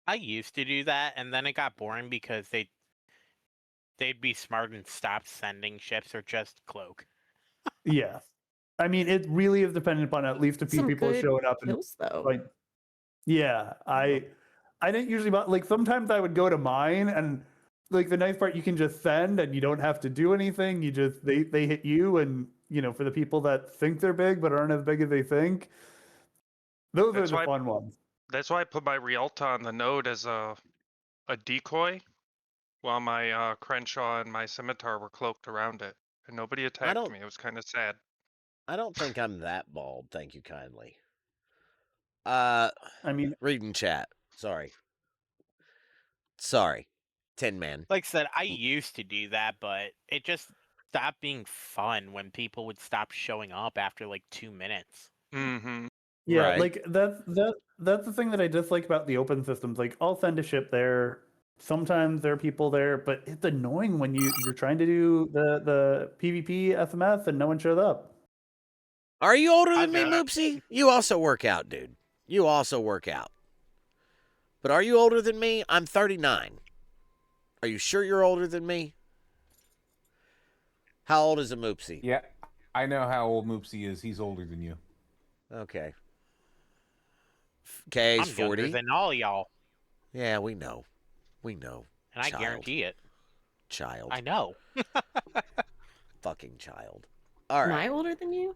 D: I used to do that, and then it got boring because they'd be smart and stop sending ships or just cloak.
K: Yeah, I mean, it really is dependent upon at least a few
L: Some
K: people
L: good
K: showing up and
L: kills, though.
K: like, yeah, I didn't usually like sometimes I would go to mine and like the nice part you can just send and you don't have to do anything. You just they hit you and for the people that think they're big but aren't as big as they think, those are the fun ones.
F: That's why I put my Rialta on the node as a decoy, while my Crenshaw and my Scimitar were cloaked around it, and nobody attacked me. It was kind of sad.
C: I don't think I'm that bald. Thank you kindly.
K: I mean,
C: reading chat. Sorry. Tin Man.
D: Like I said, I used to do that, but it just stopped being fun when people would stop showing up after like 2 minutes.
F: Mm-hmm.
K: Yeah,
C: Right.
K: like that's the thing that I dislike about the open systems. Like I'll send a ship there. Sometimes there are people there, but it's annoying when you're trying to do the PvP SMS and no one shows up.
C: Are you older than me, Moopsy? You also work out, dude. You also work out. But are you older than me? I'm 39. Are you sure you're older than me? How old is a Moopsy?
M: Yeah, I know how old Moopsy is. He's older than you.
C: Okay. K's
D: I'm
C: 40.
D: younger than all y'all.
C: Yeah, we know. We know.
D: And I guarantee it.
C: Child.
D: I know.
C: Fucking child. All right.
L: Am I older than you?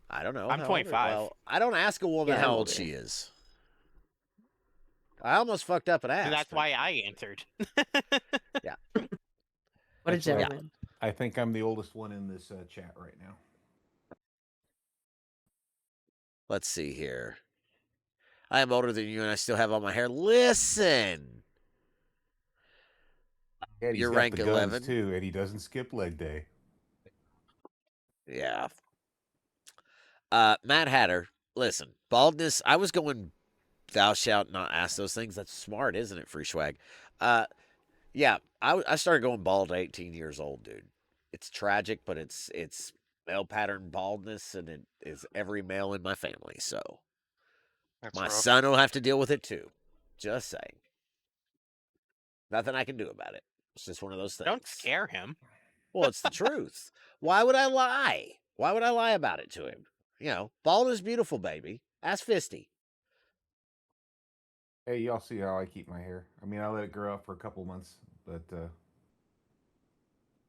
C: I don't know.
D: I'm 25.
C: Well, I don't ask a woman
L: Yeah,
C: how
L: I'm
C: old
L: older.
C: she is. I almost fucked up and asked.
D: And that's why I answered.
C: Yeah.
L: What a gentleman.
M: I think I'm the oldest one in this chat right now.
C: Let's see here. I am older than you and I still have all my hair. Listen.
M: Yeah,
C: You're
M: got
C: rank
M: the
C: 11
M: guns too, and he doesn't skip leg day.
C: Yeah. Matt Hatter, listen, baldness, I was going, thou shalt not ask those things. That's smart, isn't it, Free Swag? Yeah, I started going bald at 18 years old, dude. It's tragic, but it's male pattern baldness, and it is every male in my family, so
F: That's
C: my
F: rough.
C: son will have to deal with it too. Just saying. Nothing I can do about it. It's just one of those things.
D: Don't scare him.
C: Well, it's the truth. Why would I lie? Why would I lie about it to him? You know, bald is beautiful, baby. Ask Fisty.
M: Hey, y'all see how I keep my hair? I mean, I let it grow out for a couple months, but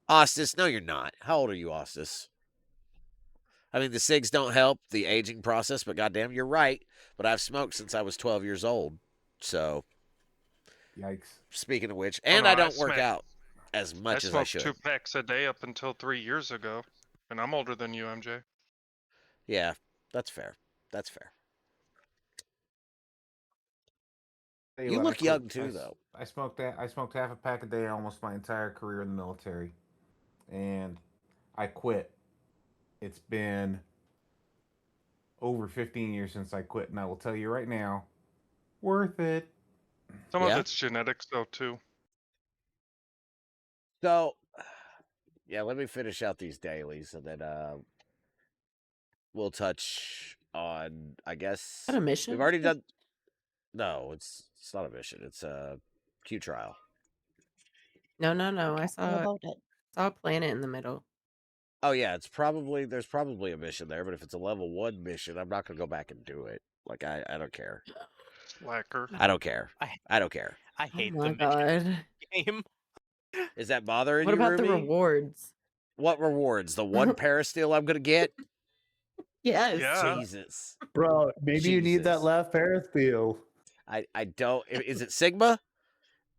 C: Ostis, no, you're not. How old are you, Ostis? I mean, the cigs don't help the aging process, but goddamn, you're right. But I've smoked since I was 12 years old. So,
M: yikes.
C: Speaking of which,
F: Oh,
C: and
F: no,
C: I don't work
F: smoked-
C: out as much as I
F: smoked
C: should.
F: 2 packs a day up until 3 years ago, and I'm older than you, MJ.
C: Yeah, that's fair. That's fair.
M: Tell
C: You
M: what,
C: look
M: I
C: young
M: quit-
C: too, though.
M: I smoked half a pack a day almost my entire career in the military, and I quit. It's been over 15 years since I quit, and I will tell you right now, worth it.
F: Some of it's genetics, though, too.
C: So, yeah, let me finish out these dailies, and then we'll touch on, I guess.
L: Is that a mission?
C: We've already done. No, it's not a mission. It's a Q trial.
L: No. I
N: How
L: saw
N: about it?
L: a planet in the middle.
C: Oh yeah, there's probably a mission there, but if it's a level 1 mission, I'm not gonna go back and do it. Like I don't care.
F: Slacker.
C: I don't care. I don't care.
D: I hate
L: Oh
D: the
L: my
D: mission
L: god.
D: game.
C: Is that bothering
L: What
C: you,
L: about the
C: Ruby?
L: rewards?
C: What rewards? The 1 parasteel I'm gonna get?
L: Yes.
F: Yeah.
C: Jesus.
K: Bro, maybe you need that
C: Jesus.
K: last parasteel.
C: I don't. Is it Sigma?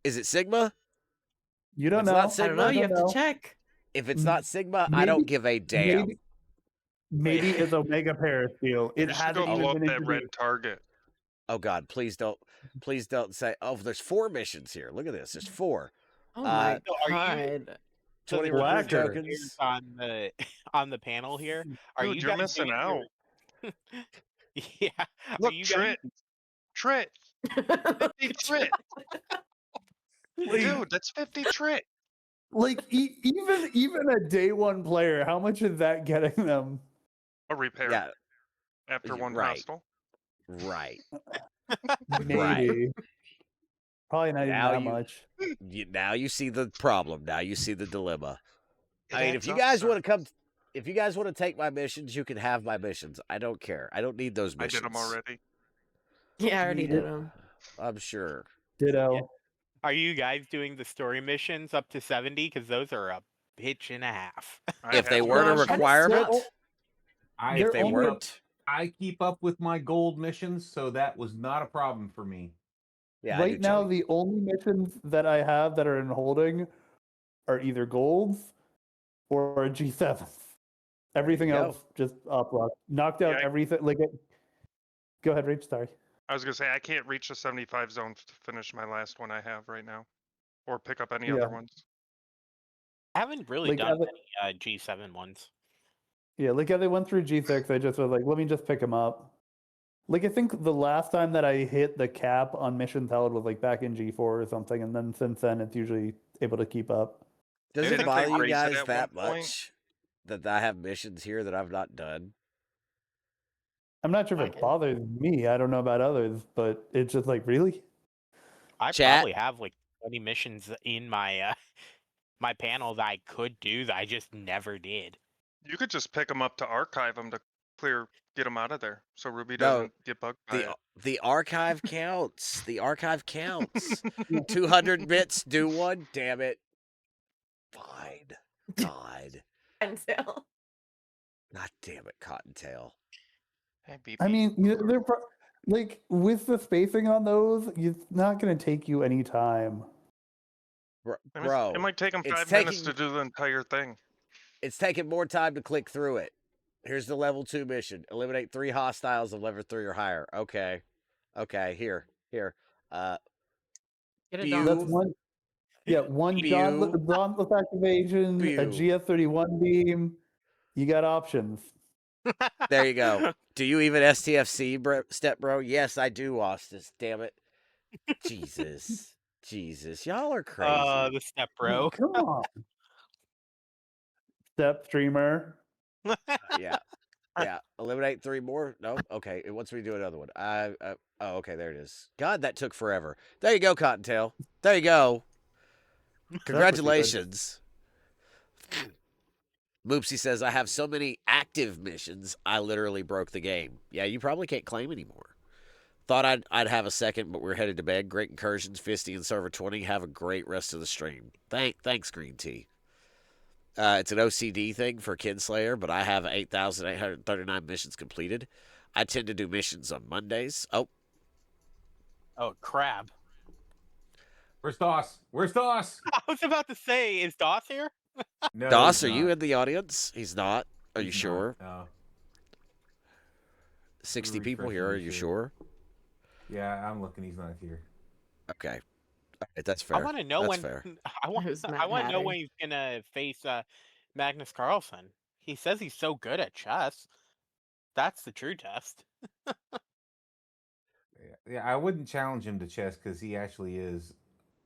C: Is it Sigma?
K: You
C: If
K: don't
C: it's
K: know.
C: not
L: I don't know.
C: Sigma,
L: You have to check.
C: if it's not Sigma, I don't give a damn.
K: Maybe it's Omega Parasteel. It
F: You should
K: hasn't
F: go
K: even
F: blow up
K: been
F: that red
K: introduced.
F: target.
C: Oh God, please don't say. Oh, there's 4 missions here. Look at this. There's 4.
L: Oh my
D: So are you-
L: god.
D: So
C: 20
D: there are
K: Blacker.
C: tokens.
D: on the panel here. Are
F: Dude,
D: you
F: you're
D: guys
F: missing
D: doing
F: out.
D: your- Yeah.
F: Look,
D: are you guys...
F: Trit. 50 Trit. Dude, that's 50 Trit.
K: Like even a day 1 player, how much is that getting them?
F: A repair.
C: Yeah.
F: After 1
C: right.
F: hostile.
C: Right.
K: Maybe. Probably not even
C: Now
K: that
C: you-
K: much.
C: Now you see the problem. Now you see the dilemma.
F: It
C: I mean, if
F: adds
C: you
F: up,
C: guys
F: sir.
C: want to come, if you guys want to take my missions, you can have my missions. I don't care. I don't need those
F: I
C: missions.
F: did them already.
L: Yeah, I already did them.
C: I'm sure.
K: Ditto.
D: Are you guys doing the story missions up to 70? Because those are a bitch and a half.
C: If they
F: have
C: weren't a
L: No, that's
C: requirement,
L: not-
C: if they
K: only-
C: weren't,
M: I keep up with my gold missions, so that was not a problem for me.
C: yeah. I do
K: Right now,
C: too.
K: the only missions that I have that are in holding are either golds or a G7. Everything
C: you go.
K: else just upload. Knocked out
F: Yeah,
K: everything. Go ahead, Rach. Sorry.
F: I was going to say, I can't reach the 75 zone to finish my last one I have right now. Or pick up any
K: Yeah.
F: other ones.
D: I haven't really
K: Like,
D: done
K: as
D: any G7 ones.
K: Yeah, like as I went through G6, I just was like, let me just pick them up. Like I think the last time that I hit the cap on missions held was like back in G4 or something, and then since then it's usually able to keep up.
C: Does
F: Didn't
C: it
F: they
C: bother you
F: raise it
C: guys
F: at
C: that
F: one point?
C: much that I have missions here that I've not done?
K: I'm not sure if
L: Like
K: it
L: it.
K: bothers me. I don't know about others, but it's just like, really?
D: I
C: Chat.
D: probably have like 20 missions in my my panel that I could do that I just never did.
F: You could just pick them up to archive them to clear get them out of there so Ruby
C: No,
F: doesn't get bugged by it.
C: the archive counts. The archive counts. 200 bits do one. Damn it. Fine. God.
L: Until
C: God damn it, Cottontail.
F: Hey,
K: I mean, they're like with the spacing on those, it's not going to take you any time.
C: Bro,
F: It might take them
C: it's
F: 5 minutes
C: taking-
F: to do the entire thing.
C: It's taking more time to click through it. Here's the level 2 mission. Eliminate 3 hostiles of level 3 or higher. Okay. Okay, here.
L: get a
C: Pew.
K: That's one. Yeah, one dauntless activation, a GS31 beam. You got options.
C: There you go. Do you even STFC, step bro? Yes, I do, Austus. Damn it. Jesus. Jesus. Y'all are crazy.
D: The step bro.
K: Come on. Step streamer.
C: Yeah. Yeah. Eliminate 3 more? No? Okay. It wants me to do another one. Oh, okay. There it is. God, that took forever. There you go, Cottontail. There you go. Congratulations. Moopsy says, I have so many active missions, I literally broke the game. Yeah, you probably can't claim anymore. Thought I'd have a second, but we're headed to bed. Great Incursions, Fisty, and Server 20. Have a great rest of the stream. Thanks, Green Tea. It's an OCD thing for Kinslayer, but I have 8,839 missions completed. I tend to do missions on Mondays. Oh,
D: crab.
M: Where's Doss? Where's Doss?
D: I was about to say, is Doss here?
M: No,
C: Doss,
M: he's
C: are you
M: not.
C: in the audience? He's not. Are you
M: He's
C: sure?
M: not, no.
C: 60 people
M: Refreshing
C: here. Are
M: this
C: you
M: shit.
C: sure?
M: Yeah, I'm looking. He's not here.
C: Okay. All right, that's fair.
D: I want to know
C: That's
D: when.
C: fair.
D: I want
L: Who's
D: to
L: Mad
D: know
L: Hatter?
D: when he's gonna face Magnus Carlsen. He says he's so good at chess. That's the true test.
M: Yeah, I wouldn't challenge him to chess because he actually is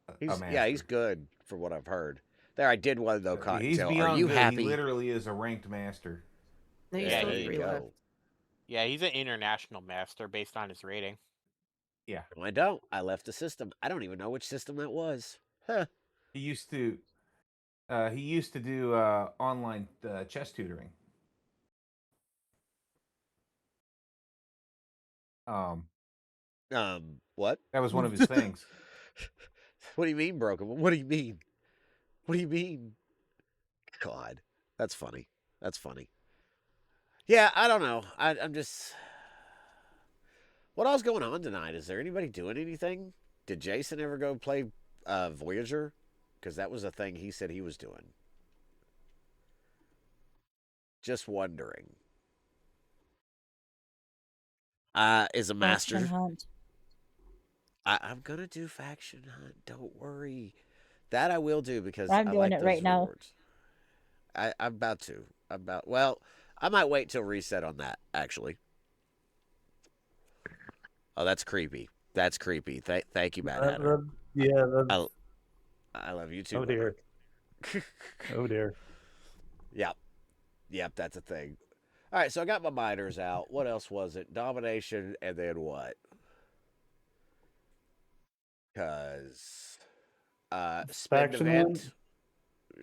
M: a master.
C: Yeah, he's good for what I've heard. There, I did one though,
M: He's
C: Cottontail. Are
M: beyond
C: you
M: good.
C: happy?
M: He literally is a ranked master.
L: No, you
C: Yeah,
L: still
C: there
L: have
C: you
L: 3 left.
C: go.
D: Yeah, he's an international master based on his rating.
M: Yeah.
C: No, I don't. I left the system. I don't even know which system that was. Huh.
M: He used to do online chess tutoring.
C: What?
M: That was one of his things.
C: What do you mean, broken? What do you mean? What do you mean? God, that's funny. That's funny. Yeah, I don't know. I'm just. What else going on tonight? Is there anybody doing anything? Did Jason ever go play Voyager? Because that was a thing he said he was doing. Just wondering. Is a master.
N: Faction hunt.
C: I'm gonna do faction hunt. Don't worry. That I will do because
N: I'm
C: I
N: doing
C: like
N: it
C: those
N: right now.
C: rewards. I'm about to. Well, I might wait till reset on that, actually. Oh, that's creepy. That's creepy. Thank you, Mad Hatter. I love you too.
K: Oh dear. Oh dear.
C: Yep, that's a thing. All right, so I got my miners out. What else was it? Domination, and then what? Because spend
K: Faction
C: event.
K: hunt?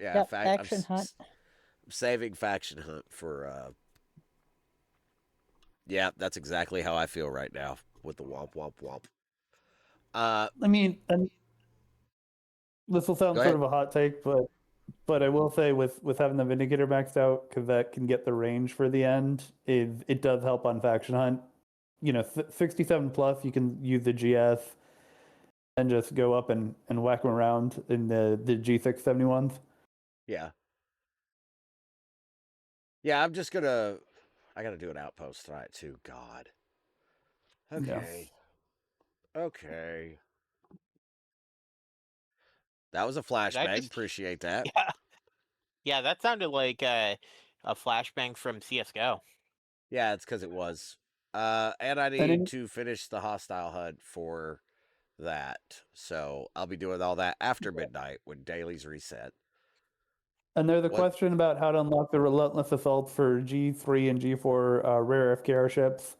C: Yeah,
N: Yep, faction hunt.
C: I'm saving faction hunt for. Yeah, that's exactly how I feel right now with the womp womp womp.
K: I mean, and this will sound
C: Go
K: sort
C: ahead.
K: of a hot take, but I will say with having the Vindicator maxed out, because that can get the range for the end, it does help on faction hunt. You know, 67 plus, you can use the GS and just go up and whack them around in the G671s.
C: Yeah. Yeah, I'm just gonna. I gotta do an outpost tonight too. God. Okay. Okay. That was a flashbang. Appreciate that.
D: Yeah, that sounded like a flashbang from CS:GO.
C: Yeah, it's because it was. And I need to finish the hostile hunt for that. So I'll be doing all that after midnight when dailies reset.
K: And there's a question about how to unlock the Relentless Assault for G3 and G4 rare FKR ships.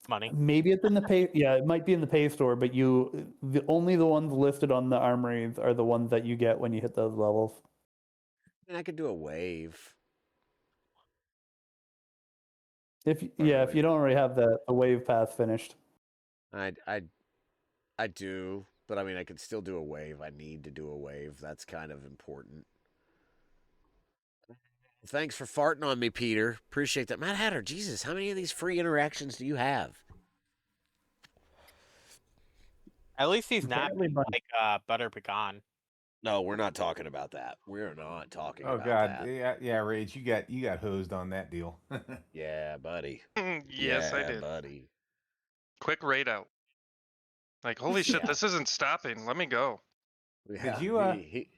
D: Money.
K: Maybe it's in the pay. Yeah, it might be in the pay store, but only the ones listed on the armories are the ones that you get when you hit those levels.
C: And I could do a wave.
K: If you don't already have the wave path finished.
C: I do, but I mean, I could still do a wave. I need to do a wave. That's kind of important. Thanks for farting on me, Peter. Appreciate that. Matt Hatter, Jesus, how many of these free interactions do you have?
D: At least he's not
K: Apparently none.
D: like butter pecan.
C: No, we're not talking about that. We're not talking
M: Oh
C: about
M: God,
C: that.
M: yeah, Rage, you got hosed on that deal.
C: Yeah, buddy.
F: Yes, I
C: Yeah,
F: did.
C: buddy.
F: Quick raid out. Like, holy shit,
C: Yeah.
F: this isn't stopping. Let me go.
C: Yeah,
M: did you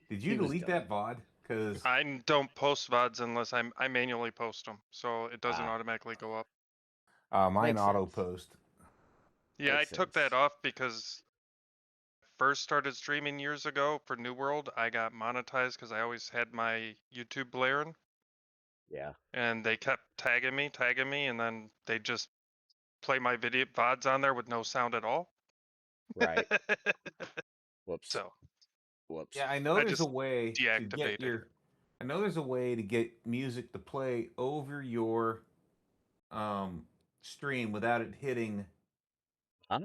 C: he was
M: delete
C: done.
M: that VOD? Because
F: I don't post VODs unless I manually post them, so it doesn't
C: Ah.
F: automatically go up.
M: mine
C: Makes
M: auto
C: sense.
M: post.
F: Yeah, I
C: Makes
F: took
C: sense.
F: that off because first started streaming years ago for New World. I got monetized because I always had my YouTube blaring.
C: Yeah.
F: And they kept tagging me, and then they just play my video VODs on there with no sound at all.
C: Right. Whoops.
F: So.
C: Whoops.
M: Yeah, I know
F: I
M: there's a
F: just
M: way to get
F: deactivated.
M: your. I know there's a way to get music to play over your stream without it hitting.
C: Huh?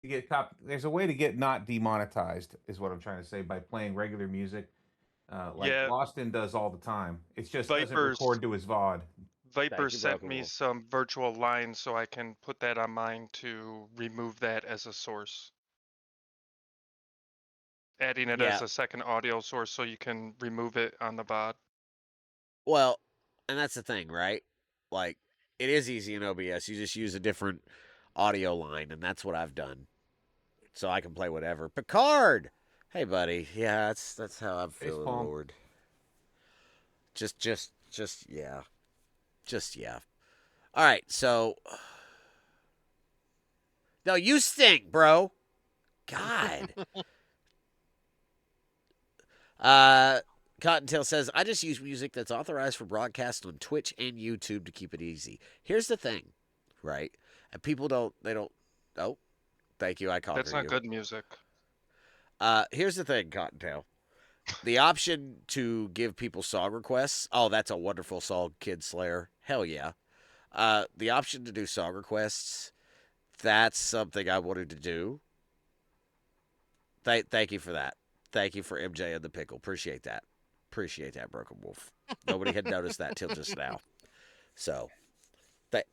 M: To get there's a way to get not demonetized, is what I'm trying to say, by playing regular music, like
F: Yeah.
M: Loston does all the time. It just doesn't
F: Vipers
M: record to his VOD.
F: Viper
C: you,
F: sent
C: Broken
F: me
C: Wolf.
F: some virtual lines so I can put that on mine to remove that as a source. Adding it as
C: Yeah.
F: a second audio source so you can remove it on the VOD.
C: Well, and that's the thing, right? Like, it is easy in OBS. You just use a different audio line, and that's what I've done. So I can play whatever. Picard! Hey, buddy. Yeah, that's how I'm feeling,
M: Palm.
C: Lord. Just, yeah. Just, yeah. All right, so. No, you stink, bro. God. Cottontail says, I just use music that's authorized for broadcast on Twitch and YouTube to keep it easy. Here's the thing, right? And people don't. Oh, thank you. I called
F: That's not good music.
C: Here's the thing, Cottontail. The option to give people song requests. Oh, that's a wonderful song, Kid Slayer. Hell yeah. The option to do song requests. That's something I wanted to do. Thank you for that. Thank you for MJ and the pickle. Appreciate that. Appreciate that, Broken Wolf. Nobody had noticed that till just now. So,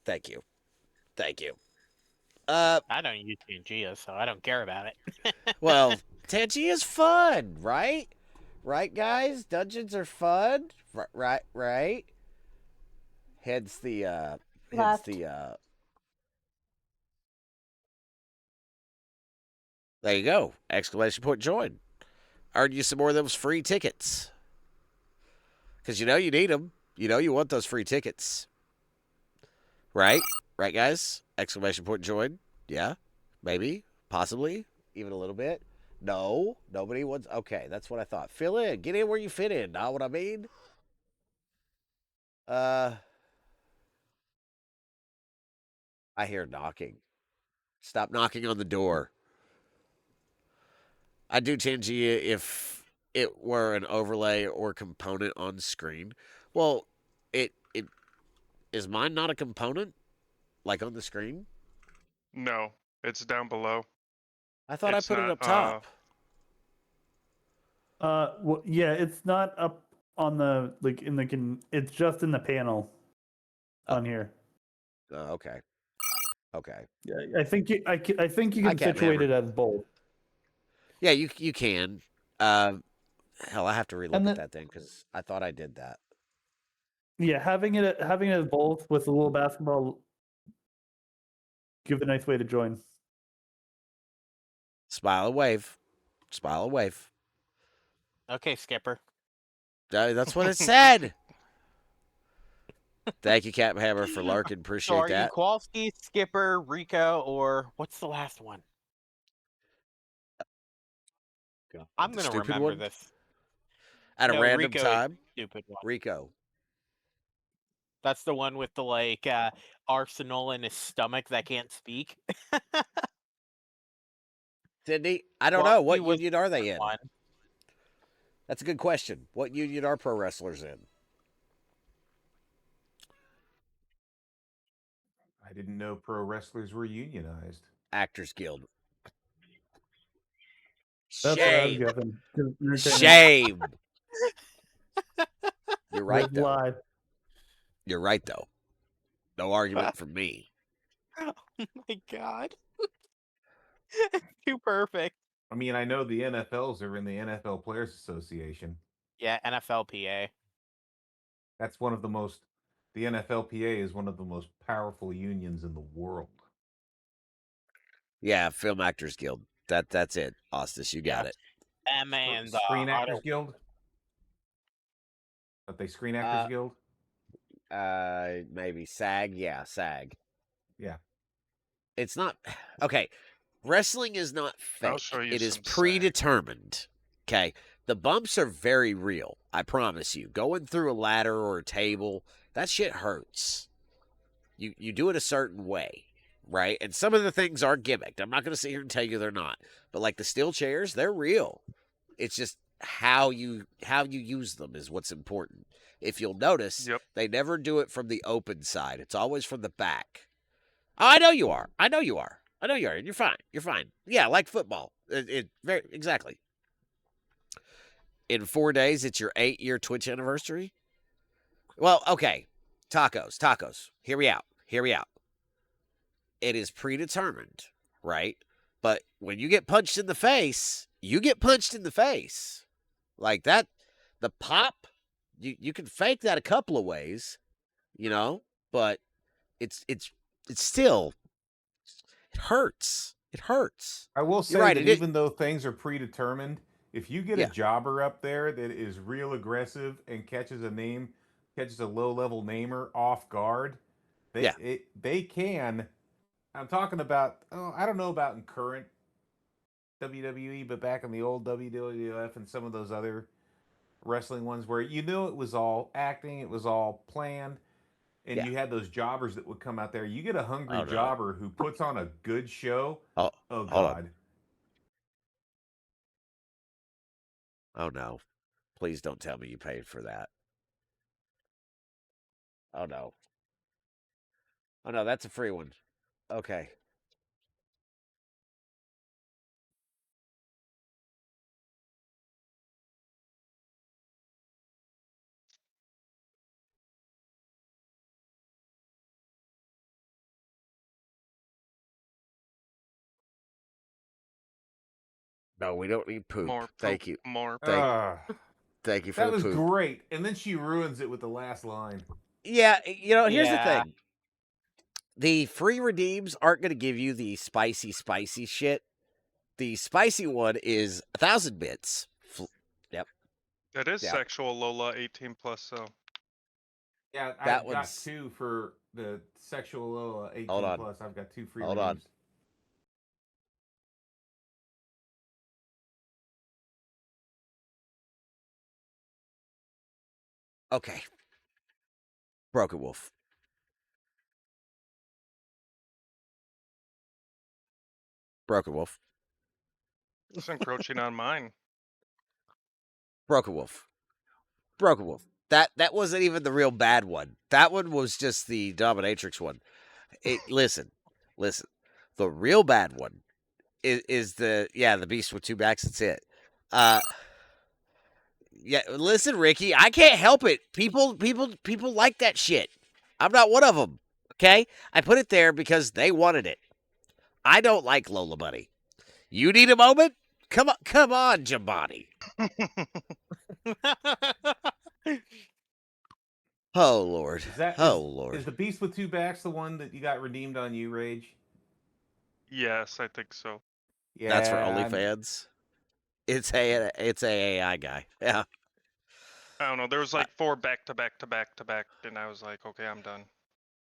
C: thank you. Thank you.
D: I don't use Pangea, so I don't care about it.
C: Well, Tangia's fun, right? Right, guys? Dungeons are fun. Right. Hence the there you go. Exclamation point join. Earn you some more of those free tickets. Because you know you need them. You know you want those free tickets. Right? Right, guys? Exclamation point join. Yeah. Maybe. Possibly. Even a little bit. No. Nobody wants. Okay, that's what I thought. Fill in. Get in where you fit in. Know what I mean? I hear knocking. Stop knocking on the door. I do Tangia if it were an overlay or component on screen. Well, it is mine not a component like on the screen?
F: No, it's down below.
C: I thought I put it up top.
K: Well, yeah, it's not up on the it's just in the panel on here.
C: Okay. Okay.
K: Yeah, I think you can situate it as both.
C: Yeah, you can. Hell, I have to relook at that thing because I thought I did that.
K: Yeah, having it as both with a little basketball give a nice way to join.
C: Smile and wave. Smile and wave.
D: Okay, Skipper.
C: That's what it said. Thank you, Cap Hammer, for lurking. Appreciate
D: So are
C: that.
D: you Kowalski, Skipper, Rico, or what's the last one? I'm going to remember this.
C: At a random
D: Rico
C: time.
D: Stupid one.
C: Rico.
D: That's the one with the arsenal in his stomach that can't speak.
C: Sydney, I don't know. What
D: was
C: union are they in?
D: one.
C: That's a good question. What union are pro wrestlers in?
M: I didn't know pro wrestlers were unionized.
C: Actors Guild.
K: That's what I was
C: Shame.
K: guessing. 'cause entertainment
C: Shame. You're right,
K: lives
C: though.
K: live.
C: You're right, though. No argument from me.
D: Oh my god. Too perfect.
M: I mean, I know the NFLs are in the NFL Players Association.
D: Yeah, NFLPA.
M: That's one of the most. The NFLPA is one of the most powerful unions in the world.
C: Yeah, Film Actors Guild. That's it. Ostis, you got it.
D: Them and
M: Screen
D: Auto-
M: Actors Guild. But they Screen Actors Guild.
C: Maybe SAG. Yeah, SAG.
M: Yeah.
C: It's not okay. Wrestling is not
F: I'll
C: fake.
F: show you
C: It is
F: some
C: predetermined. Okay. The bumps are very real. I promise you. Going through a ladder or a table, that shit hurts. You do it a certain way, right? And some of the things are gimmicked. I'm not going to sit here and tell you they're not. But like the steel chairs, they're real. It's just how you use them is what's important. If you'll notice, they never do it from the open side. It's always from the back. Oh, I know you are. I know you are. I know you are. You're fine. You're fine. Yeah, like football. Exactly. In 4 days, it's your 8-year Twitch anniversary. Well, okay. Tacos. Hear me out. It is predetermined, right? But when you get punched in the face, you get punched in the face. Like that, the pop, you can fake that a couple of ways, but it's still, it hurts. It hurts.
M: I will say
C: right,
M: that even though things are predetermined, if you get a jobber up there that is real aggressive and catches a low-level namer off guard, they can. I'm talking about. Oh, I don't know about in current WWE, but back in the old WWF and some of those other wrestling ones where it was all acting, it was all planned, and you had those jobbers that would come out there. You get a hungry jobber who puts on a good show. Oh God.
C: Oh no. Please don't tell me you paid for that. Oh no. Oh no, that's a free one. Okay. No, we don't need poop.
F: More poop.
C: Thank you.
F: More
C: poop. Thank you for
M: that
C: the
M: was
C: poop.
M: great. And then she ruins it with the last line.
C: Yeah, here's the thing. The free redeems aren't going to give you the spicy shit. The spicy one is 1,000 bits. Yep.
F: That is sexual Lola 18 plus, so.
M: Yeah, I've got 2 for the sexual Lola 18 plus. I've got 2 free redeems.
C: Okay. Broken Wolf. Broken Wolf.
F: It's encroaching on mine.
C: Broken Wolf. That wasn't even the real bad one. That one was just the dominatrix one. Listen. The real bad one is the beast with 2 backs. That's it. Yeah, listen, Ricky, I can't help it. People like that shit. I'm not one of them. Okay, I put it there because they wanted it. I don't like Lola Bunny. You need a moment? Come on, Jabani. Oh Lord. Lord.
M: Is the beast with 2 backs the one that you got redeemed on you, Rage?
F: Yes, I think so.
C: Yeah, that's for OnlyFans. It's a AI guy. Yeah.
F: I don't know. There was like 4 back to back, and I was like, okay, I'm done.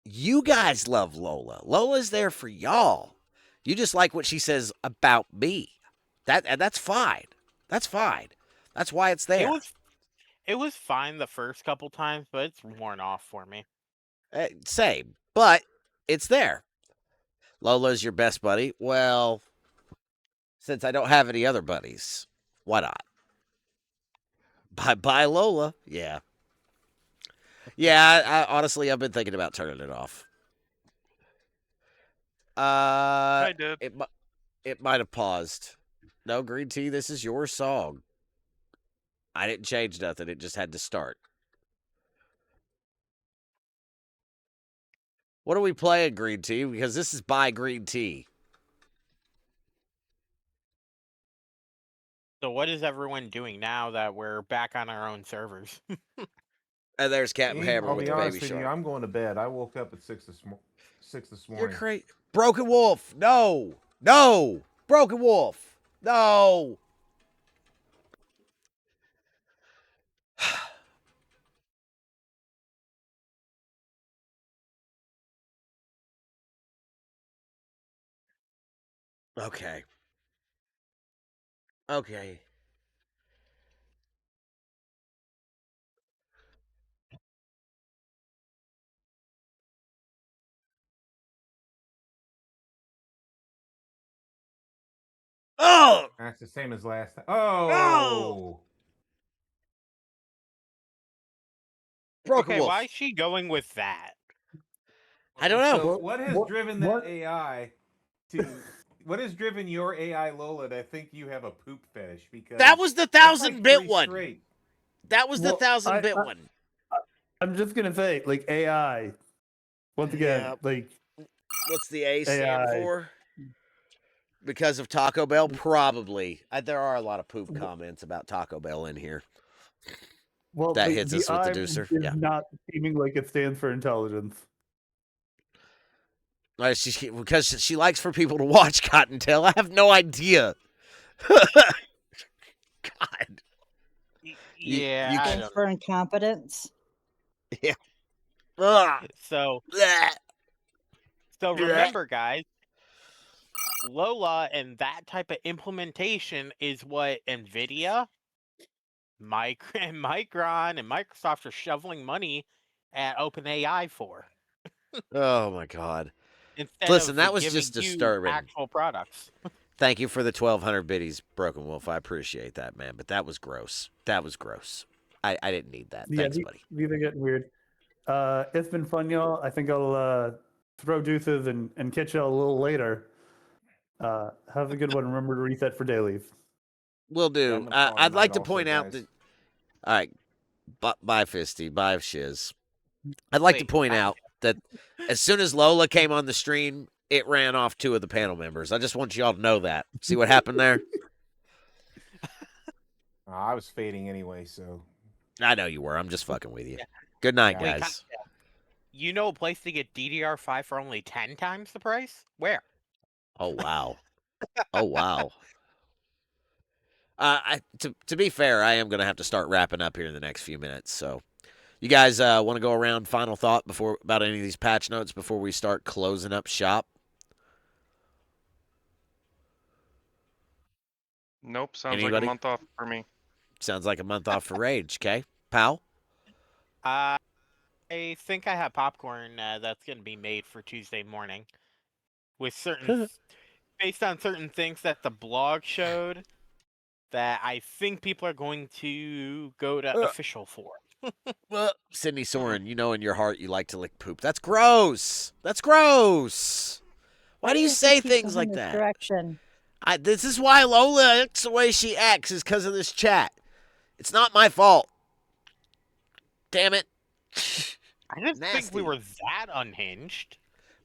C: You guys love Lola. Lola's there for y'all. You just like what she says about me. That's fine. That's fine. That's why it's there.
D: It was fine the first couple times, but it's worn off for me.
C: Same, but it's there. Lola's your best buddy. Well, since I don't have any other buddies, why not? Bye, Lola. Yeah. Yeah, honestly, I've been thinking about turning it off.
F: I did.
C: It might have paused. No, Green Tea, this is your song. I didn't change nothing. It just had to start. What are we playing, Green Tea? Because this is by Green Tea.
D: So what is everyone doing now that we're back on our own servers?
C: And there's Captain Hammer
M: I'll
C: with
M: be
C: the baby
M: honest with you.
C: shark.
M: I'm going to bed. I woke up at 6 this
C: You're
M: morning.
C: crazy. Broken Wolf. No. No. Broken Wolf. No. Okay. Okay. Oh.
M: That's the same as last time.
C: Oh.
M: Oh.
C: Broken
D: Okay,
C: Wolf.
D: why is she going with that?
C: I don't know.
M: So what has driven that AI to? What has driven your AI Lola to think you have a poop fetish? Because
C: That was the
M: that's like
C: 1,000-bit
M: 3
C: one.
M: straight.
C: That was the 1,000-bit one.
K: I'm just gonna say, like AI. Once again,
C: Yeah.
K: like
C: What's the A stand
K: AI.
C: for? Because of Taco Bell? Probably. There are a lot of poop comments about Taco Bell in here.
K: Well,
C: That
K: the,
C: hits
K: the
C: us with the
K: I
C: deucer.
K: is
C: Yeah.
K: not seeming like it stands for intelligence.
C: Because she likes for people to watch Cottontail. I have no idea. God.
D: Yeah, I
N: Stands
D: don't
N: for incompetence.
C: Yeah. Ugh.
D: So
C: Blech.
D: So
C: Blech.
D: remember, guys, Lola and that type of implementation is what NVIDIA, Micron, and Microsoft are shoveling money at OpenAI for.
C: Oh, my God.
D: Instead
C: Listen,
D: of
C: that was
D: giving
C: just
D: you
C: disturbing.
D: actual products.
C: Thank you for the 1,200 biddies, Broken Wolf. I appreciate that, man. But that was gross. That was gross. I didn't need that.
K: Yeah,
C: Thanks, buddy.
K: these are getting weird. It's been fun, y'all. I think I'll throw deuces and catch y'all a little later. Have a good one. Remember to reset for dailies.
C: Will do.
M: Yeah,
C: I'd like to
M: also,
C: point out
M: guys.
C: that. All right. Bye, Fisty. Bye, Shiz. I'd like to point out that as soon as Lola came on the stream, it ran off 2 of the panel members. I just want y'all to know that. See what happened there?
M: I was fading anyway, so.
C: I know you were. I'm just fucking with you. Good night,
M: Yeah.
C: guys.
D: You know a place to get DDR5 for only 10 times the price? Where?
C: Oh, wow. Oh, wow. To be fair, I am going to have to start wrapping up here in the next few minutes. So, you guys want to go around final thought about any of these patch notes before we start closing up shop?
F: Nope. Sounds
C: Anybody?
F: like a month off for me.
C: Sounds like a month off for Rage. Okay, pal.
D: I think I have popcorn that's going to be made for Tuesday morning, with based on certain things that the blog showed, that I think people are going to go to official for.
C: Sydney Soren, you know in your heart you like to lick poop. That's gross. That's gross. Why do you say things like that?
N: Direction?
C: This is why Lola acts the way she acts, is because of this chat. It's not my fault. Damn it.
D: I didn't think we were that unhinged.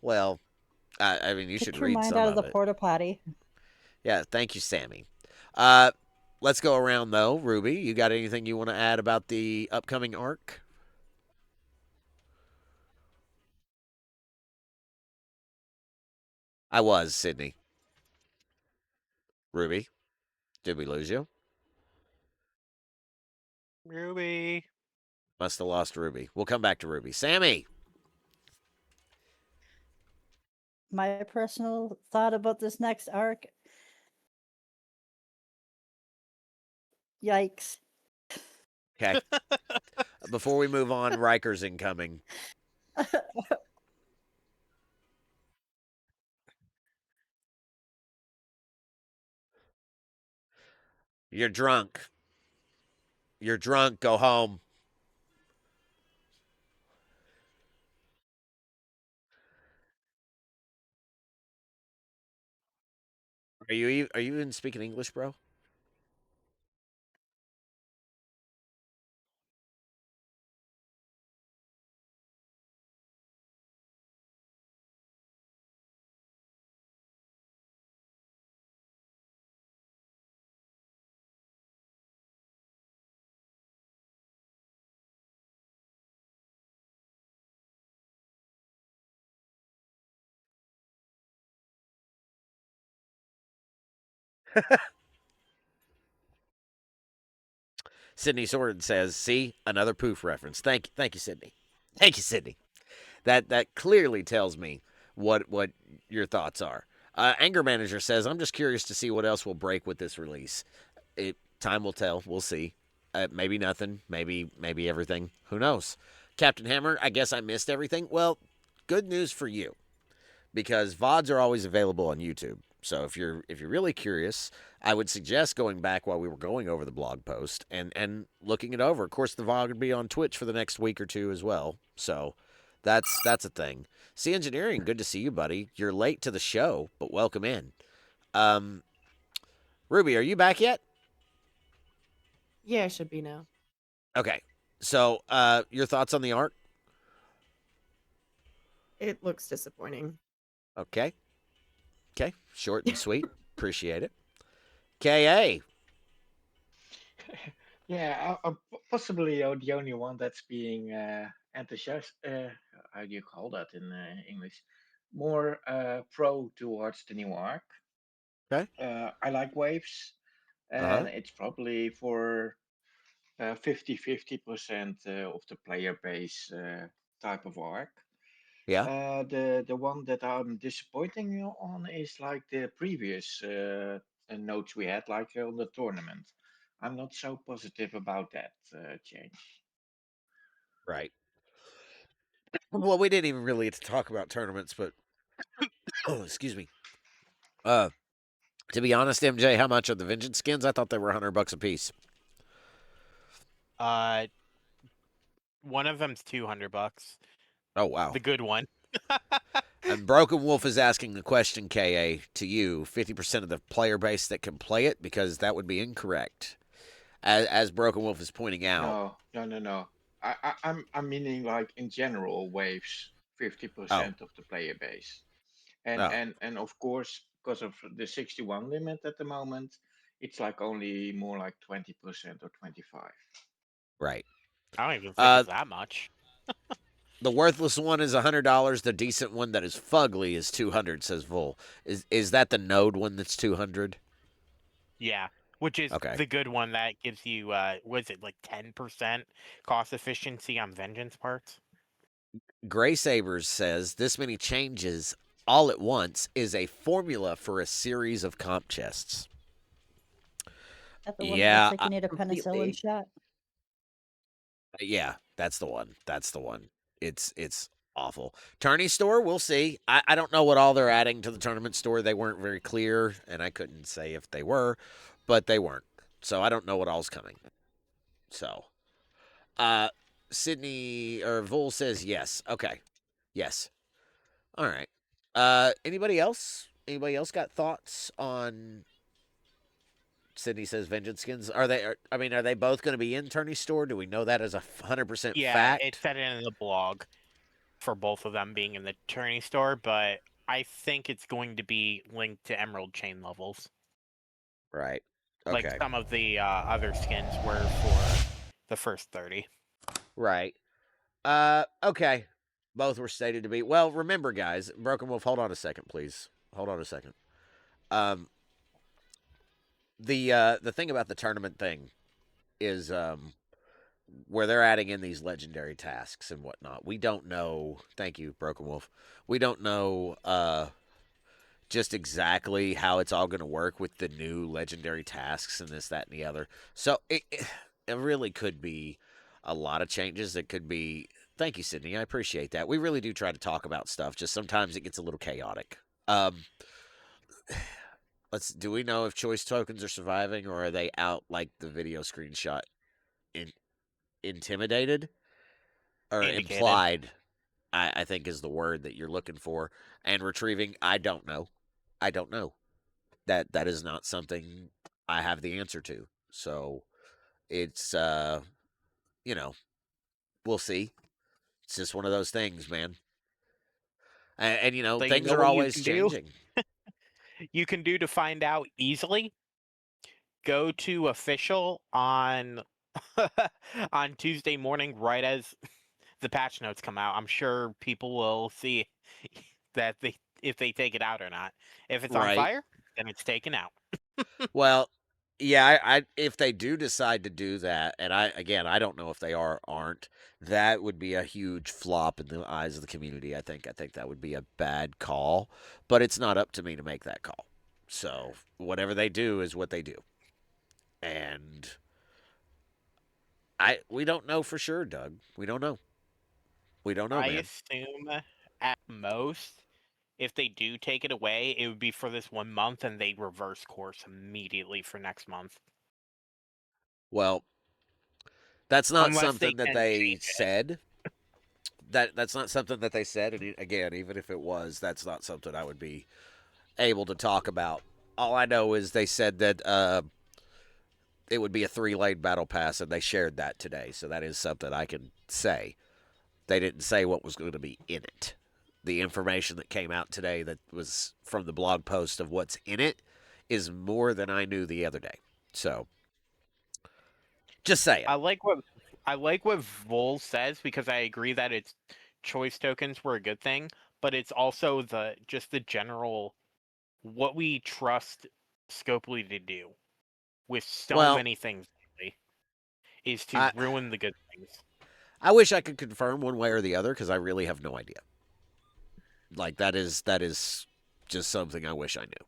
C: Well, I mean, you should
N: Get your
C: read
N: mind
C: some
N: out
C: of
N: of the
C: it.
N: porta potty.
C: Yeah, thank you, Sammy. Let's go around, though. Ruby, you got anything you want to add about the upcoming arc? I was, Sydney. Ruby, did we lose you?
D: Ruby.
C: Must have lost Ruby. We'll come back to Ruby. Sammy.
N: My personal thought about this next arc. Yikes.
C: Okay. Before we move on, Riker's incoming. You're drunk. You're drunk. Go home. Are you even speaking English, bro? Sydney Sword says, "See, another poof reference." Thank you, Sydney. Thank you, Sydney. That clearly tells me what your thoughts are. Anger Manager says, "I'm just curious to see what else will break with this release. Time will tell. We'll see. Maybe nothing. Maybe everything. Who knows?" Captain Hammer, I guess I missed everything. Well, good news for you, because VODs are always available on YouTube. So if you're really curious, I would suggest going back while we were going over the blog post and looking it over. Of course, the VOD would be on Twitch for the next week or two as well. So that's a thing. See Engineering, good to see you, buddy. You're late to the show, but welcome in. Ruby, are you back yet?
L: Yeah, it should be now.
C: Okay. So, your thoughts on the art?
L: It looks disappointing.
C: Okay. Okay. Short and sweet. Appreciate it. KA.
I: Yeah, possibly the only one that's being enthusiastic. How do you call that in English? More pro towards the new arc.
C: Okay.
I: I like waves, and it's probably for 50-50% of the player base type of arc.
C: Yeah.
I: The one that I'm disappointing on is like the previous notes we had, like on the tournament. I'm not so positive about that change.
C: Right. Well, we didn't even really get to talk about tournaments, but oh, excuse me. To be honest, MJ, how much are the Vengeance skins? I thought they were $100 a piece.
D: One of them's $200.
C: Oh wow.
D: The good one.
C: And Broken Wolf is asking the question, KA, to you: 50% of the player base that can play it, because that would be incorrect. As Broken Wolf is pointing out.
I: No. I'm meaning like in general waves, 50% of the player base. And of course, because of the 61 limit at the moment, it's like only more like 20% or 25.
C: Right.
D: I don't even think it's that much.
C: The worthless one is $100. The decent one that is fugly is $200. Says Vol. Is that the node one that's $200?
D: Yeah, which is
C: Okay.
D: the good one that gives you was it like 10% cost efficiency on Vengeance parts?
C: Gray Sabers says this many changes all at once is a formula for a series of comp chests.
N: That the one that
C: Yeah,
N: looks like you need a
L: completely.
N: penicillin shot.
C: yeah, that's the one. That's the one. It's awful. Tourney store, we'll see. I don't know what all they're adding to the tournament store. They weren't very clear, and I couldn't say if they were, but they weren't. So I don't know what all's coming. So, Sydney or Vul says yes. Okay, yes. All right. Anybody else? Anybody else got thoughts on? Sydney says Vengeance skins. Are they? I mean, are they both going to be in Tourney store? Do we know that as 100%
D: Yeah,
C: fact?
D: it said it in the blog for both of them being in the Tourney store, but I think it's going to be linked to Emerald Chain levels.
C: Right.
D: Like
C: Okay.
D: some of the other skins were for the first 30.
C: Right. Okay. Both were stated to be. Well, remember, guys, Broken Wolf, hold on a second, please. Hold on a second. The thing about the tournament thing is where they're adding in these legendary tasks and whatnot. We don't know. Thank you, Broken Wolf. We don't know just exactly how it's all going to work with the new legendary tasks and this, that, and the other. So it really could be a lot of changes. It could be. Thank you, Sydney. I appreciate that. We really do try to talk about stuff. Just sometimes it gets a little chaotic. Do we know if choice tokens are surviving, or are they out like the video screenshot? Intimidated or
D: Indicated.
C: implied, I think is the word that you're looking for. And retrieving, I don't know. I don't know. That is not something I have the answer to. So it's you know, we'll see. It's just one of those things, man. And you know,
D: So you
C: things
D: know
C: are
D: what you
C: always
D: can do?
C: changing.
D: You can do to find out easily. Go to official on on Tuesday morning, right as the patch notes come out. I'm sure people will see that if they take it out or not. If it's on
C: Right.
D: fire, then it's taken out.
C: Well, yeah, I if they do decide to do that, and I don't know if they are or aren't, that would be a huge flop in the eyes of the community. I think that would be a bad call, but it's not up to me to make that call. So whatever they do is what they do, and we don't know for sure, Doug. We don't know. We don't know,
D: I
C: man.
D: assume at most, if they do take it away, it would be for this 1 month, and they'd reverse course immediately for next month.
C: Well, that's not
D: Unless they
C: something that
D: can
C: they
D: change it.
C: said. That's not something that they said, and again, even if it was, that's not something I would be able to talk about. All I know is they said that it would be a 3-lane battle pass, and they shared that today. So that is something I can say. They didn't say what was going to be in it. The information that came out today that was from the blog post of what's in it is more than I knew the other day. So just saying.
D: I like what Vol says, because I agree that it's choice tokens were a good thing, but it's also just the general what we trust Scopely to do with so
C: Well,
D: many things lately is to
C: I
D: ruin the good things.
C: I wish I could confirm one way or the other because I really have no idea. Like that is just something I wish I knew.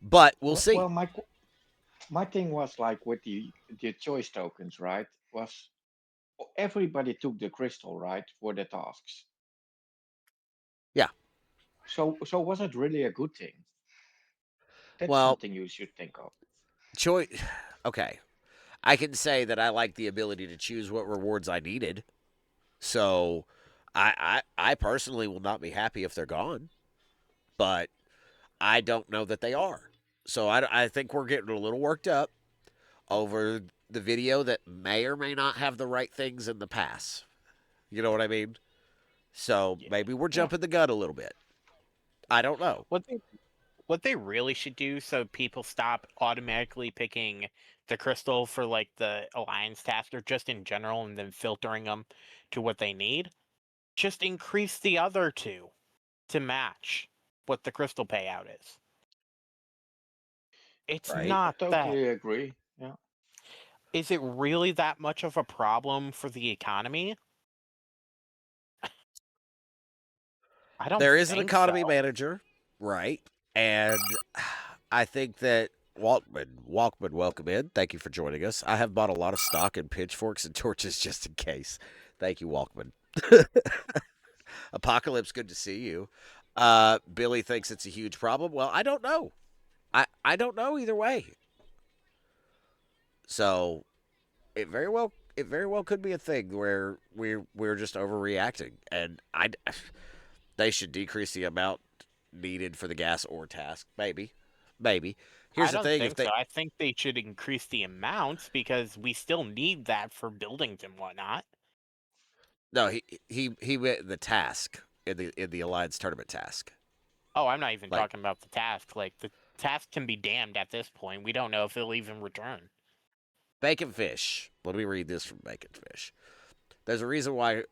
C: But we'll see.
I: Well, my thing was like with the choice tokens, right? Was everybody took the crystal, right, for the tasks.
C: Yeah.
I: So was it really a good thing? That's
C: Well,
I: something you should think of.
C: choice. Okay. I can say that I like the ability to choose what rewards I needed. So I personally will not be happy if they're gone, but I don't know that they are. So I think we're getting a little worked up over the video that may or may not have the right things in the pass. You know what I mean? So maybe we're
I: Yeah.
C: jumping the gun a little bit. I don't know.
D: What they really should do, so people stop automatically picking the crystal for like the alliance task or just in general, and then filtering them to what they need, just increase the other two to match what the crystal payout is. It's
C: Right.
I: I
D: not that.
I: totally agree. Yeah.
D: Is it really that much of a problem for the economy? I don't
C: There is an
D: think so.
C: economy manager, right? And I think that Walkman, welcome in. Thank you for joining us. I have bought a lot of stock in pitchforks and torches just in case. Thank you, Walkman. Apocalypse, good to see you. Billy thinks it's a huge problem. Well, I don't know. I don't know either way. So it very well could be a thing where we're just overreacting, and they should decrease the amount needed for the gas ore task. Maybe. Here's
D: I
C: the
D: don't
C: thing: if
D: think so.
C: they
D: I think they should increase the amounts because we still need that for buildings and whatnot.
C: no, he went the task in the alliance tournament task.
D: Oh, I'm not even
C: Like
D: talking about the task. Like, the task can be damned at this point. We don't know if it'll even return.
C: bacon fish. Let me read this from bacon fish. There's a reason why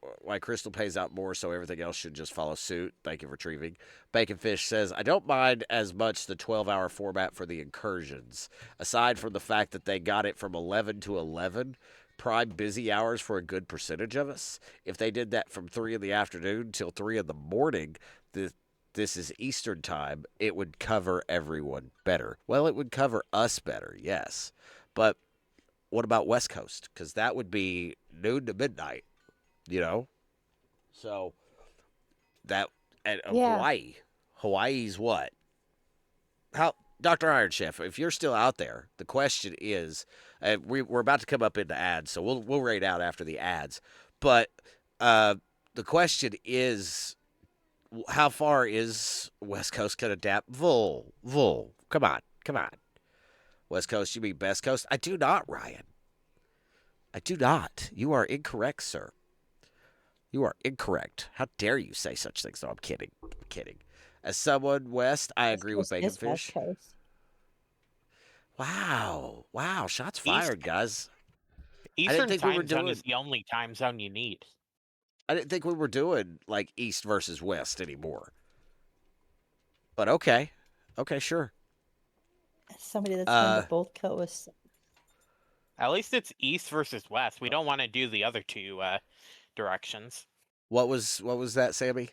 C: Crystal pays out more, so everything else should just follow suit. Thank you for retrieving. Baconfish says, I don't mind as much the 12-hour format for the incursions. Aside from the fact that they got it from 11 to 11, prime busy hours for a good percentage of us. If they did that from 3 in the afternoon till 3 in the morning, this is Eastern time, it would cover everyone better. Well, it would cover us better, yes. But what about West Coast? Because that would be noon to midnight, you know? So that, and
N: Yeah.
C: Hawaii's what? How, Dr. Iron Chef, if you're still out there, the question is, we're about to come up into ads, so we'll rate out after the ads. But the question is, how far is West Coast can adapt? Vull. Come on. West Coast, you mean best coast? I do not, Ryan. I do not. You are incorrect, sir. You are incorrect. How dare you say such things? No, I'm kidding. As someone West, I agree with Bacon
N: West
C: Fish.
N: Coast.
C: Wow. Shots
D: East
C: fired, guys.
D: Eastern time zone is the only time zone you need.
C: I didn't think we were doing like East versus West anymore. But okay. Okay, sure.
N: As somebody that's been to both coasts.
D: At least it's East versus West. We don't want to do the other two directions.
C: What was that, Sammy?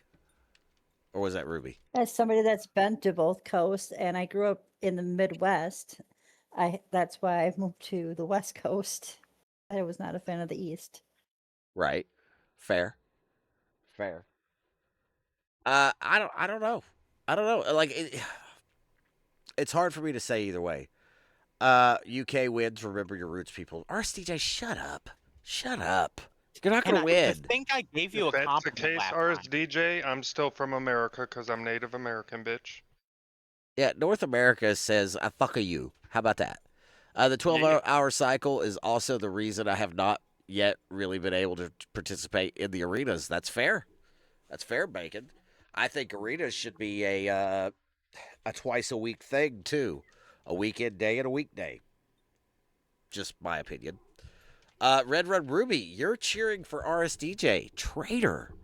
C: Or was that Ruby?
N: As somebody that's been to both coasts, and I grew up in the Midwest, that's why I moved to the West Coast. I was not a fan of the East.
C: Right. Fair. I don't know. Like it's hard for me to say either way. UK wins. Remember your roots, people. RSDJ, shut up. You're not gonna win.
D: I think I gave you
F: if
D: a
F: that's
D: compliment
F: the case,
D: last
F: RSDJ, I'm still from America because I'm Native American, bitch.
C: Yeah, North America says, I fuck you. How about that? The 12-hour cycle is also the reason I have not yet really been able to participate in the arenas. That's fair. That's fair, Bacon. I think arenas should be a twice-a-week thing, too. A weekend day and a weekday. Just my opinion. Red Ruby, you're cheering for RSDJ. Traitor.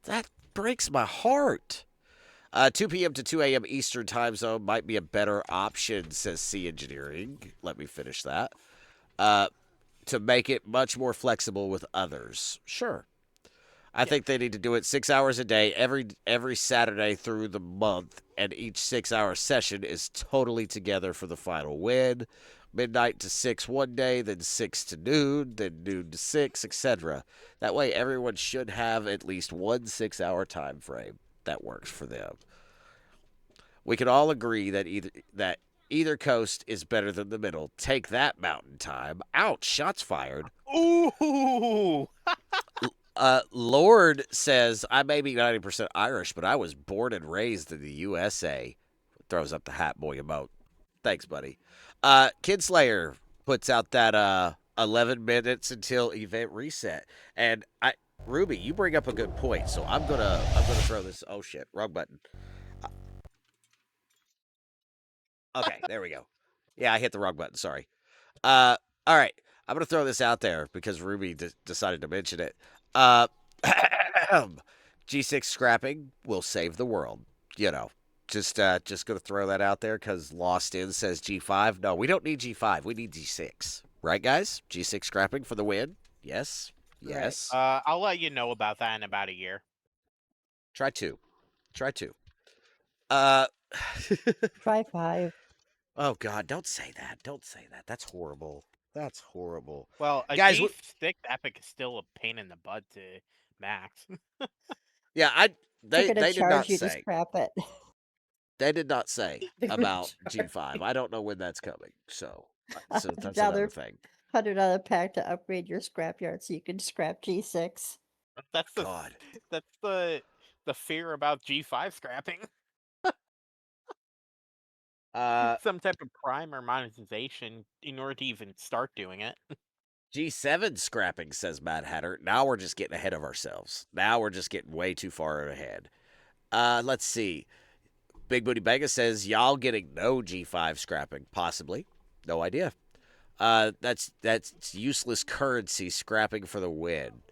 C: That breaks my heart. 2 p.m. to 2 a.m. Eastern time zone might be a better option, says C Engineering. Let me finish that. To make it much more flexible with others. Sure. I think they need to do it 6 hours a day, every Saturday through the month, and each 6-hour session is totally together for the final win. Midnight to 6 one day, then 6 to noon, then noon to 6, etc. That way everyone should have at least one 6-hour time frame that works for them. We can all agree that either coast is better than the middle. Take that, Mountain Time. Ouch, shots fired.
D: Ooh!
C: Lord says, I may be 90% Irish, but I was born and raised in the USA. Throws up the hat boy emote. Thanks, buddy. Kidslayer puts out that 11 minutes until event reset. And Ruby, you bring up a good point, so I'm gonna throw this. Oh shit, wrong button. Okay, there we go. Yeah, I hit the wrong button. Sorry. All right, I'm gonna throw this out there because Ruby decided to mention it. G6 scrapping will save the world. You know, just gonna throw that out there because Lost In says G5. No, we don't need G5. We need G6. Right, guys? G6 scrapping for the win. Yes.
D: I'll let you know about that in about a year.
C: Try two.
N: Try 5.
C: Oh God, don't say that. That's horrible.
D: Well, a
C: Guys,
D: G6 Epic is still a pain in the butt to max.
C: Yeah, they
N: They're gonna
C: did not
N: charge you to
C: say.
N: scrap it.
C: They did not say
N: They're gonna
C: about
N: charge
C: G5. I don't know when that's coming. So that's
N: Now
C: another
N: they're
C: thing.
N: $100 pack to upgrade your scrapyard so you can scrap G6.
D: That's the
C: God.
D: that's the fear about G5 scrapping. Some type of prime or monetization in order to even start doing it.
C: G7 scrapping, says Mad Hatter. Now we're just getting ahead of ourselves. Now we're just getting way too far ahead. Let's see. Big Booty Bega says, y'all getting no G5 scrapping. Possibly. No idea. That's useless currency scrapping for the win.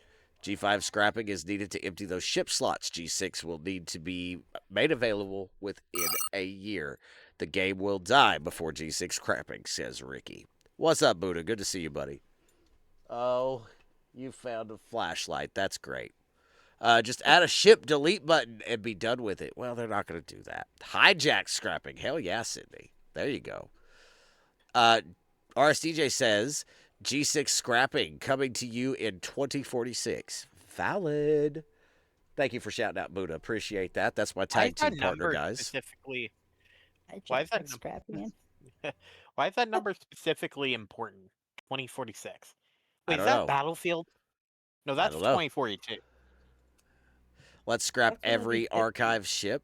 C: G5 scrapping is needed to empty those ship slots. G6 will need to be made available within a year. The game will die before G6 scrapping, says Ricky. What's up, Buddha? Good to see you, buddy. Oh, you found a flashlight. That's great. Just add a ship delete button and be done with it. Well, they're not going to do that. Hijack scrapping. Hell yeah, Sydney. There you go. RSDJ says, G6 scrapping coming to you in 2046. Valid. Thank you for shouting out, Buddha. Appreciate that. That's my tag team partner, guys.
D: Specifically,
N: why is that scrapping?
D: Why is that number specifically important? 2046. Wait,
C: I don't
D: is that
C: know.
D: Battlefield? No,
C: I
D: that's
C: don't know.
D: 2042.
C: Let's scrap
L: That's when it'll be
C: every
L: 50.
C: archive ship.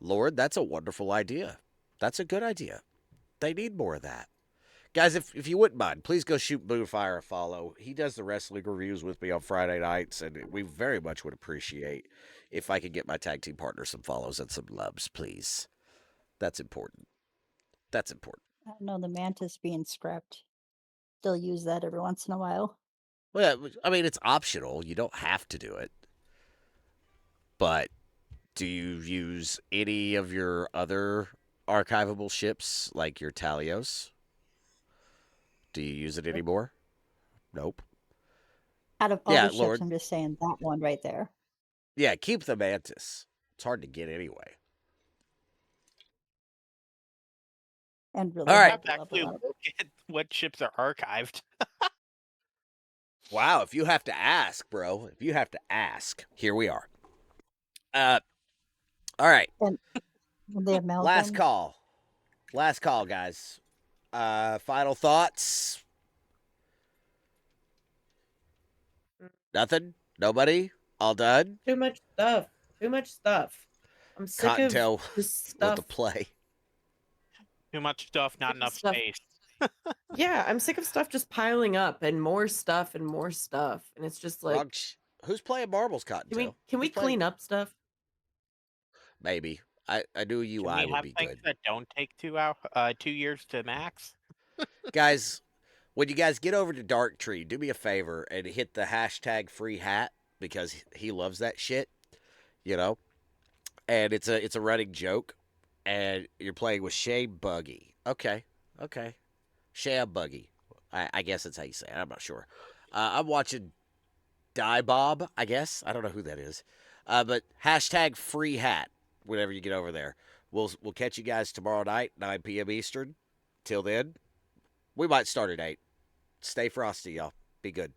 C: Lord, that's a wonderful idea. That's a good idea. They need more of that. Guys, if you wouldn't mind, please go shoot Bluefire a follow. He does the wrestling reviews with me on Friday nights, and we very much would appreciate if I could get my tag team partner some follows and some loves, please. That's important. That's important.
N: I don't know, the mantis being scrapped. Still use that every once in a while.
C: Well, I mean, it's optional. You don't have to do it. But do you use any of your other archivable ships, like your Talios? Do you use it anymore? Nope.
N: Out of all
C: Yeah,
N: the ships,
C: Lord.
N: I'm just saying that one right there.
C: Yeah, keep the Mantis. It's hard to get anyway.
N: And really
C: All right.
N: hard to
D: Actually,
N: level up.
D: look at what ships are archived.
C: Wow, if you have to ask, bro. If you have to ask, here we are. All right.
N: And the
C: Last
N: amalgams.
C: call. Last call, guys. Final thoughts? Nothing? Nobody? All done?
L: Too much stuff. Too much stuff. I'm sick of
C: Cottontail
L: just
C: with the
L: stuff.
C: play.
D: Too much stuff, not
L: Sick of
D: enough
L: stuff.
D: space.
L: Yeah, I'm sick of stuff just piling up and more stuff and more stuff. And it's just like,
C: Who's playing marbles, Cottontail?
L: can we
C: Who's playing?
L: clean up stuff?
C: Maybe. I knew
D: Can
C: UI
D: we
C: would
D: have
C: be
D: things
C: good.
D: that don't take 2 years to max?
C: Guys, when you guys get over to Darktree, do me a favor and hit the hashtag free hat because he loves that shit, you know? And it's a running joke. And you're playing with Shay Buggy. Okay. Shay Buggy. I guess that's how you say it. I'm not sure. I'm watching Die Bob, I guess. I don't know who that is. But hashtag free hat whenever you get over there. We'll catch you guys tomorrow night, 9 p.m. Eastern. Till then, we might start at 8. Stay frosty, y'all. Be good.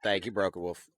C: Thank you, Broken Wolf.